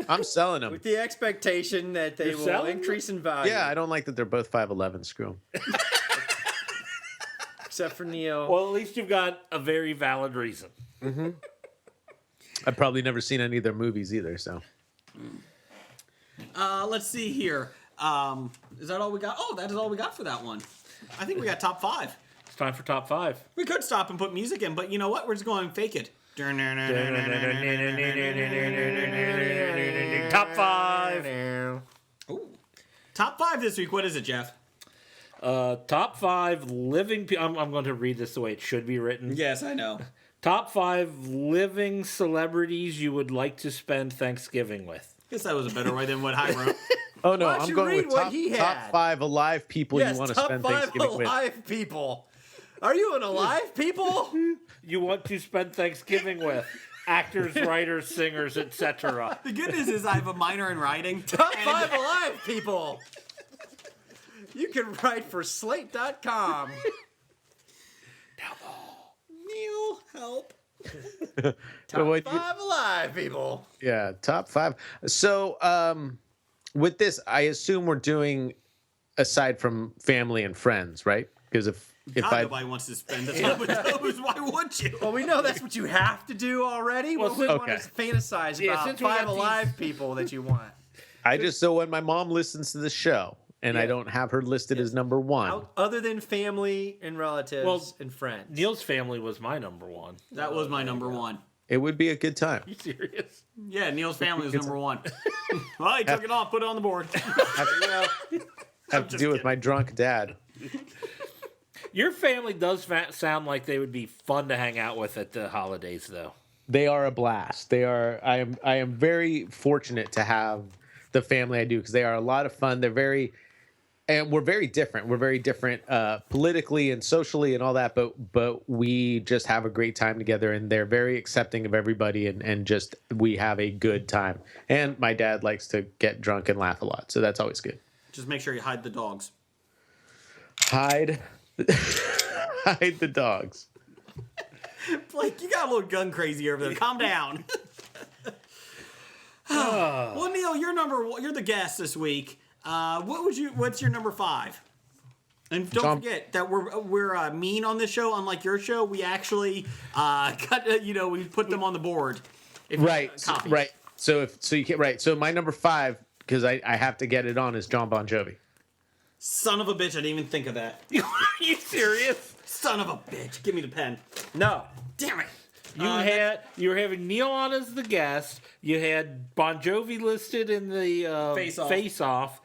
I'm selling them. with the expectation that they You're will selling increase in value. Yeah, I don't like that they're both 5'11". Screw 'em. Except for Neil. Well, at least you've got a very valid reason. I've probably never seen any of their movies either. So Let's see here. Is that all we got? Oh, that is all we got for that one. I think we got top 5. It's time for top 5. We could stop and put music in, but you know what? We're just going to fake it. Top 5. Ooh. Top 5 this week. What is it, Jeff? Top 5 living. I'm going to read this the way it should be written. Yes, I know. Top 5 living celebrities you would like to spend Thanksgiving with. Guess that was a better way than what I wrote. oh no, Why don't I'm you going read with what top, he top had? 5 alive people Yes, you want to top spend 5 Thanksgiving with. alive people. Are you an alive people? You want to spend Thanksgiving with actors, writers, singers, etc. The good news is I have a minor in writing. Top and- 5 alive people. You can write for Slate.com. Neil, help. But what- 5 alive people. Yeah, top 5. So, with this, I assume we're doing aside from family and friends, right? Because if God, nobody wants to spend the time with those. Why would you? Well, we know that's what you have to do already. Well, Well, we want okay. to fantasize Yeah, about since we 5 got these- alive people that you want. so when my mom listens to the show and I Yeah. don't have her listed as number 1, Other than family and relatives Well, and friends. Neil's family was my number 1. That was my number 1. it would be a good time. You serious? Yeah, Neil's family was number 1. Well, he took it off, put it on the board. Have to do with my drunk dad. Your family does sound like they would be fun to hang out with at the holidays, though. They are a blast. They are. I am very fortunate to have the family I do because they are a lot of fun. They're very, and we're very different. We're very different politically and socially and all that. But we just have a great time together, and they're very accepting of everybody, and just we have a good time. And my dad likes to get drunk and laugh a lot, so that's always good. Just make sure you hide the dogs. Hide the dogs. Blake, you got a little gun crazy over there. Calm down. Well, Neil, you're the guest this week. What's your number 5? And don't forget that we're mean on this show. Unlike your show, we actually we put them on the board. Right. So you can't, right. So my number 5, because I have to get it on, is John Bon Jovi. Son of a bitch! I didn't even think of that. Are you serious? Son of a bitch! Give me the pen. No. Damn it! You were having Neil on as the guest. You had Bon Jovi listed in the Face Off,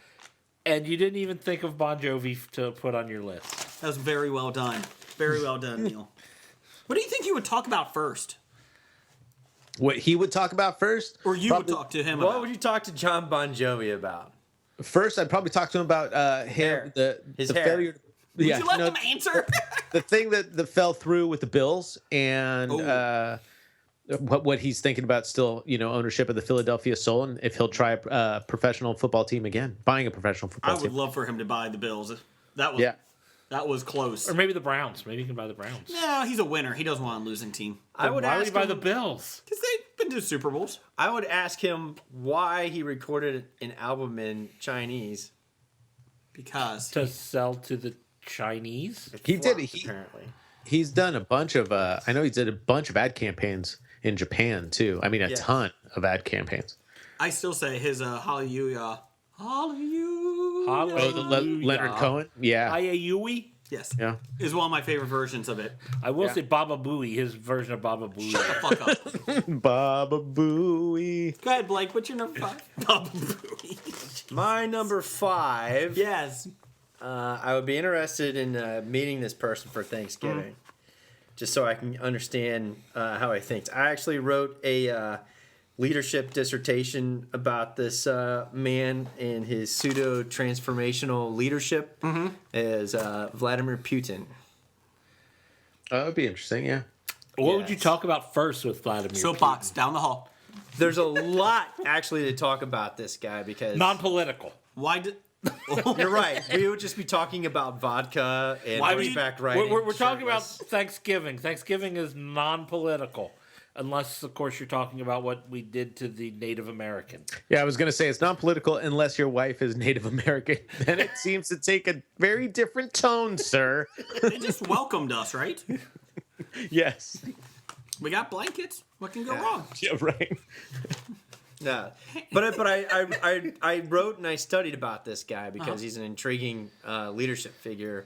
and you didn't even think of Bon Jovi to put on your list. That was very well done. Very well done, Neil. What do you think you would talk about first? What he would talk about first? Or you would talk to him about? What would you talk to John Bon Jovi about? First, I'd probably talk to him about Hair. His the hair. failure. Would you let them answer? The thing that fell through with the Bills and what he's thinking about still, ownership of the Philadelphia Soul, and if he'll try a professional football team again, buying a professional I football would team. love for him to buy the Bills. That was close. Or maybe the Browns. Maybe you can buy the Browns. No, he's a winner. He doesn't want a losing team. I would Why would ask you buy him, the Bills? Because they've been to Super Bowls. I would ask him why he recorded an album in Chinese. Because To sell to the Chinese? He did. Flopped, apparently. He's done a bunch of. I know he did a bunch of ad campaigns in Japan too. I mean, a ton of ad campaigns. I still say his Hallelujah. Hallelujah. Oh, the Leonard Cohen. Yeah. Ayayui? Yes. Yeah. Is one of my favorite versions of it. I will say Baba Booey, his version of Baba Booey. Fuck up. Baba Booey. Go ahead, Blake. What's your number 5? Baba Booey. My number 5. Yes. I would be interested in meeting this person for Thanksgiving, just so I can understand how he thinks. I actually wrote a leadership dissertation about this man and his pseudo-transformational leadership as Vladimir Putin. That would be interesting. Yeah. What would you talk about first with Vladimir? Soapbox down the hall. There's a lot actually to talk about this guy because Non-political. Why did? you're right. We would just be talking about vodka and Why would you- horseback riding. We're talking about shirtless. Thanksgiving. Thanksgiving is non-political. Unless, of course, you're talking about what we did to the Native Americans. Yeah, I was going to say it's not political unless your wife is Native American. Then it seems to take a very different tone, sir. They just welcomed us, right? Yes. We got blankets. What can go wrong? Yeah, right. Yeah, but I wrote and I studied about this guy because he's an intriguing leadership figure,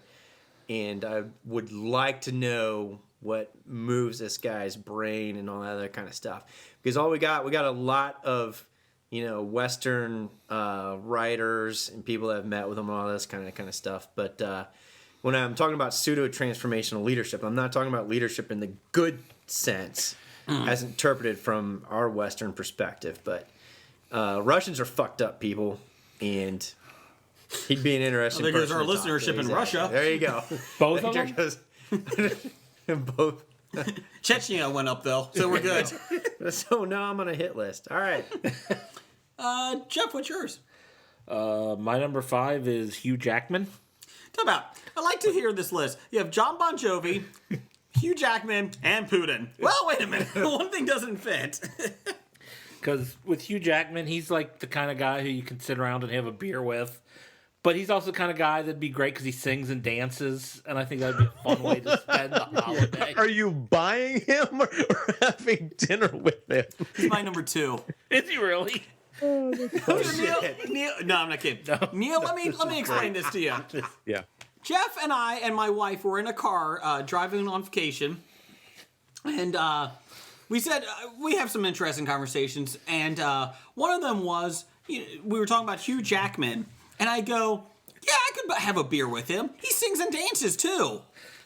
and I would like to know what moves this guy's brain and all that other kind of stuff. Because we got a lot of Western writers and people that have met with him and all this kind of stuff. But when I'm talking about pseudo transformational leadership, I'm not talking about leadership in the good sense. As interpreted from our Western perspective, but Russians are fucked up people, and he'd be an interesting. There goes person our to talk to. listenership in Exactly. Russia. There you go. Both of them? Both. Chechnya went up though, so we're good. So now I'm on a hit list. All right. Jeff, what's yours? My number 5 is Hugh Jackman. Talk about. I like to hear this list. You have John Bon Jovi, Hugh Jackman, and Putin. Well, wait a minute. One thing doesn't fit. Because with Hugh Jackman, he's like the kind of guy who you can sit around and have a beer with. But he's also the kind of guy that'd be great because he sings and dances. And I think that'd be a fun way to spend the holiday. Are you buying him or having dinner with him? He's my number 2. Is he really? Neil, no, I'm not kidding. Neil, let me explain this to you. Yeah. Jeff and I and my wife were in a car driving on vacation, and we said we have some interesting conversations, and one of them was we were talking about Hugh Jackman, and I go, yeah, I could have a beer with him. He sings and dances too.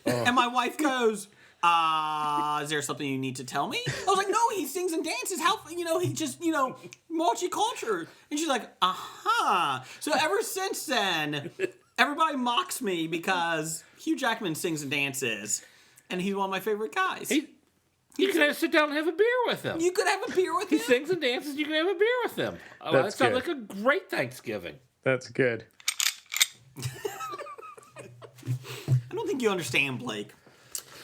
And my wife goes, is there something you need to tell me? I was like, no, he sings and dances. How, he just, multicultural. And she's like, So ever since then, everybody mocks me because Hugh Jackman sings and dances. And he's one of my favorite guys. You could sit down and have a beer with him. You could have a beer with him. He sings and dances. You can have a beer with him. That sounds like a great Thanksgiving. That's good. I don't think you understand, Blake.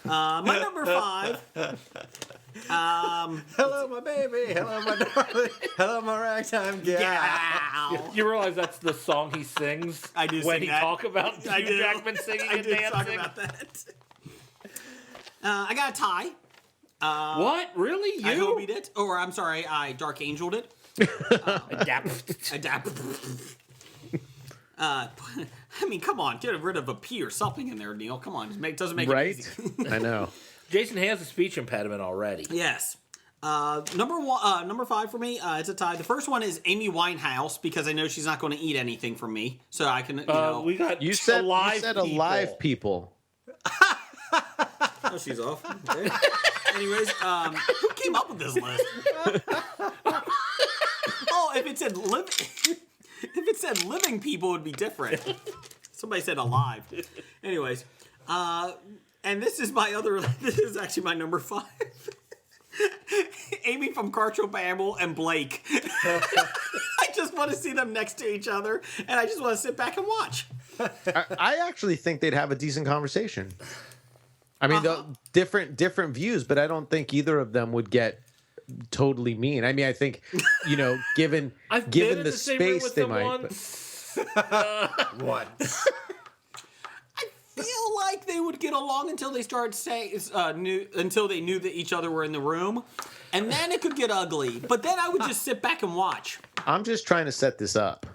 My number 5. Hello, my baby. Hello, my darling. Hello, my ragtime gal. You realize that's the song he sings I do when sing he that. talk about I Hugh do. Jackman singing I and did talk dancing? about that. I got a tie. What? Really? I You? Hobied it. Or, I'm sorry, I Dark Angeled it. Adapt. I mean, come on, get rid of a P or something in there, Neil. Come on, doesn't make it Right? easy. I know. Jason has a speech impediment already. Yes. Number 5 for me, it's a tie. The first one is Amy Winehouse because I know she's not going to eat anything from me, so I can. We got You said alive alive people. Oh, she's off. Okay. Anyways, who came up with this list? Oh, if it said living people, it would be different. Somebody said alive. Anyways, and this is actually my number 5. Amy from Cartro Babel and Blake. I just want to see them next to each other, and I just want to sit back and watch. I actually think they'd have a decent conversation. I mean, different views, but I don't think either of them would get totally mean. I mean, I think, given I've been in the the same room space, with they them might. once. Once. I feel like they would get along until they started until they knew that each other were in the room, and then it could get ugly. But then I would just sit back and watch. I'm just trying to set this up.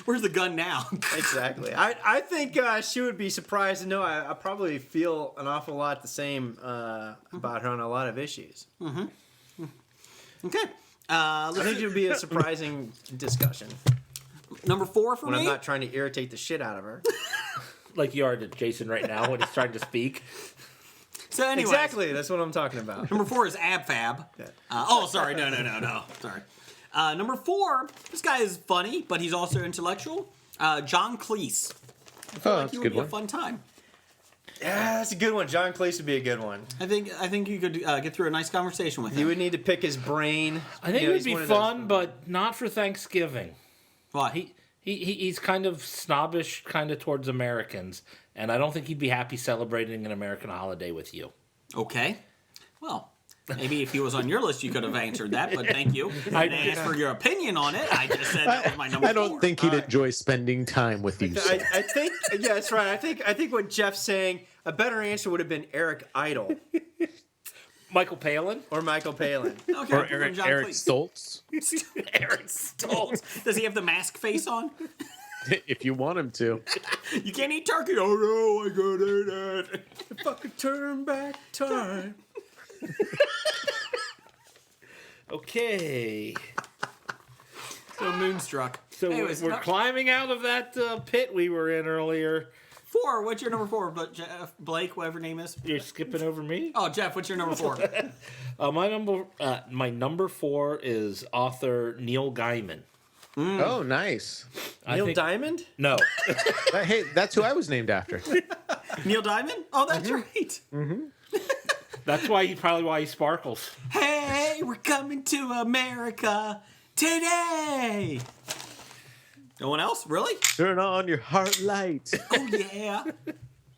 Where's the gun now? Exactly. I think she would be surprised to know I probably feel an awful lot the same about her on a lot of issues. Okay. I think it would be a surprising discussion Number 4 for when me. I'm not trying to irritate the shit out of her. Like you are to Jason right now when he's trying to speak. So anyways, Exactly. That's what I'm talking about. Number 4 is Ab Fab. Sorry. No. Sorry. Number 4, this guy is funny, but he's also intellectual. John Cleese. That's He a would good be a one. fun time. Yeah, that's a good one. John Cleese would be a good one. I think you could get through a nice conversation with him. You would need to pick his brain. I think it would be fun, but not for Thanksgiving. Why? He's kind of snobbish, kind of towards Americans, and I don't think he'd be happy celebrating an American holiday with you. Okay. Well, Maybe if he was on your list, you could have answered that, but thank you. I didn't ask for your opinion on it. I just said that was my number I don't 4. think he'd enjoy spending time with you. sir. I think, yeah, that's right. I think what Jeff's saying, a better answer would have been Eric Idle Michael Palin? or Michael Palin. Okay, Or then John, Eric please. Stoltz, Eric Stoltz. Does he have the mask face on? if you want him to. You can't eat turkey. Oh no, I gotta eat it. If I could turn back time. Okay. So Moonstruck. So Anyways, we're climbing out of that pit we were in earlier. 4. What's your number 4? But Jeff, Blake, whatever name is. You're skipping over me? Oh, Jeff, what's your number 4? My number 4 is author Neil Gaiman. Oh, nice. Neil Diamond? No. Hey, that's who I was named after. Neil Diamond? Oh, that's right. That's probably why he sparkles. Hey, we're coming to America today. No one else? Really? Turn on your heart light. Oh, yeah.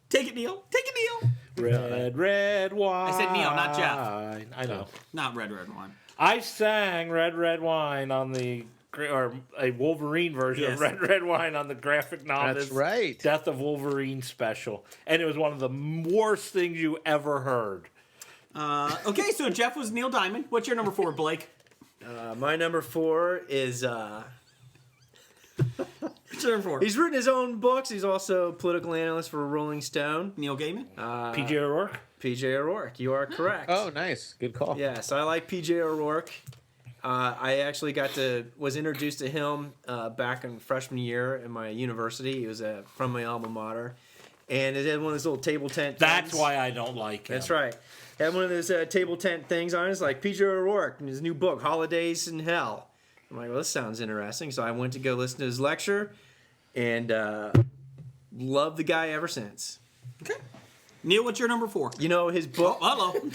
Take it, Neil. Take it, Neil. Red wine. I said Neil, not Jeff. I know. Not red wine. I sang Red Wine on the, or a Wolverine version Yes. of Red Wine on the graphic novel. That's right. Death of Wolverine special. And it was one of the worst things you ever heard. Okay, so Jeff was Neil Diamond. What's your number 4, Blake? My number 4 is... What's your number 4? He's written his own books. He's also a political analyst for Rolling Stone. Neil Gaiman? PJ O'Rourke? PJ O'Rourke. You are correct. Oh, nice. Good call. Yes, I like PJ O'Rourke. I actually was introduced to him back in freshman year in my university. He was from my alma mater. And it had one of those little table tent That's things. why I don't like him. That's right. It had one of those table tent things on it. It's like PJ O'Rourke and his new book, Holidays in Hell. I'm like, well, this sounds interesting. So I went to go listen to his lecture and loved the guy ever since. Okay. Neil, what's your number 4? You know, his book... Oh, hello.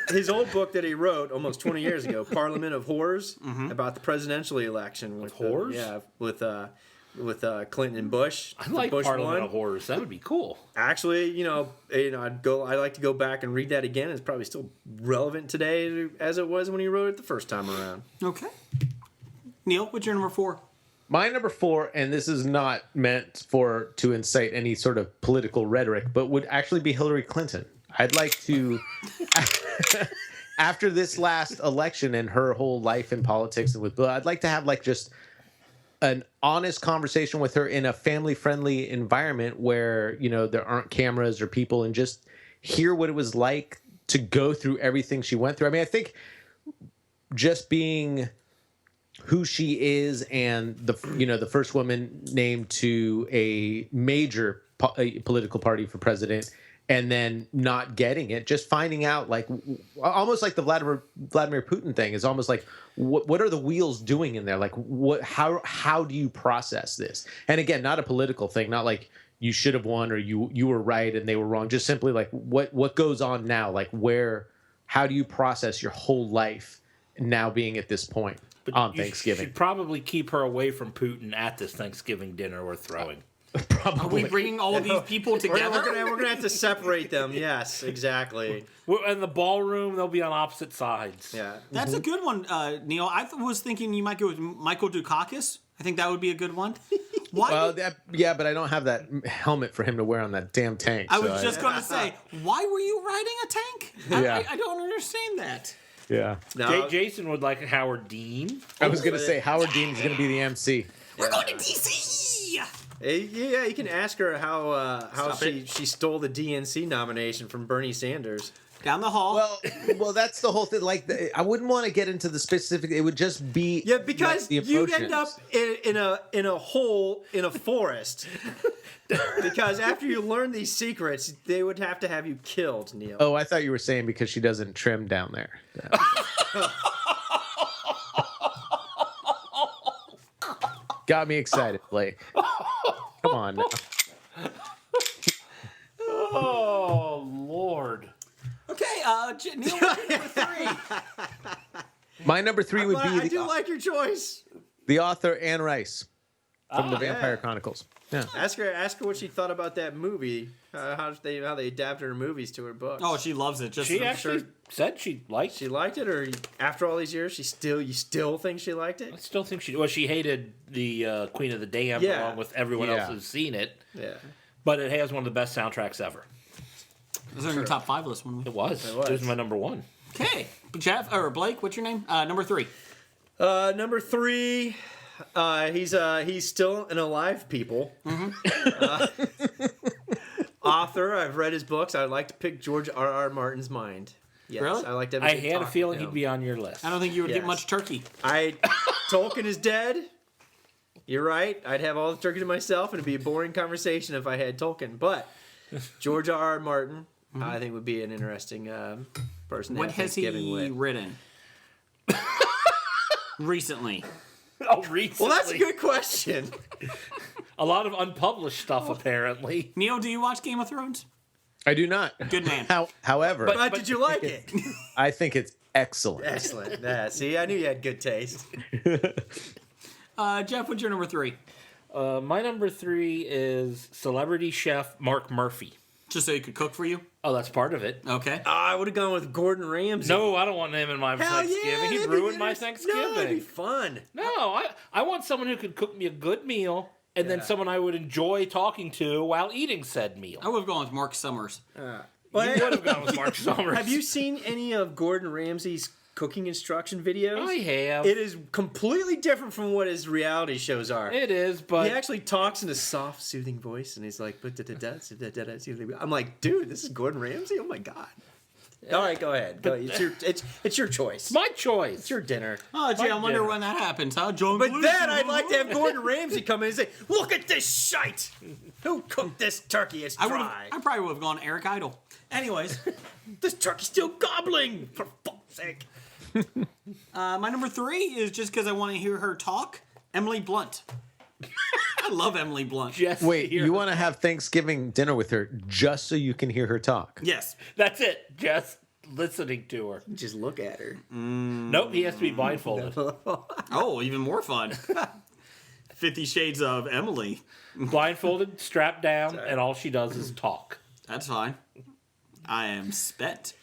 his old book that he wrote almost 20 years ago, Parliament of Whores, about the presidential election with whores? with Clinton and Bush. I like Bush Parliament won. of Horrors. That would be cool. Actually, I like to go back and read that again. It's probably still relevant today as it was when he wrote it the first time around. Okay. Neil, what's your number 4? My number 4, and this is not meant to incite any sort of political rhetoric, but would actually be Hillary Clinton. I'd like to, after this last election and her whole life in politics and with Bill, I'd like to have just an honest conversation with her in a family-friendly environment where, there aren't cameras or people, and just hear what it was like to go through everything she went through. I mean, I think just being who she is and the first woman named to a major political party for president and then not getting it, just finding out almost like the Vladimir Putin thing is almost like what are the wheels doing in there? Like how do you process this? And again, not a political thing, not like you should have won or you were right and they were wrong. Just simply like what goes on now? Like how do you process your whole life now being at this point? But on you Thanksgiving. should probably keep her away from Putin at this Thanksgiving dinner we're throwing. Are we bringing all of these people together? We're gonna have to separate them. Yes, exactly. In the ballroom, they'll be on opposite sides. Yeah. That's a good one, Neil. I was thinking you might go with Michael Dukakis. I think that would be a good one. Why? Well, but I don't have that helmet for him to wear on that damn tank. I was just going to say, why were you riding a tank? Yeah. I don't understand that. Yeah. No, Jason would like Howard Dean. I was going to say Howard Dean is going to be the MC. We're going to DC. yeah, you can ask her how she stole the DNC nomination from Bernie Sanders. Down the hall. Well, that's the whole thing. I wouldn't want to get into the specific. It would just be Because the you emotions. end up in a hole in a forest. Because after you learn these secrets, they would have to have you killed, Neil. Oh, I thought you were saying because she doesn't trim down there. Got me excited, Blake. Come on now. Oh, Lord. Okay, Neil, what's your number 3? My number 3 would be I do like your choice. the author Anne Rice. from the Vampire Chronicles. Yeah. Ask her what she thought about that movie. How they adapted her movies to her books. Oh, she loves it. Just She I'm actually sure. said she liked She liked it, or after all these years, you still think she liked it? I still think she hated the Queen of the Damned Yeah. along with everyone else who's seen it. Yeah. But it has one of the best soundtracks ever. It was on your top 5 list one week. It was. It was. It was my number one. Okay, Jeff or Blake, what's your name? Number 3. Number 3, he's still an alive people. Author. I've read his books. I'd like to pick George R.R. Martin's mind. Yes, Really? I like to. I had a feeling he'd be on your list. I don't think you would get Yes. much turkey. Tolkien is dead. You're right. I'd have all the turkey to myself, and it'd be a boring conversation if I had Tolkien. But George R.R. Martin, I think, would be an interesting person. To What have has he Thanksgiving with. written? Recently. Oh, recently. Well, that's a good question. A lot of unpublished stuff, apparently. Neil, do you watch Game of Thrones? I do not. Good man. However, But did you like it? I think it's excellent. Excellent. Yeah. See, I knew you had good taste. Jeff, what's your number 3? My number 3 is celebrity chef Mark Murphy. Just so he could cook for you? Oh, that's part of it. Okay. I would have gone with Gordon Ramsay. No, I don't want him in my Hell Thanksgiving. yeah, He'd that'd be ruin my interesting. Thanksgiving. No, it'd be fun. No, I want someone who could cook me a good meal and then someone I would enjoy talking to while eating said meal. I would have gone with Mark Summers. You would have gone with Mark Summers. Have you seen any of Gordon Ramsay's cooking instruction videos? I have. It is completely different from what his reality shows are. It is, but He actually talks in a soft, soothing voice, and he's like, I'm like, dude, this is Gordon Ramsay? Oh my god. All right, go ahead. It's your choice. my choice. It's your dinner. Oh, gee, I wonder dinner. when that happens, huh? John But Gleason. then I'd like to have Gordon Ramsay come in and say, look at this shite. Who cooked this turkey? It's I dry. probably would have gone Eric Idle. Anyways, This turkey's still gobbling, for fuck's sake. my number 3 is just because I want to hear her talk. Emily Blunt. I love Emily Blunt. Just Wait, hear- you want to have Thanksgiving dinner with her just so you can hear her talk? Yes. That's it. Just listening to her. Just look at her. Nope, he has to be blindfolded. Oh, even more fun. 50 Shades of Emily. Blindfolded, strapped down, and all she does is talk. That's fine. I am spent.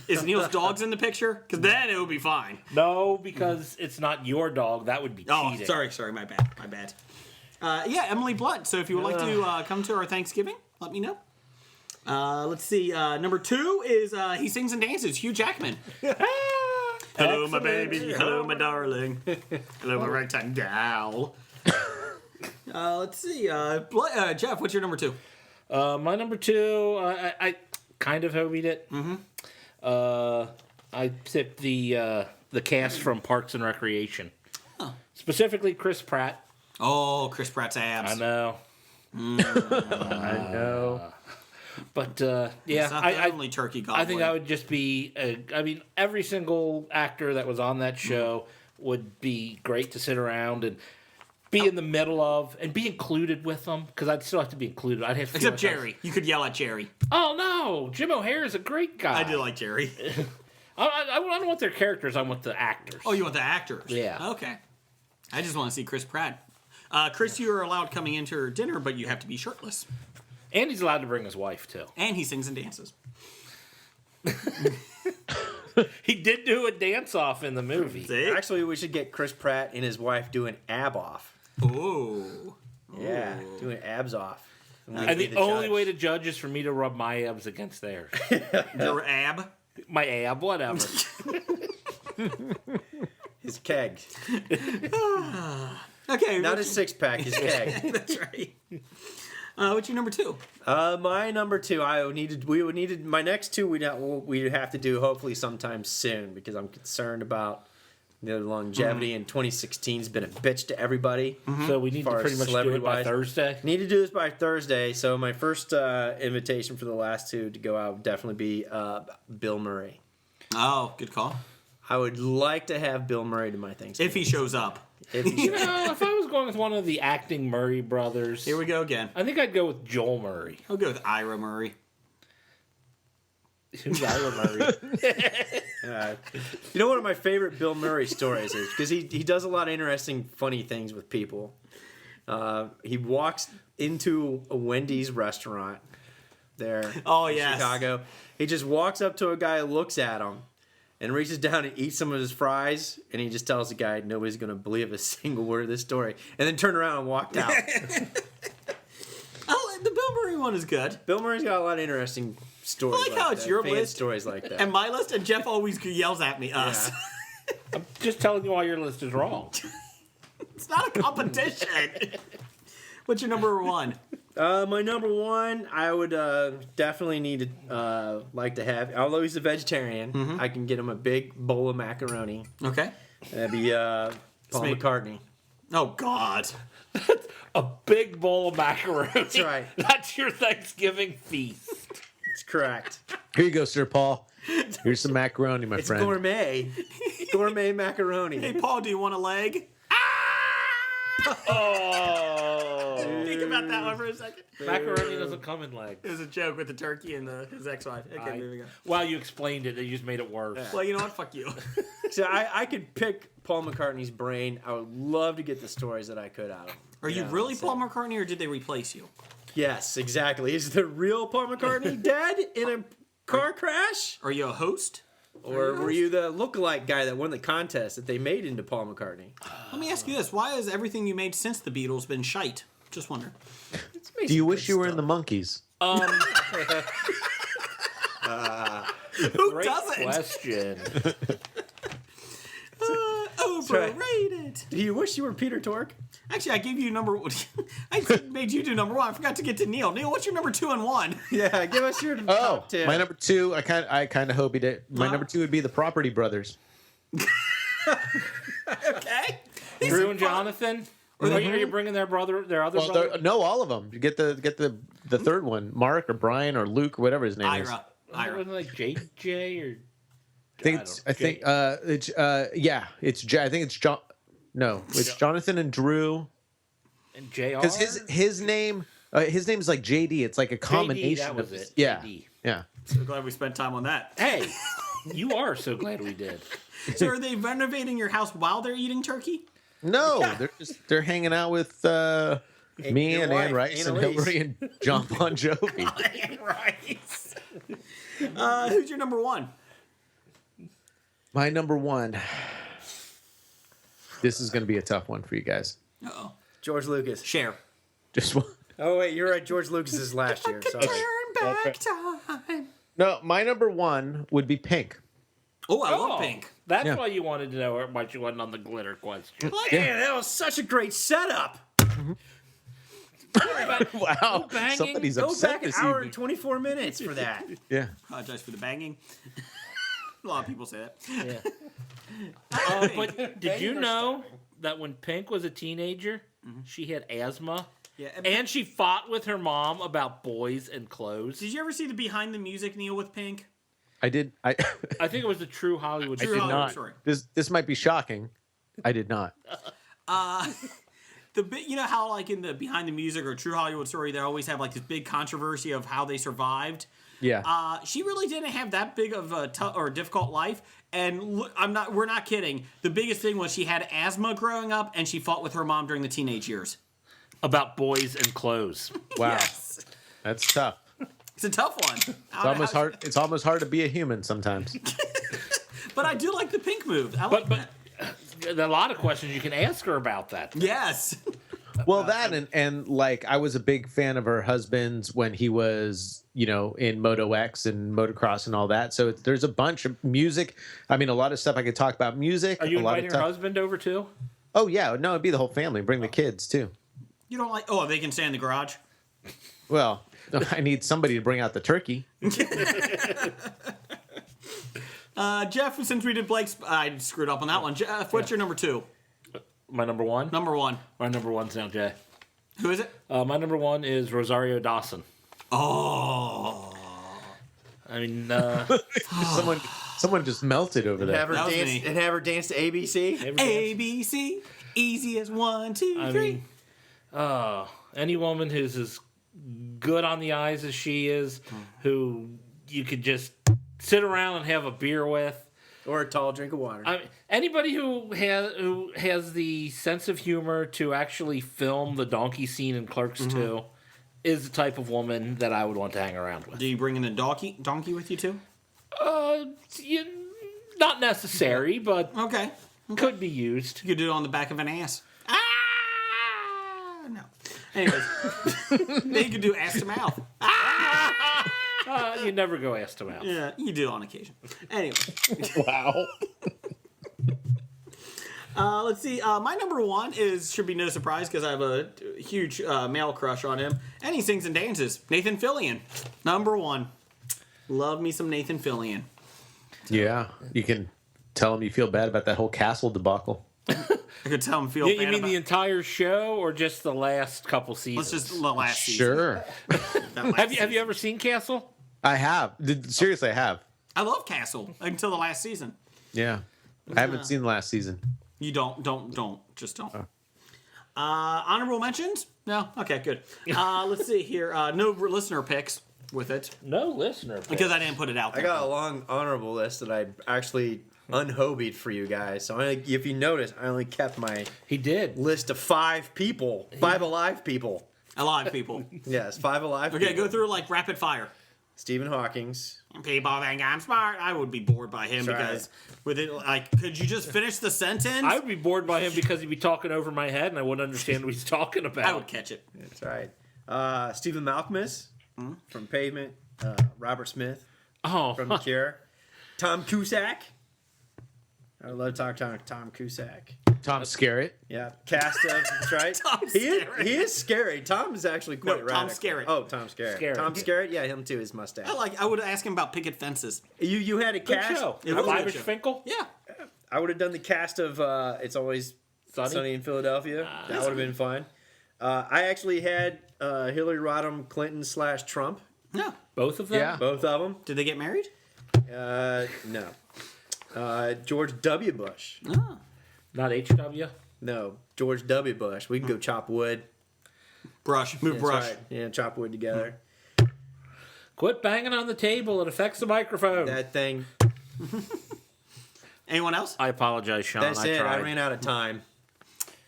Is Neil's dogs in the picture? Because then it would be fine. No, because it's not your dog. That would be Oh, cheating. sorry, my bad. Yeah, Emily Blunt. So if you would like to come to our Thanksgiving, let me know. Let's see. Number 2 is he sings and dances. Hugh Jackman. Hello, my baby. Hello, my darling. Hello, my ragtime gal. Let's see. Jeff, what's your number 2? My number 2, I kind of hobied it. Mm-hmm. I picked the cast from Parks and Recreation. Specifically Chris Pratt. Oh, Chris Pratt's abs. I know. I know. But It's not the I only turkey goblin. I think I would just be. I mean, every single actor that was on that show would be great to sit around and be in the middle of and be included with them because I'd still have to be included. I'd have to feel Except like I was- Jerry. You could yell at Jerry. Oh no, Jim O'Heir is a great guy. I do like Jerry. I don't want their characters. I want the actors. Oh, you want the actors? Yeah. Okay. I just want to see Chris Pratt. Chris, you are allowed coming into her dinner, but you have to be shirtless. And he's allowed to bring his wife too. And he sings and dances. He did do a dance off in the movie. See? Actually, we should get Chris Pratt and his wife doing ab off. Ooh. Yeah, doing abs off. And the only way to judge is for me to rub my abs against theirs. Your ab? My ab, whatever. His keg. Okay. Not his six pack, his keg. That's right. What's your number 2? My number 2, we would need my next 2 we'd have to do hopefully sometime soon because I'm concerned about the longevity and 2016's been a bitch to everybody. So we need to Far as pretty much do it by celebrity-wise. Thursday. Need to do this by Thursday, so my first invitation for the last 2 to go out would definitely be Bill Murray. Oh, good call. I would like to have Bill Murray to my Thanksgiving. If he shows up. If he shows No, if I was going with one of the acting Murray brothers, Here we go again. I think I'd go with Joel Murray. I'll go with Ira Murray. Who's Ira Murray? You know, one of my favorite Bill Murray stories is because he does a lot of interesting, funny things with people. He walks into a Wendy's restaurant there Oh, in yes. Chicago. He just walks up to a guy, looks at him, and reaches down and eats some of his fries, and he just tells the guy nobody's going to believe a single word of this story, and then turned around and walked out. Oh, the Bill Murray one is good. Bill Murray's got a lot of interesting stories. I like how it's that, your fan list stories like that. and my list, and Jeff always yells at me, us. Yeah. Just telling you why your list is wrong. It's not a competition. What's your number one? My number one, I would definitely need to like to have. Although he's a vegetarian, I can get him a big bowl of macaroni. Okay. That'd be Paul Smith. McCartney. Oh, God. A big bowl of macaroni. That's right. That's your Thanksgiving feast. That's correct. Here you go, Sir Paul. Here's some macaroni, my It's friend. gourmet. Gourmet macaroni. Hey, Paul, do you want a leg? Oh. Think about that one for a second. Macaroni doesn't come in legs. It was a joke with the turkey and his ex-wife. Okay, moving on. Well, you explained it. You just made it worse. Well, you know what? Fuck you. So I could pick Paul McCartney's brain. I would love to get the stories that I could out of him. Are you Yeah, really so- Paul McCartney, or did they replace you? Yes, exactly. Is the real Paul McCartney dead in a car crash? Are you a host? Or were you the lookalike guy that won the contest that they made into Paul McCartney? Let me ask you this. Why has everything you made since the Beatles been shite? Just wonder. Do you wish you were in the Monkees? Who Great doesn't? question. Overrated. Do you wish you were Peter Tork? Actually, I gave you number one. I made you do number one. I forgot to get to Neil. Neil, what's your number 2 and 1? Yeah, give us your Oh, top 10. my number 2. I kind of hope he did. My number 2 would be the Property Brothers. Okay. Drew and Jonathan? Are you bringing their other Well, brother? no, all of them. You get the third one, Mark or Brian or Luke or whatever his name is. Ira. Wasn't it like JJ or? I think it's John. No, it's Jonathan and Drew. And JR? Because his name is like JD. It's like a combination that was of it. yeah, JD. yeah. So glad we spent time on that. Hey, you are so glad we did. So are they renovating your house while they're eating turkey? No, they're hanging out with me your and wife, Ann Rice and Annalise. Hillary and John Bon Jovi. Right. Who's your number 1? My number 1. This is going to be a tough one for you guys. Uh-oh. George Lucas. Cher. Just one. Oh, wait, you're right. George Lucas's last year. Sorry. Turn back time. No, my number 1 would be Pink. Oh, I love Pink. That's Yeah. why you wanted to know how much you wasn't on the glitter question. Man, that was such a great setup. Wow, banging. somebody's Go upset back an this hour evening. and 24 minutes for that. Yeah. Apologize for the banging. A lot of people say that. Yeah. But did you know that when Pink was a teenager, she had asthma? Yeah. And she fought with her mom about boys and clothes. Did you ever see the behind the music, Neil, with Pink? I did. I I think it was the True Hollywood True did Story. Hollywood not. Story. This might be shocking. I did not. The bit, you know how like in the behind the music or True Hollywood Story, they always have like this big controversy of how they survived. Yeah. She really didn't have that big of a or difficult life, and we're not kidding. The biggest thing was she had asthma growing up, and she fought with her mom during the teenage years. About boys and clothes. Wow. Yes. That's tough. It's a tough one. It's almost hard. It's almost hard to be a human sometimes. But I do like the Pink move. I like But that. a lot of questions you can ask her about that. Yes. Well, that and like I was a big fan of her husband's when he was, in Moto X and motocross and all that. So there's a bunch of music. I mean, a lot of stuff I could talk about music. Are you a lot inviting of her husband over too? Oh yeah, no, it'd be the whole family. Bring the kids too. You don't like? Oh, they can stay in the garage. Well, I need somebody to bring out the turkey. Jeff, since we did Blake's, I screwed up on that one. Jeff, what's your number 2? My number one? Number 1. My number one's now Jay. Who is it? My number one is Rosario Dawson. Oh. I mean, Someone just melted over there. Have her That was dance me. and have her dance to ABC. ABC, easy as 1, 2, 3. I mean, any woman who's as good on the eyes as she is, who you could just sit around and have a beer with, Or a tall drink of water. I mean, anybody who has the sense of humor to actually film the donkey scene in Clerks 2 is the type of woman that I would want to hang around with. Do you bring in a donkey with you too? Not necessary, but Okay. could be used. You could do it on the back of an ass. Ah! No. Anyways. Then you could do ass to mouth. You never go ass to mouth. Yeah, you do on occasion. Anyway. Wow. Let's see. My number one should be no surprise because I have a huge male crush on him. And he sings and dances. Nathan Fillion. Number one. Love me some Nathan Fillion. Yeah, you can tell him you feel bad about that whole castle debacle. I could tell him feel You bad mean about the entire show or just the last couple seasons? Let's just the last season. Sure, That last Have season. you ever seen Castle? I have. Seriously, I have. I love Castle until the last season. Yeah, I haven't seen the last season. You just don't. Honorable mentions? No? Okay, good. Let's see here. No listener picks with it No listener. because I didn't put it out I there. got a long honorable list that I actually unhobied for you guys. So if you notice, I only kept my He did. list of 5 people. 5 alive people. Alive people. Yes, 5 alive Okay, people. go through like rapid fire. Stephen Hawking's. People think I'm smart. I would be bored by him That's right. because with it, like, could you just finish the sentence? I would be bored by him because he'd be talking over my head and I wouldn't understand what he's talking about. I would catch it. That's right. Stephen Malcolmus from Pavement. Robert Smith Oh, from The Cure. Tom Cusack. I would love to talk to Tom Cusack. Tom Skerritt. Yeah, cast of, that's right. Tom he Skerritt. is scary. Tom is actually quite No, radical. Tom Skerritt. Oh, Tom Skerritt. Skerritt. Tom Skerritt, yeah, him too, his mustache. I would ask him about picket fences. You had a good cast. show. It was a good Irish show. Finkel? Yeah. I would have done the cast of It's Always Sunny in Philadelphia. That would have been fun. I actually had Hillary Rodham Clinton / Trump. No. Both of them? Yeah. Both of them. Did they get married? No. George W. Bush. Oh. Not HW? No, George W. Bush. We can go chop wood. Brush. Move That's brush. right. Yeah, chop wood together. Quit banging on the table. It affects the microphone. That thing. Anyone else? I apologize, Sean. That's it. tried. I ran out of time.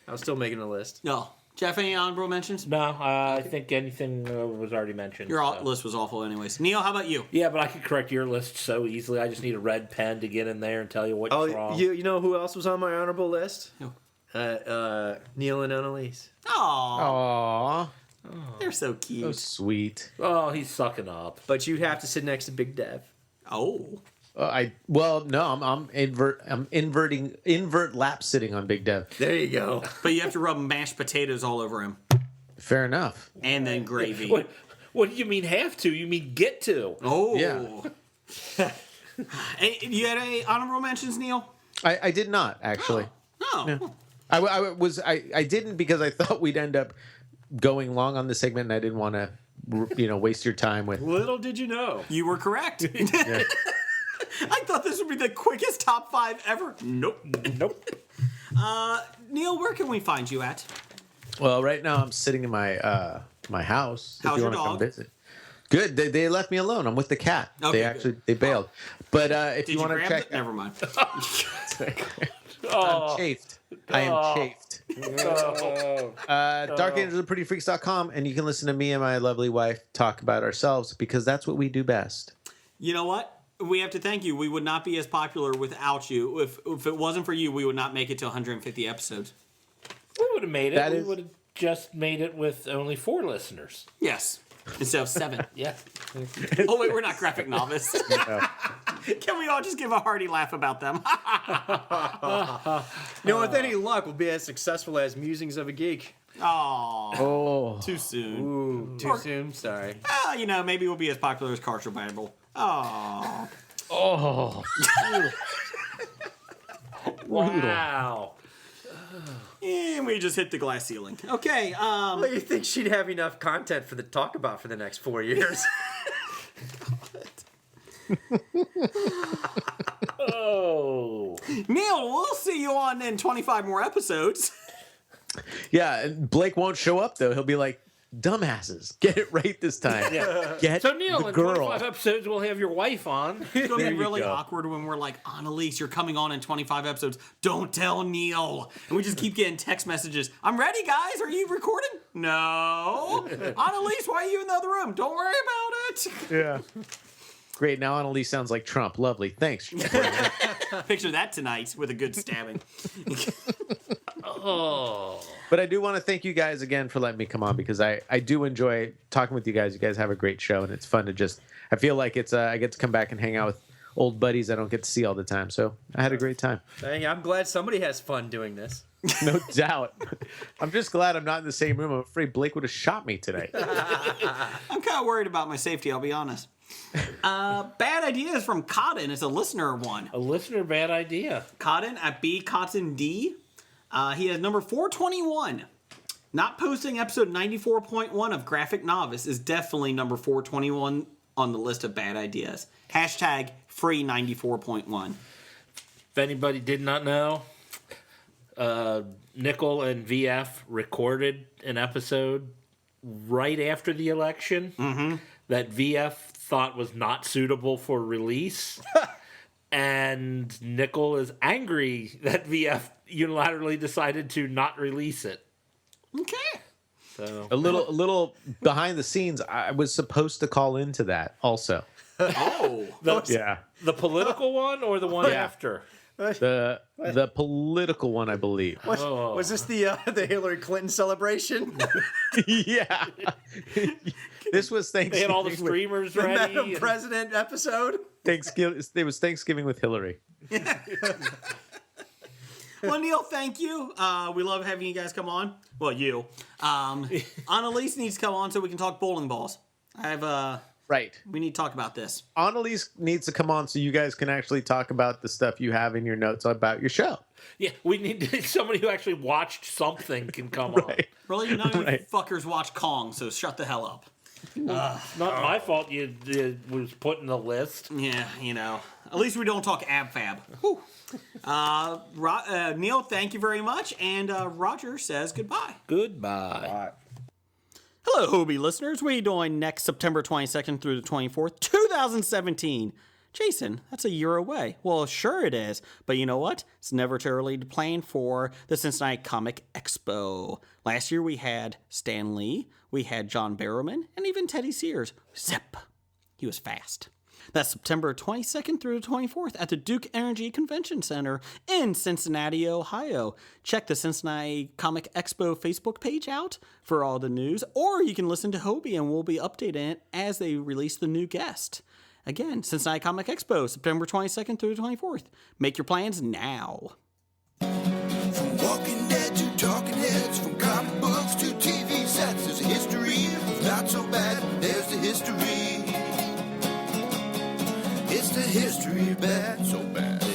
I was still making a list. No. Jeff, any honorable mentions? No, I think anything was already mentioned. Your so. list was awful anyways. Neil, how about you? Yeah, but I could correct your list so easily. I just need a red pen to get in there and tell you what's Oh, wrong. you know who else was on my honorable list? Who? Neil and Annalise. Aww. Aw, They're so so cute. sweet. Oh, he's sucking up. But you'd have to sit next to Big Dev. Oh. I'm invert lap sitting on Big Dev. There you go. But you have to rub mashed potatoes all over him. Fair enough. And then gravy. What do you mean have to? You mean get to? Oh. Yeah. Hey, you had any honorable mentions, Neil? I did not actually. Oh. I didn't because I thought we'd end up going long on the segment, and I didn't want to, waste your time with. Little did you know. You were correct. I thought this would be the quickest top 5 ever. Nope. Nope. Neil, where can we find you at? Well, right now I'm sitting in my my house. How's if you your want to come dog? visit. Good. They left me alone. I'm with the cat. Okay, They bailed. But if Did you you want to grab check, it? Never mind. I'm chafed. I am chafed. DarkAngelsandPrettyFreaks.com, and you can listen to me and my lovely wife talk about ourselves because that's what we do best. You know what? We have to thank you. We would not be as popular without you. If it wasn't for you, we would not make it to 150 episodes. We would have made it. That We is- would have just made it with only 4 listeners. Yes. Instead of 7. Yeah. Oh, wait, we're not graphic novels. Can we all just give a hearty laugh about them? With any luck, we'll be as successful as Musings of a Geek. Aw. Oh, Too soon. Ooh, too soon. Sorry. Maybe we'll be as popular as Carter Bible. Aw. oh, Wow. And we just hit the glass ceiling. Okay, Well, you think she'd have enough content for the talk about for the next 4 years? Oh. Neil, we'll see you on in 25 more episodes. yeah. And Blake won't show up though. He'll be like, dumbasses. Get it right this time. Get So Neil, the in girl. 25 episodes, we'll have your wife on. It's gonna There be you really go. awkward when we're like, Annalise, you're coming on in 25 episodes. Don't tell Neil. And we just keep getting text messages. I'm ready, guys. Are you recording? No. Annalise, why are you in the other room? Don't worry about it. Yeah. Great. Now Annalise sounds like Trump. Lovely. Thanks. Picture that tonight with a good stabbing. But I do want to thank you guys again for letting me come on, because I do enjoy talking with you guys. You guys have a great show, and it's fun to just, I feel like it's I get to come back and hang out with old buddies I don't get to see all the time. So I had a great time. Dang, I'm glad somebody has fun doing this. No doubt. I'm just glad I'm not in the same room. I'm afraid Blake would have shot me today. I'm kind of worried about my safety, I'll be honest. Bad ideas from Cotton. It's a listener one. A listener bad idea. Cotton at B Cotton D. He has number 421. Not posting episode 94.1 of Graphic Novice is definitely number 421 on the list of bad ideas. Hashtag free 94.1. If anybody did not know, Nickel and VF recorded an episode right after the election that VF thought was not suitable for release. And Nickel is angry that VF unilaterally decided to not release it. Okay. So A little behind the scenes, I was supposed to call into that also. Oh. Yeah. the political one or the one after? The political one, I believe. Was this the Hillary Clinton celebration? Yeah. This was They Thanksgiving. had all the with- streamers The ready. Madam and- President episode? Thanksgiving. It was Thanksgiving with Hillary. Well, Neil, thank you. We love having you guys come on. Well, you. Annalise needs to come on so we can talk bowling balls. Right. We need to talk about this. Annalise needs to come on so you guys can actually talk about the stuff you have in your notes about your show. Yeah, we need somebody who actually watched something can come on. Right. Really, none of you Right. fuckers watch Kong, so shut the hell up. Not my fault you was put in the list. Yeah, you know. At least we don't talk ab fab. Whew. Neil, thank you very much. And Roger says goodbye. Goodbye. Hello, Hobie listeners. What are you doing next September 22nd through the 24th, 2017? Jason, that's a year away. Well, sure it is. But you know what? It's never too early to plan for the Cincinnati Comic Expo. Last year we had Stan Lee, we had John Barrowman, and even Teddy Sears. Zip. He was fast. That's September 22nd through the 24th at the Duke Energy Convention Center in Cincinnati, Ohio. Check the Cincinnati Comic Expo Facebook page out for all the news, or you can listen to Hobie and we'll be updating it as they release the new guest. Again, Cincinnati Comic Expo, September 22nd through the 24th. Make your plans now. From Walking Dead to Talking Heads, from comic books to TV sets, there's a history of not so bad. There's the history. It's the history of bad, so bad.